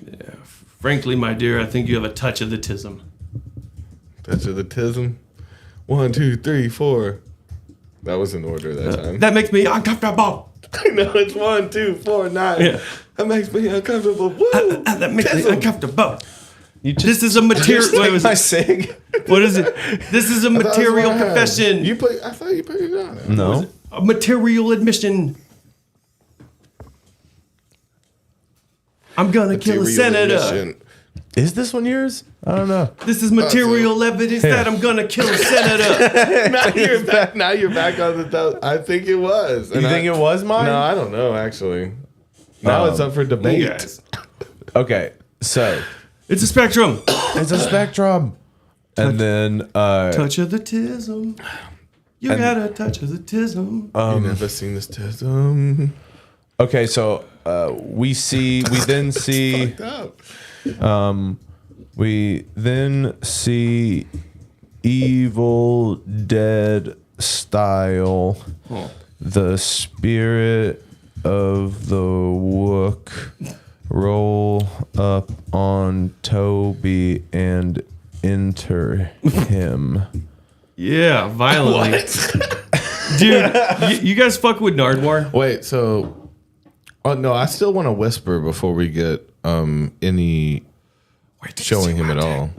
Yeah. Frankly, my dear, I think you have a touch of the tism. Touch of the tism. 1, 2, 3, 4. That was in order that time. That makes me uncomfortable. I know it's 1, 2, 4, 9. Yeah. That makes me uncomfortable. Woo! That makes me Tism. uncomfortable. This is a material. What was I it? sig. What is it? This is a That was material what I had. confession. I thought you put it on. No. A material admission. I'm gonna kill a senator. Admission. Is this one yours? I don't know. This is material evidence that I'm gonna kill a senator. Now you're back on the top. I think it was. You think it was mine? No, I don't know actually. Now it's up for debate. Yes. Okay, so It's a spectrum. it's a spectrum, and then Touch of the tism. You got a touch of the tism. You never seen this tism. okay, so we then see Evil Dead style. The spirit of the Wook roll up on Toby and enter him. Yeah, violently. Dude, you guys fuck with Nardwar? Wait, so oh no, I still want to whisper before we get any showing him at all.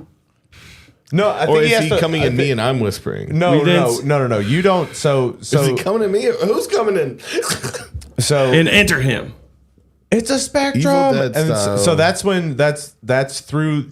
No, I Or think is has he to- coming I at me think- and I'm whispering? No, We no, didn't- no. You don't. So Is he coming at me? Or who's coming in? so And enter him. it's a spectrum, Evil Dead and style. so that's when that's through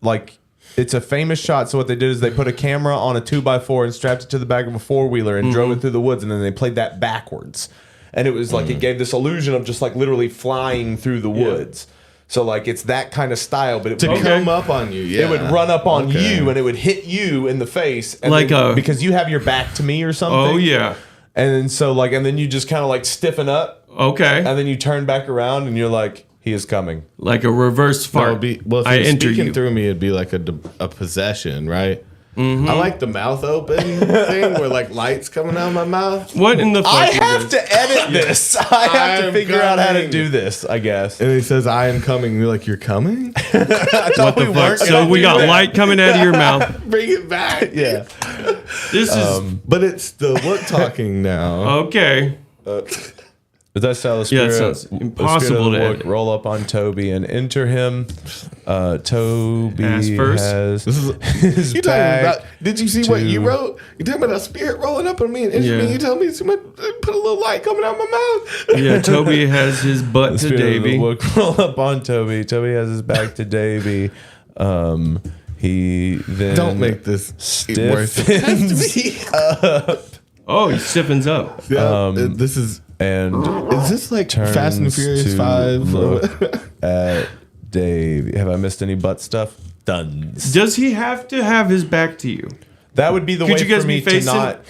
like it's a famous shot. So what they did is they put a camera on a 2x4 and strapped it to the back of a 4-wheeler and drove it through the woods, and then they played that backwards, and it was like it gave this illusion of just like literally flying through the woods. So like it's that kind of style, but it To would, come up on you, yeah. it would run up on Okay. you and it would hit you in the face, and Like then- a- because you have your back to me or something. Oh, yeah. And then so like and then you just kind of like stiffen up, Okay. and then you turn back around and you're like, he is coming. Like a reverse No, fart. it'd be, well, if I you're enter speaking you. through me, it'd be like a possession, right? I like the mouth open thing where like lights coming out of my mouth. What in the fuck? I have to edit this. I have to I'm figure out how to coming. do this, I guess. And he says, "I am coming." You're like, "You're coming?" What the fuck? So we got light coming out of your mouth. Bring it back. Yeah. This is But it's the look talking now. okay. But that's how the Yeah, spirit, it sounds the spirit impossible of the to wook edit. roll up on Toby and enter him. Toby Ass first? has This is his you talking bag. about? Did you see what to- you wrote? You talking about a spirit rolling up on me and entering me? Yeah. You tell me put a little light coming out my mouth. Yeah, Toby has his butt to Spirit of the Davy. wook roll up on Toby. Toby has his back to Davy. He then Don't make this worse. It has to be. Oh, he stiffens up. Yeah, this is. and Is this like Fast and turns Furious to 5? look at Davy. Have I missed any butt stuff? Done. Does he have to have his back to you? That would be the Could way you guys for me be facing- to not.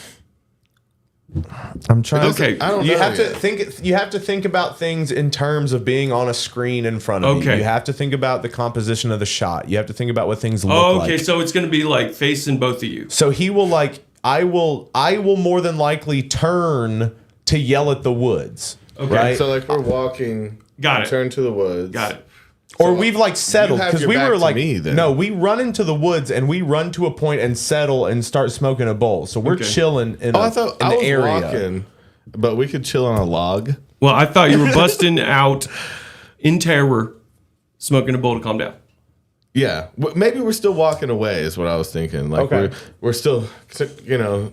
I'm trying. Okay. I don't You know have to yet. think. You have to think about things in terms of being on a screen in front of you. Okay. You have to think about the composition of the shot. You have to think about what things look Oh, okay, like. so it's gonna be like facing both of you. So he will like. I will more than likely turn to yell at the woods. Okay. Right. So like we're walking. Got we it. Turn to the woods. Got it. Or we've like settled you have because your we back were to like, me, then. no, we run into the woods and we run to a point and settle and start smoking a bowl. So we're Okay. chilling in, Oh, I thought in I the was area. walking, but we could chill on a log. Well, I thought you were busting out in terror, smoking a bowl to calm down. Yeah, maybe we're still walking away. Is what I was thinking. Like Okay. we're still, you know.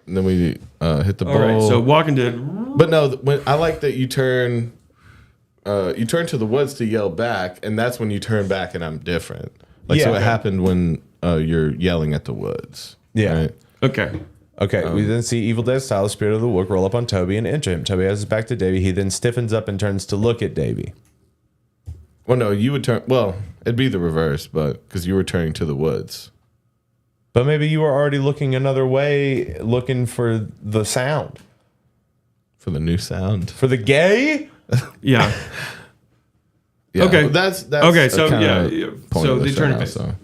And then we hit the All bowl. right, so walking to But no, when I like that you turn to the woods to yell back, and that's when you turn back, and I'm different. Like so, Yeah. it happened when you're yelling at the woods. Yeah. Right? okay. Okay, we then see Evil Dead style spirit of the wook roll up on Toby and enter him. Toby has his back to Davy. He then stiffens up and turns to look at Davy. Well, no, you would turn. Well, it'd be the reverse, but because you were turning to the woods. But maybe you were already looking another way, looking for the sound. For the new sound. For the gay? Yeah. Yeah, Okay. well, that's okay. a So kinda yeah. point So of the they turn show, face. so.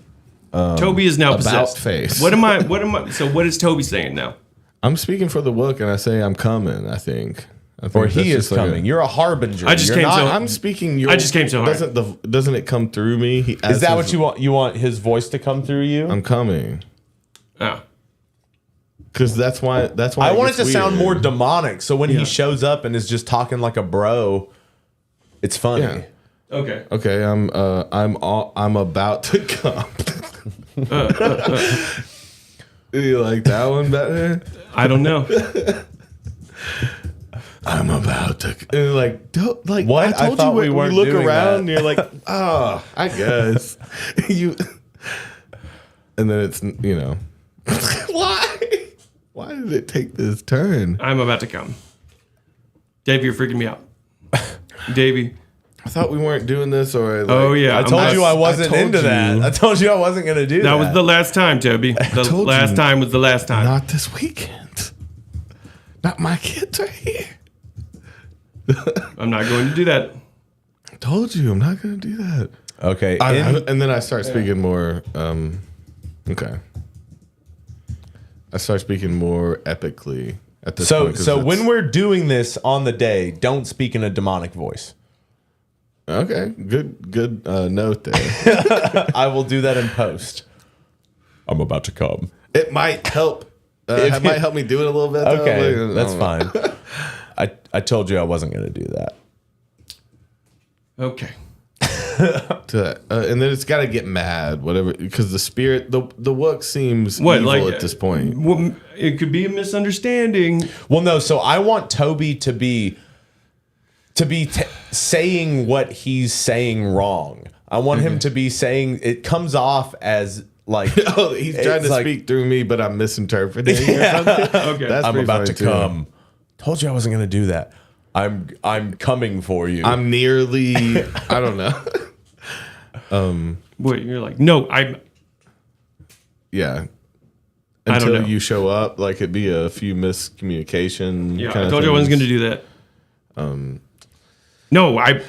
Toby is now about possessed. face. What am I? So what is Toby saying now? I'm speaking for the wook, and I say I'm coming. I think Or that's he is just like coming. You're a harbinger. I just You're came not- so- I'm speaking. Your, I just came so hard. Doesn't it come through me? Is that what you want? You want his voice to come through you? I'm coming. Oh. Because that's why. I want it to gets sound weird. more demonic. So when Yeah. he shows up and is just talking like a bro, it's funny. Yeah. Okay. Okay, I'm about to come. Do you like that one better? I don't know. I'm about to. And like, don't like. What? I told I thought you we when weren't you look doing around, that. and you're like, oh, I guess you. And then it's why? Why did it take this turn? I'm about to come. Davey, you're freaking me out. Davey. I thought we weren't doing this, or like, Oh yeah. I told you I wasn't told into that. you. I told you I wasn't going to do that. That was the last time, Toby. The told last you. time was the last time. not this weekend. Not my kids are here. I'm not going to do that. I told you I'm not going to do that. Okay. And then I start speaking more. Okay. I start speaking more epically at this point. 'cause So it's- when we're doing this on the day, don't speak in a demonic voice. okay, good note there. I will do that in post. I'm about to come. It might help. If It might help me do it a little bit. though. Okay, Like, that's I don't know. fine. I told you I wasn't going to do that. Okay. And then it's got to get mad, whatever, because the spirit, the wook seems evil at this point. Well, it could be a misunderstanding. Well, no. So I want Toby to be saying what he's saying wrong. I want him to be saying it comes off as like Oh, he's trying it's to like, speak through me, but I'm misinterpreting. Or something. Okay. That's I'm pretty about to funny, too. come. Told you I wasn't going to do that. I'm coming for you. I'm nearly. I don't know. Wait, you're like, no, I'm. Yeah. I don't Until know. you show up, like it'd be a few miscommunication. Yeah, kind I of told you I wasn't going things. to do that. No, I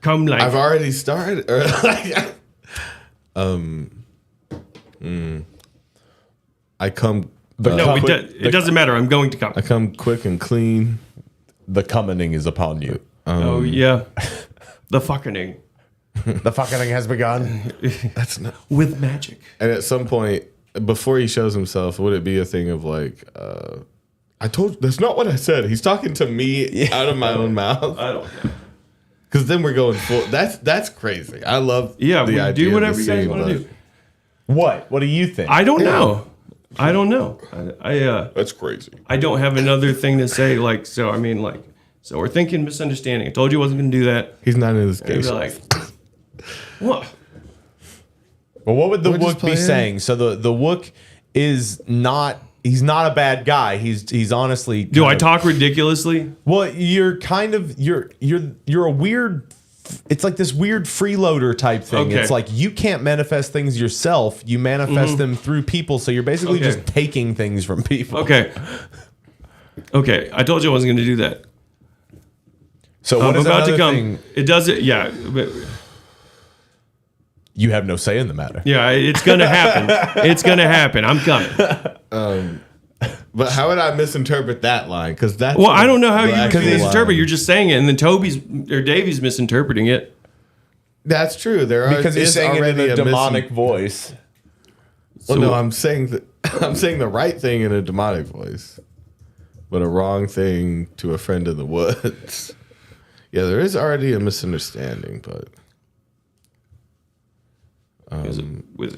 come like. I've already started. Or like, I come. No, it doesn't matter. I'm going to come. I come quick and clean. The coming is upon you. Oh yeah, the fucking The fucking has begun. That's not with magic. And at some point, before he shows himself, would it be a thing of like, I told that's not what I said. He's talking to me out of my own mouth. I don't know. Because then we're going full. That's crazy. I love. Yeah, the we idea do of whatever the you guys scene, want to but do. What do you think? I don't know. I don't know. That's crazy. I don't have another thing to say. Like, so I mean, like, so we're thinking misunderstanding. I told you I wasn't going to do that. He's not in this And case. you're like, what? Well, what would the We're just Wook be playing. saying? So the Wook is not. He's not a bad guy. He's honestly. Do I kind of- talk ridiculously? Well, you're kind of you're a weird. It's like this weird freeloader type thing. Okay. It's like you can't manifest things yourself. You manifest them through people. So you're basically Okay. just taking things from people. Okay. Okay. I told you I wasn't going to do that. So I'm what is about to another come. thing? It does it. Yeah. But, You have no say in the matter. yeah. It's going to happen. It's going to happen. I'm coming. But how would I misinterpret that line? Because that's Well, I don't know how the you actual misinterpret. line. You're just saying it, and then Davy's misinterpreting it. That's true. There are Because he's is saying it in already a demonic voice. Well, So- no, I'm saying I'm saying the right thing in a demonic voice, but a wrong thing to a friend in the woods. Yeah, there is already a misunderstanding, but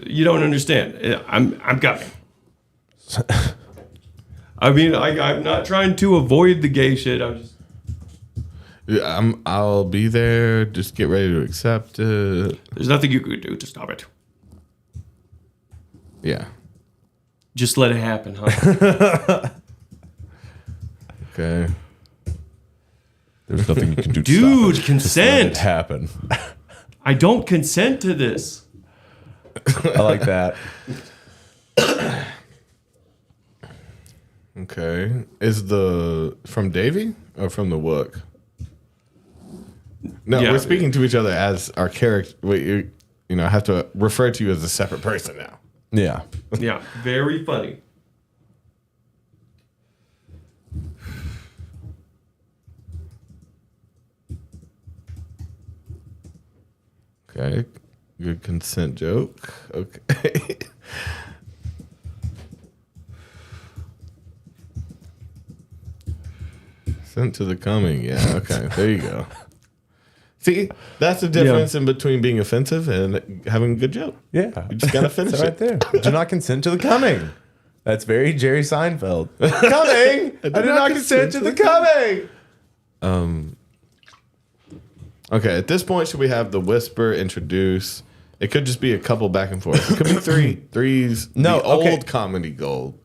You don't understand. I'm coming. I mean, I'm not trying to avoid the gay shit. I'm just. yeah, I'll be there. Just get ready to accept it. There's nothing you could do to stop it. Yeah. Just let it happen, huh? Okay. There's nothing you can do to Dude, stop it. consent. Just let it happen. I don't consent to this. I like that. Okay. Is the from Davy or from the Wook? No, Yeah. we're speaking to each other as our character. Wait, I have to refer to you as a separate person now. Yeah. Yeah, very funny. Okay. Good consent joke. Okay. Sent to the coming. Yeah. Okay. There you go. See, that's the difference in between being offensive and having a good joke. Yeah. You just gotta finish It's right it. there. Do not consent to the coming. That's very Jerry Seinfeld. Coming. I did not consent to the coming. Okay, at this point, should we have the whisper introduce? It could just be a couple back and forth. It could be three. Three's No, the okay. old comedy gold.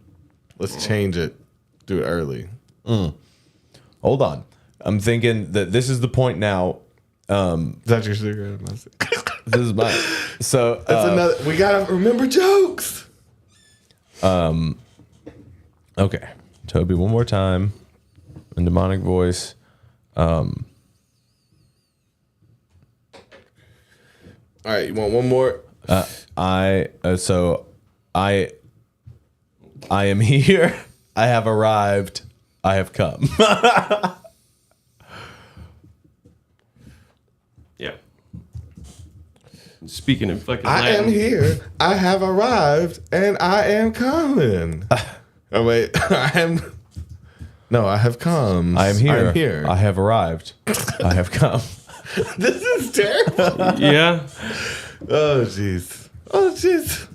Let's change it. Do it early. Hold on. I'm thinking that this is the point now. Is that your cigarette? This is my. So That's another. We gotta remember jokes. okay, Toby, one more time in demonic voice. All right, you want one more? I am here. I have arrived. I have come. Yeah. Speaking of fucking I Latin, am here. I have arrived, and I am coming. Oh wait, I am. No, I have come. I am here. I'm here. I have arrived. I have come. This is terrible. Yeah. Oh jeez. Oh jeez.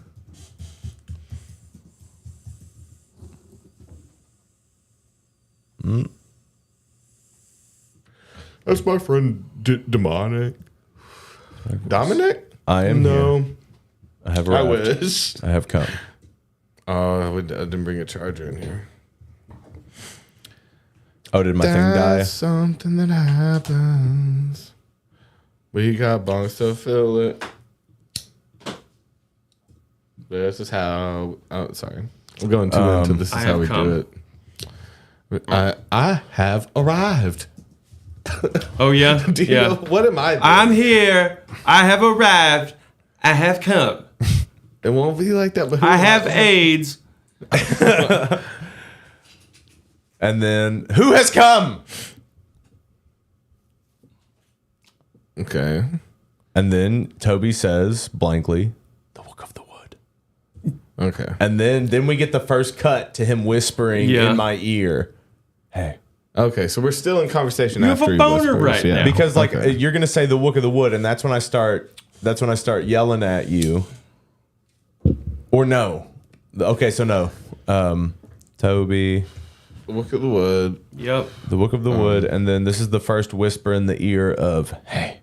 That's my friend Demonic. Dominic? I am No. here. I have I arrived. wish. I have come. Oh, I didn't bring a charger in here. Oh, did my thing die? That's something that happens. We got bongs to fill it. This is how. Oh, sorry. We're going too into this is I how have we come. do it. I have arrived. Oh yeah. Do you Yeah. know, what am I doing? I'm here. I have arrived. I have come. It won't be like that. But who I am have AIDS. And then, who has come? Okay. And then Toby says blankly, the Wook of the Wood. Okay. And then we get the first cut to him whispering in my ear, hey. Okay, so we're still in conversation You have after a he boner whispers, right now. Because you're gonna say the Wook of the Wood, and that's when I start yelling at you. Or no. Okay, so no. Toby. The Wook of the Wood. Yep. The Wook of the Wood, and then this is the first whisper in the ear of, hey.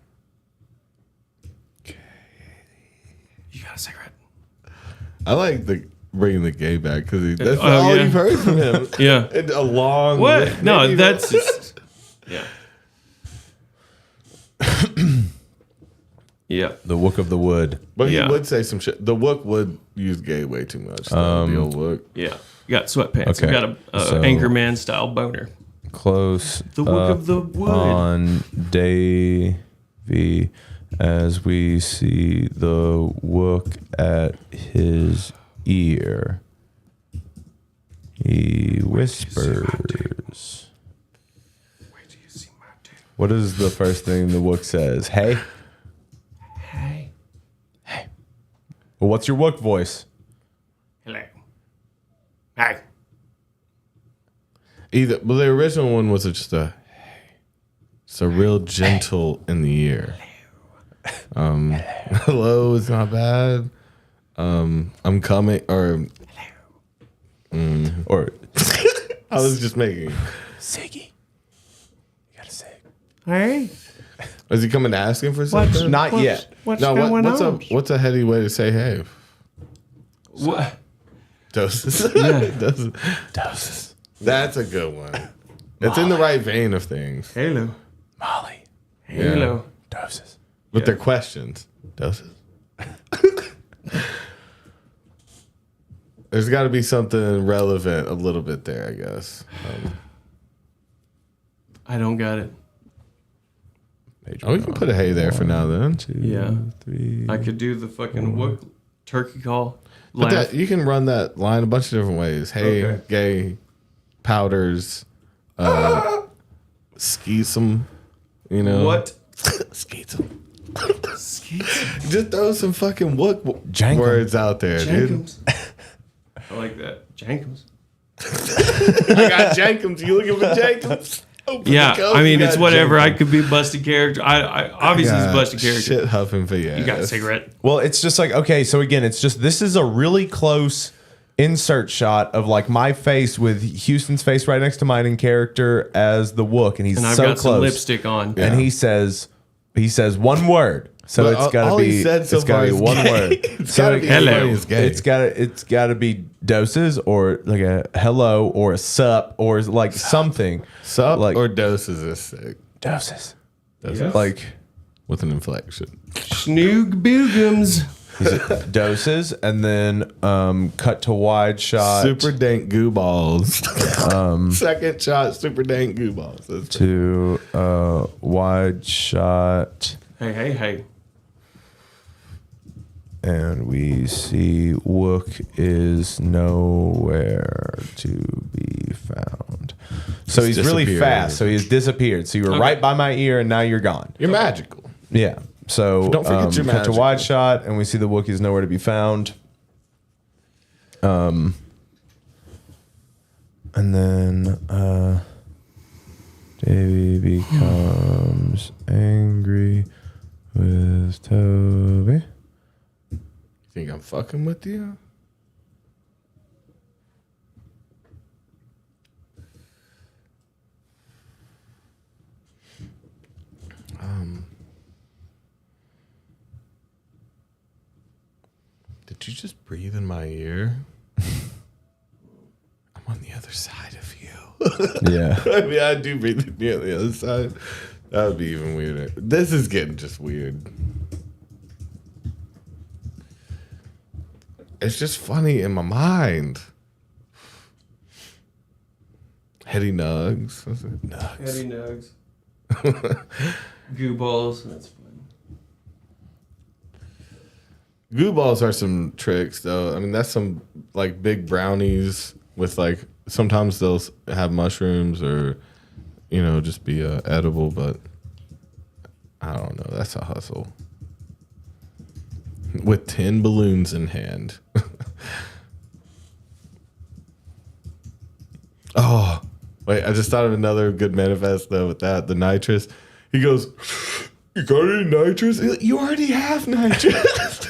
You got a cigarette? I like bringing the gay back because that's all you've heard from him. Yeah. In a long. What? No, that's just, yeah. Yeah. The Wook of the Wood. But Yeah. he would say some shit. The Wook would use gay way too much. The old Wook. Yeah. You got sweatpants. Okay, You got a so- Anchorman style boner. Close The Wook of the Wood. on Davvy as we see the Wook at his ear. He whispers. What is the first thing the Wook says? Hey? Hey. Well, what's your Wook voice? Hello. Hi. Well, the original one was just it's a real gentle in the ear. Hello is not bad. I'm coming, or Or I was just making. Siggy. You gotta say. Hey. Is he coming asking for something? Not yet. What's No, going what's on? what's a heady way to say hey? What? Doses. Yeah. Doses. That's a good one. It's in the right vein of things. Hello. Molly. Hello. Doses. But they're questions. Doses. There's got to be something relevant a little bit there, I guess. I don't got it. Page We can put a hey there for now then. 2, Yeah. 3. I could do the fucking Wook turkey call. But Laugh. you can run that line a bunch of different ways. Hey, Okay. gay, powders, skeesum, you know. What? Skeesum. Just throw some fucking Wook Jankum. words out there, dude. Jankums. I like that. Jankums. I got Jankums. You looking for Jankums? Open Yeah, the code, I mean, you it's got whatever. I Jankum. could be busted character. I obviously it's Got busted character. Shit huffing for you. You got a cigarette. Well, it's just like, okay, so again, it's just, this is a really close insert shot of like my face with Houston's face right next to mine in character as the Wook, and he's And I've so got close. some lipstick on. And he says one word. So But it's gotta all he be said so it's gotta far be is one gay. word. It's So gotta be Hello. funny as gay. it's gotta be doses or like a hello or a sup or like something. Sup like or doses is sick. doses. Doses. Like With an inflection. Snoog boogums. doses, and then cut to wide shot Super dank goo balls. Second shot, super dank goo balls. That's to wide shot, Hey. and we see Wook is nowhere to be found. So he's really disappeared. fast. So he's disappeared. So you were right by my ear, and now you're gone. You're magical. Yeah. So Don't forget your cut to magic. wide shot, and we see the Wook is nowhere to be found. And then Davvy becomes angry with Toby. You think I'm fucking with you? Did you just breathe in my ear? I'm on the other side of you. Yeah. I mean, I do breathe in the other side. That would be even weirder. This is getting just weird. It's just funny in my mind. Heady nugs. What's it? Nugs. Heavy nugs. Goo balls. That's fun. Goo balls are some tricks, though. I mean, that's some like big brownies with like sometimes they'll have mushrooms or just be edible, but I don't know. That's a hustle with 10 balloons in hand. Oh, wait! I just thought of another good manifesto with that. The nitrous. He goes, "You got any nitrous?" You already have nitrous.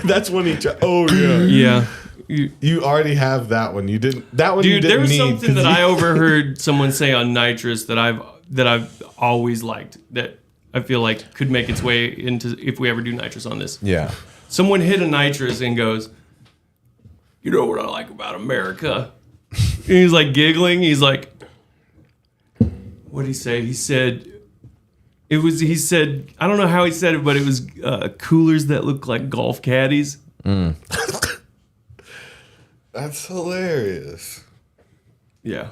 That's when he. Oh yeah. Yeah. You already have that one. You didn't. That one. Dude, you didn't there was need, something that I overheard someone say on nitrous that I've always liked, that I feel like could make its way into if we ever do nitrous on this. Yeah. Someone hit a nitrous and goes, "You know what I like about America?" And he's like giggling. He's like, what did he say? He said, I don't know how he said it, but it was coolers that look like golf caddies. That's hilarious. Yeah.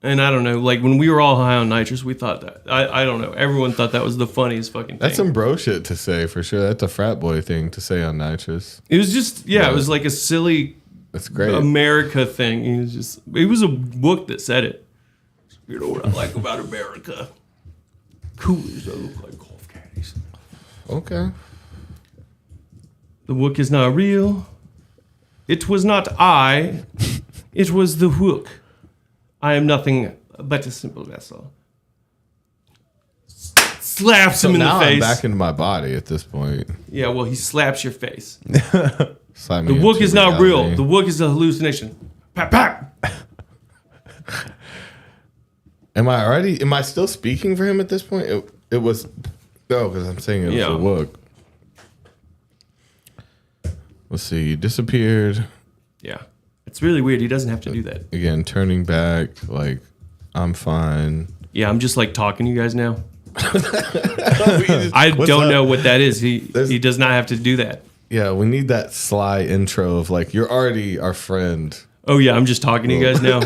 And I don't know, like when we were all high on nitrous, we thought that. I don't know. Everyone thought that was the funniest fucking thing. That's some bro shit to say for sure. That's a frat boy thing to say on nitrous. It was just, it was like a silly That's great. America thing. It was a book that said it. You know what I like about America? Coolers that look like golf caddies. Okay. The book is not real. It was not I. It was the hook. I am nothing but a simple vessel. Slaps him in the face. I'm back into my body at this point. Yeah, well, he slaps your face. Slap me The book into is not reality. real. The book is a hallucination. Pap, pap. Am I still speaking for him at this point? It was, no, because I'm saying it was a book. Let's see, you disappeared. Yeah. It's really weird. He doesn't have to do that. Again, turning back, like, I'm fine. Yeah, I'm just like talking to you guys now. I don't know what that is. He does not have to do that. Yeah, we need that sly intro of like, you're already our friend. Oh yeah, I'm just talking to you guys now.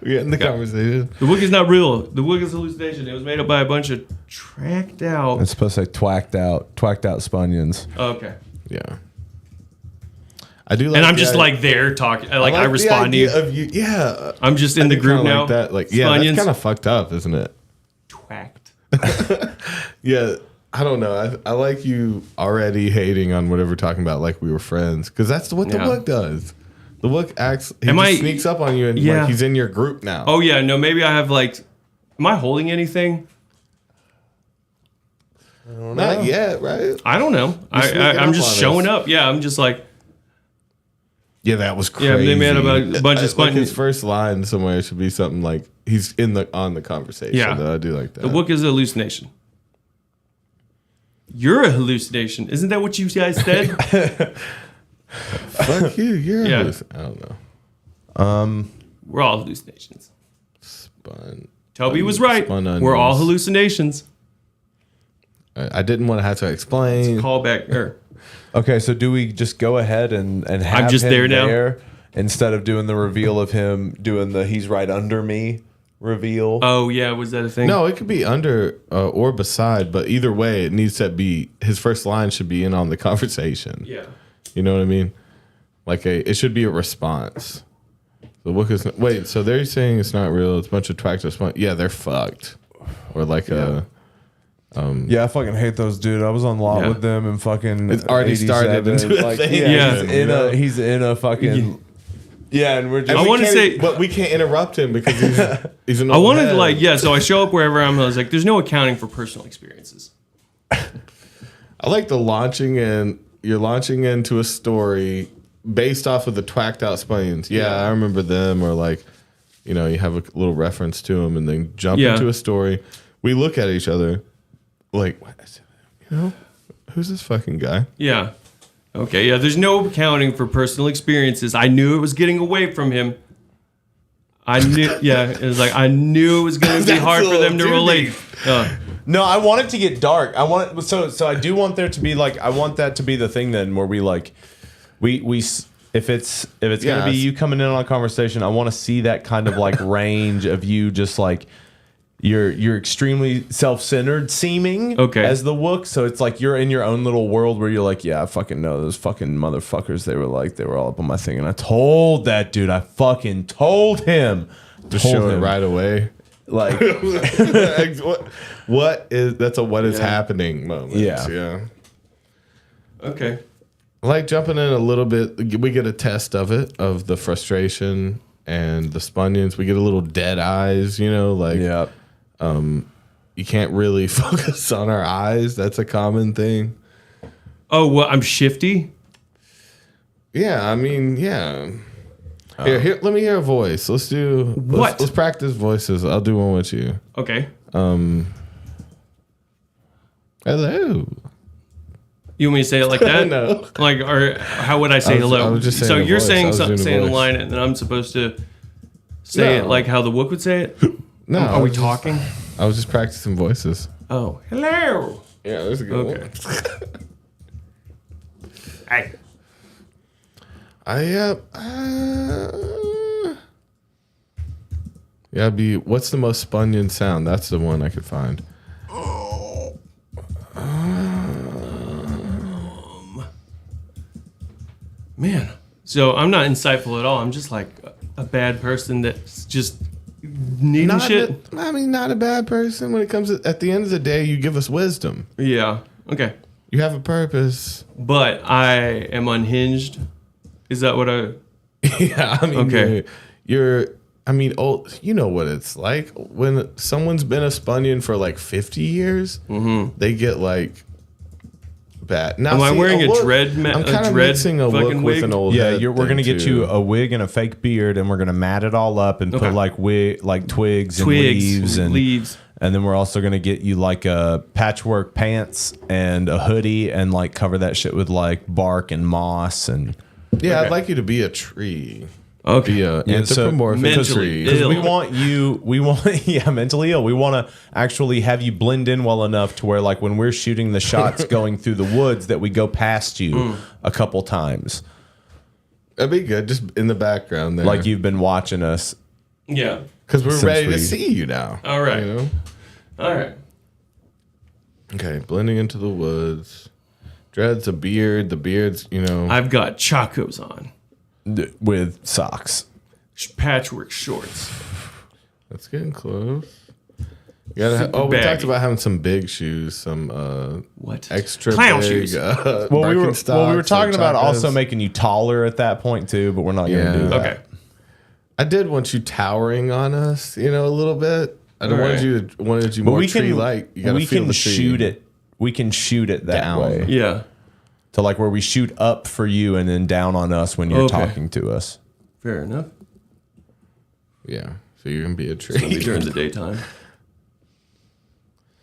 We're in the conversation. The book is not real. The book is hallucination. It was made up by a bunch of tracked out. It's supposed to say twacked out Spunions. Oh, okay. Yeah. I do like and I'm just like there talking. I respond to you. Yeah. I'm just in the group now. Like that. Like, yeah, that's kind of fucked up, isn't it? Twacked. Yeah. I don't know. I like you already hating on whatever we're talking about, like we were friends, because that's what the book does. The book acts. He just sneaks up on you and like he's in your group now. Oh yeah, no. Maybe I have like. Am I holding anything? I don't know. Not yet, right? I don't know. I'm just showing up. Yeah, I'm just like. Yeah, that was crazy. Yeah, they made about a bunch of like his first line somewhere should be something like he's on the conversation. Yeah, though. I do like that. The book is a hallucination. You're a hallucination. Isn't that what you guys said? Fuck you. You're a hallucination. I don't know. We're all hallucinations. Spun. Toby was right. We're all hallucinations. I didn't want to have to explain. It's a callback. Okay, so do we just go ahead and have I'm just him there now instead of doing the reveal of him doing the he's right under me reveal? Oh yeah, was that a thing? No, it could be under or beside, but either way, it needs to be his first line should be in on the conversation. Yeah. You know what I mean? Like it should be a response. The book is wait. So they're saying it's not real. It's a bunch of twacked response. Yeah, they're fucked. Or like a. Yeah, I fucking hate those, dude. I was on lot with them and fucking. It's already started into a thing. Yeah, he's in a fucking. Yeah, and we're just. I want to say, but we can't interrupt him because he's an. I wanted to so I show up wherever I was like, there's no accounting for personal experiences. I like the launching in. You're launching into a story based off of the twacked out Spunions. Yeah, I remember them, or like, you have a little reference to them, and then jump into a story. We look at each other. Like, who's this fucking guy? Yeah. Okay, yeah, there's no accounting for personal experiences. I knew it was getting away from him. I knew, it was like, I knew it was going to be hard for them to relate. No, I want it to get dark. I want it, so I do want there to be like, I want that to be the thing then where we like, we if it's going to be you coming in on a conversation, I want to see that kind of like range of you just like, You're extremely self-centered seeming as the Wook, so it's like you're in your own little world where you're like, yeah, I fucking know those fucking motherfuckers. They were all up on my thing, and I told that dude, I fucking told him to show it right away. Like, what is happening moment. Yeah. Okay. Like jumping in a little bit, we get a test of it, of the frustration and the Spunions. We get a little dead eyes, like. Yeah. You can't really focus on our eyes. That's a common thing. Oh, well, I'm shifty? Yeah, I mean, yeah. Here, let me hear a voice. Let's do... What? Let's practice voices. I'll do one with you. Okay. Hello. You want me to say it like that? No. Like, or how would I say hello? I was just saying so a you're voice. saying saying a line, and then I'm supposed to say it like how the Wook would say it? No. Are we talking? I was just practicing voices. Oh, hello. Yeah, there's a good one. Hey. What's the most Spunion sound? That's the one I could find. Man. So I'm not insightful at all. I'm just like a bad person that's just needing shit. Not a bad person. When it comes at the end of the day, you give us wisdom. Yeah. Okay. You have a purpose. But I am unhinged. Is that what I... Yeah, I mean, okay. Old, you know what it's like. When someone's been a Spunion for like 50 years, they get like bad. Now, am I wearing a look, dread I'm kind of mixing a look wig? with an old head we're going to get too. you a wig and a fake beard, and we're going to mat it all up and put like twigs and leaves. And then we're also going to get you like a patchwork pants and a hoodie and like cover that shit with like bark and moss. And yeah, I'd like you to be a tree. Okay. Be a anthropomorphic tree. Because we want mentally ill. We want to actually have you blend in well enough to where like when we're shooting the shots going through the woods that we go past you a couple times. That'd be good. Just in the background there. Like you've been watching us. Yeah. Because we're ready to see you now. All right. All right. Okay, blending into the woods. Dread's a beard. The beard's, I've got chacos on. With socks. Patchwork shorts. That's getting close. We talked about having some big shoes, some extra clown big, shoes. We were talking about also making you taller at that point too, but we're not going to do that. Okay. I did want you towering on us, a little bit. I wanted you more tree-like. You gotta feel the tree. Shoot it. We can shoot it that way. Yeah. To like where we shoot up for you and then down on us when you're talking to us. Fair enough. Yeah. So you're gonna be a tree. It's gonna be during the daytime.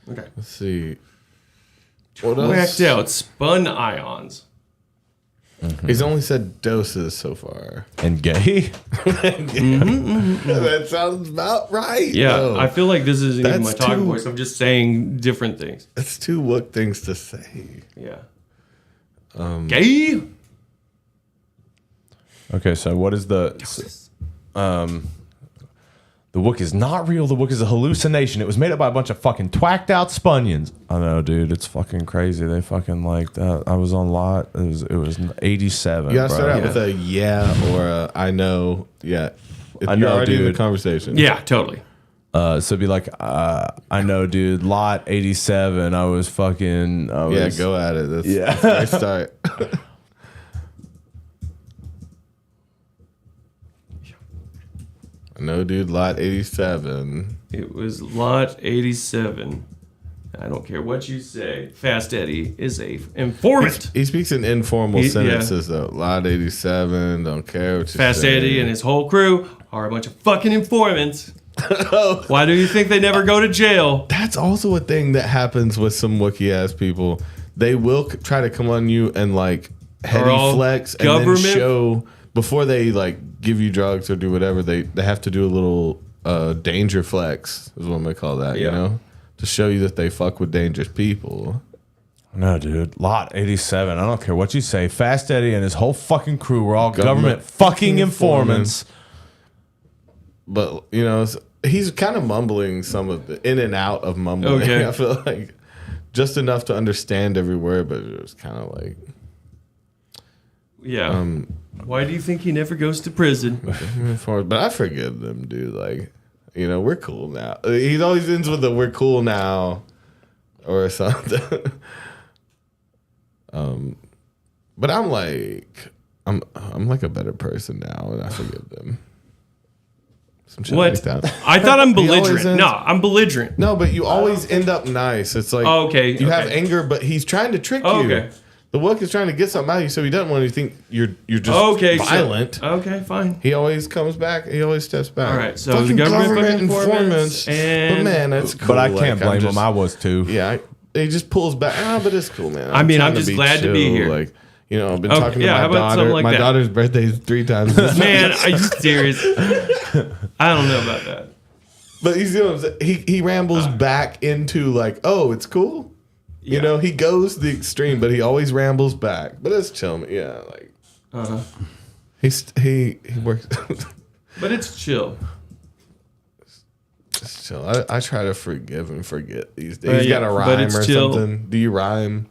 Okay. Let's see. What else? Whacked out spun ions. He's only said doses so far. And gay? That sounds about right. Yeah, though. I feel like this isn't even my talking voice. I'm just saying different things. That's two Wook things to say. Yeah. Gay? Okay, so what is the Wook is not real. The Wook is a hallucination. It was made up by a bunch of fucking twacked out Spunions. I know, dude. It's fucking crazy. They fucking like that. I was on lot. It was 87. You gotta start out with a or a I know. Yeah. I know, already dude. in the conversation. Yeah, totally. So it'd be like, I know, dude. Lot 87. I was fucking. Yeah, go at it. That's a great start. No, dude, lot 87. It was lot 87. I don't care what you say. Fast Eddie is a informant. He speaks in informal sentences, though. Lot 87, don't care what you say. Fast Eddie and his whole crew are a bunch of fucking informants. Why do you think they never go to jail? That's also a thing that happens with some Wookiee-ass people. They will try to come on you and, like, heady flex and then show... Before they like give you drugs or do whatever, they have to do a little danger flex is what they call that, to show you that they fuck with dangerous people. No, dude. Lot 87. I don't care what you say. Fast Eddie and his whole fucking crew were all government fucking informants. But He's kind of mumbling some of the in and out of mumbling. Okay. I feel like just enough to understand every word, but it was kind of like. Yeah. Why do you think he never goes to prison? But I forgive them, dude. Like, we're cool now. He always ends with the "we're cool now" or something. But I'm like, I'm like a better person now, and I forgive them. Some shit What? like that. I thought I'm He always belligerent. ends- No, I'm belligerent. No, but you always end up nice. It's like you have anger, but he's trying to trick you. Okay. The Wook is trying to get something out of you, so he doesn't want you to think you're just violent. Okay, fine. He always comes back. He always steps back. All right, so fucking the government informants. and But man, that's cool. But I can't I'm blame just- him. I was too. Yeah, he just pulls back. But it's cool, man. I mean, trying I'm to just be glad to be chill. here. Like, I've been Okay, talking to yeah, my how about something daughter. like My that? daughter's birthday is 3 times this Man, are you serious? I don't know about that. But you see what I'm saying? He rambles back into like, oh, it's cool. Yeah. He goes to the extreme, but he always rambles back. But it's chill. Yeah, like he works. But it's chill. It's chill. I try to forgive and forget these days. You yeah, got a but rhyme it's or chill. something? Do you rhyme?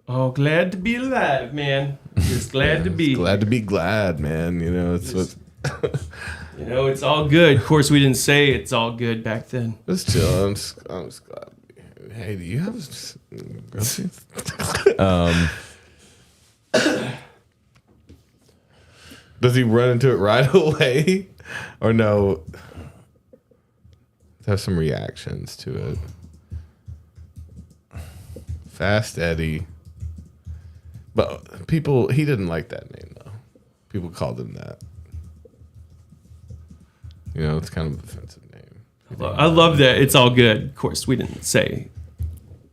Oh, glad to be alive, man. Just glad to be. Glad to be glad, man. It's what. It's all good. Of course, we didn't say it's all good back then. It's chill. I'm just glad. Hey, do you have groceries? Does he run into it right away, or no? Have some reactions to it. Fast Eddie, but he didn't like that name though. People called him that. It's kind of an offensive name. I love that. It's all good. Of course, we didn't say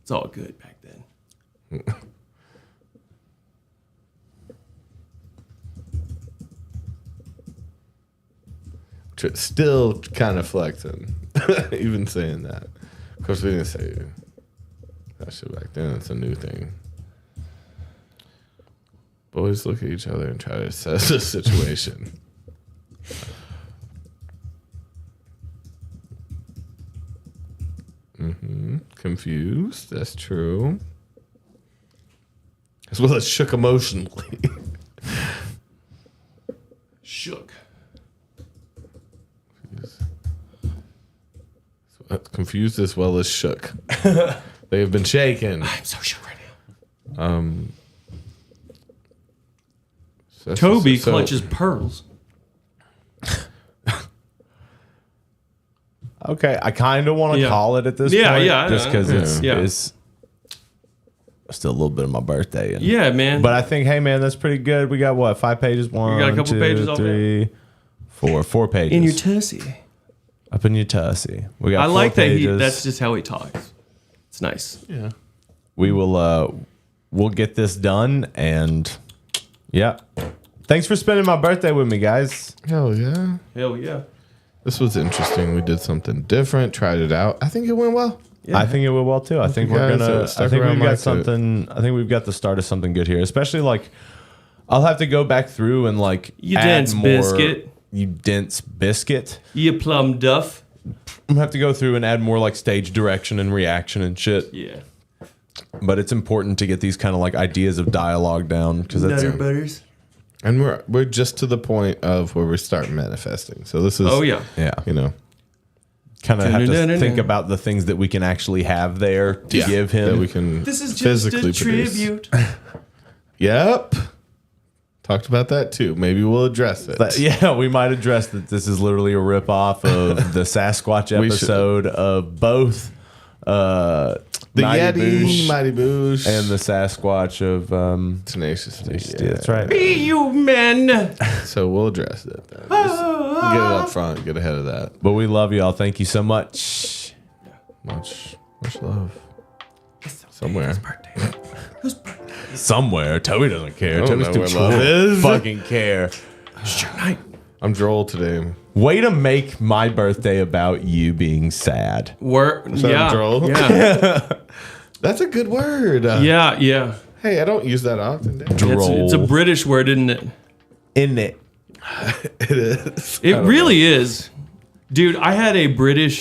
it's all good back then. Still kind of flexing, even saying that. Of course, we didn't say that shit back then. It's a new thing. Boys look at each other and try to assess the situation. Confused. That's true. As well as shook emotionally. Shook. Confused as well as shook. They have been shaken. I'm so shook right now. Toby clutches pearls. Okay, I kind of want to call it at this point. Yeah, just because Yeah. it's still a little bit of my birthday. Yeah, man. But I think, hey, man, that's pretty good. We got what, 5 pages? One, got a couple 2, pages all 3, 4 pages. In your tussie. Up in your tussie. We got I 4 like pages. that that's just how he talks. It's nice. Yeah. We will we'll get this done, and yeah. Thanks for spending my birthday with me, guys. Hell yeah. Hell yeah. This was interesting. We did something different, tried it out. I think it went well. Yeah. I think it will well too. I think you we're guys, gonna. stuck I think around we've got liked it. something. I think we've got the start of something good here. Especially like, I'll have to go back through and like You add dense more, biscuit. You dense biscuit. You plum duff. I'm gonna have to go through and add more like stage direction and reaction and shit. Yeah. But it's important to get these kind of like ideas of dialogue down because that's Nutter butters. And we're just to the point of where we start manifesting. So this is Yeah. kind of have to Dun-dun-dun-dun-dun. think about the things that we can actually have there to give him. that we can This is just physically a produce. tribute. Yep. Talked about that too. Maybe we'll address it. But yeah, we might address that this is literally a ripoff of the Sasquatch We should. episode of both The Mighty Yeti, Boosh Mighty Boosh, and the Sasquatch of Tenacious D. yeah, that's right. Be you men. So we'll address it. Then. Just get it up front. Get ahead of that. But we love y'all. Thank you so much. Much love. Somewhere. Somewhere. Toby doesn't care. I don't Toby's know too where cool love to is. fucking care. I'm droll today. Way to make my birthday about you being sad. that droll? Yeah. That's a good word. Yeah. Hey, I don't use that often. Dan. It's a British word, isn't it? In it. It is. It really is. Dude, I had a British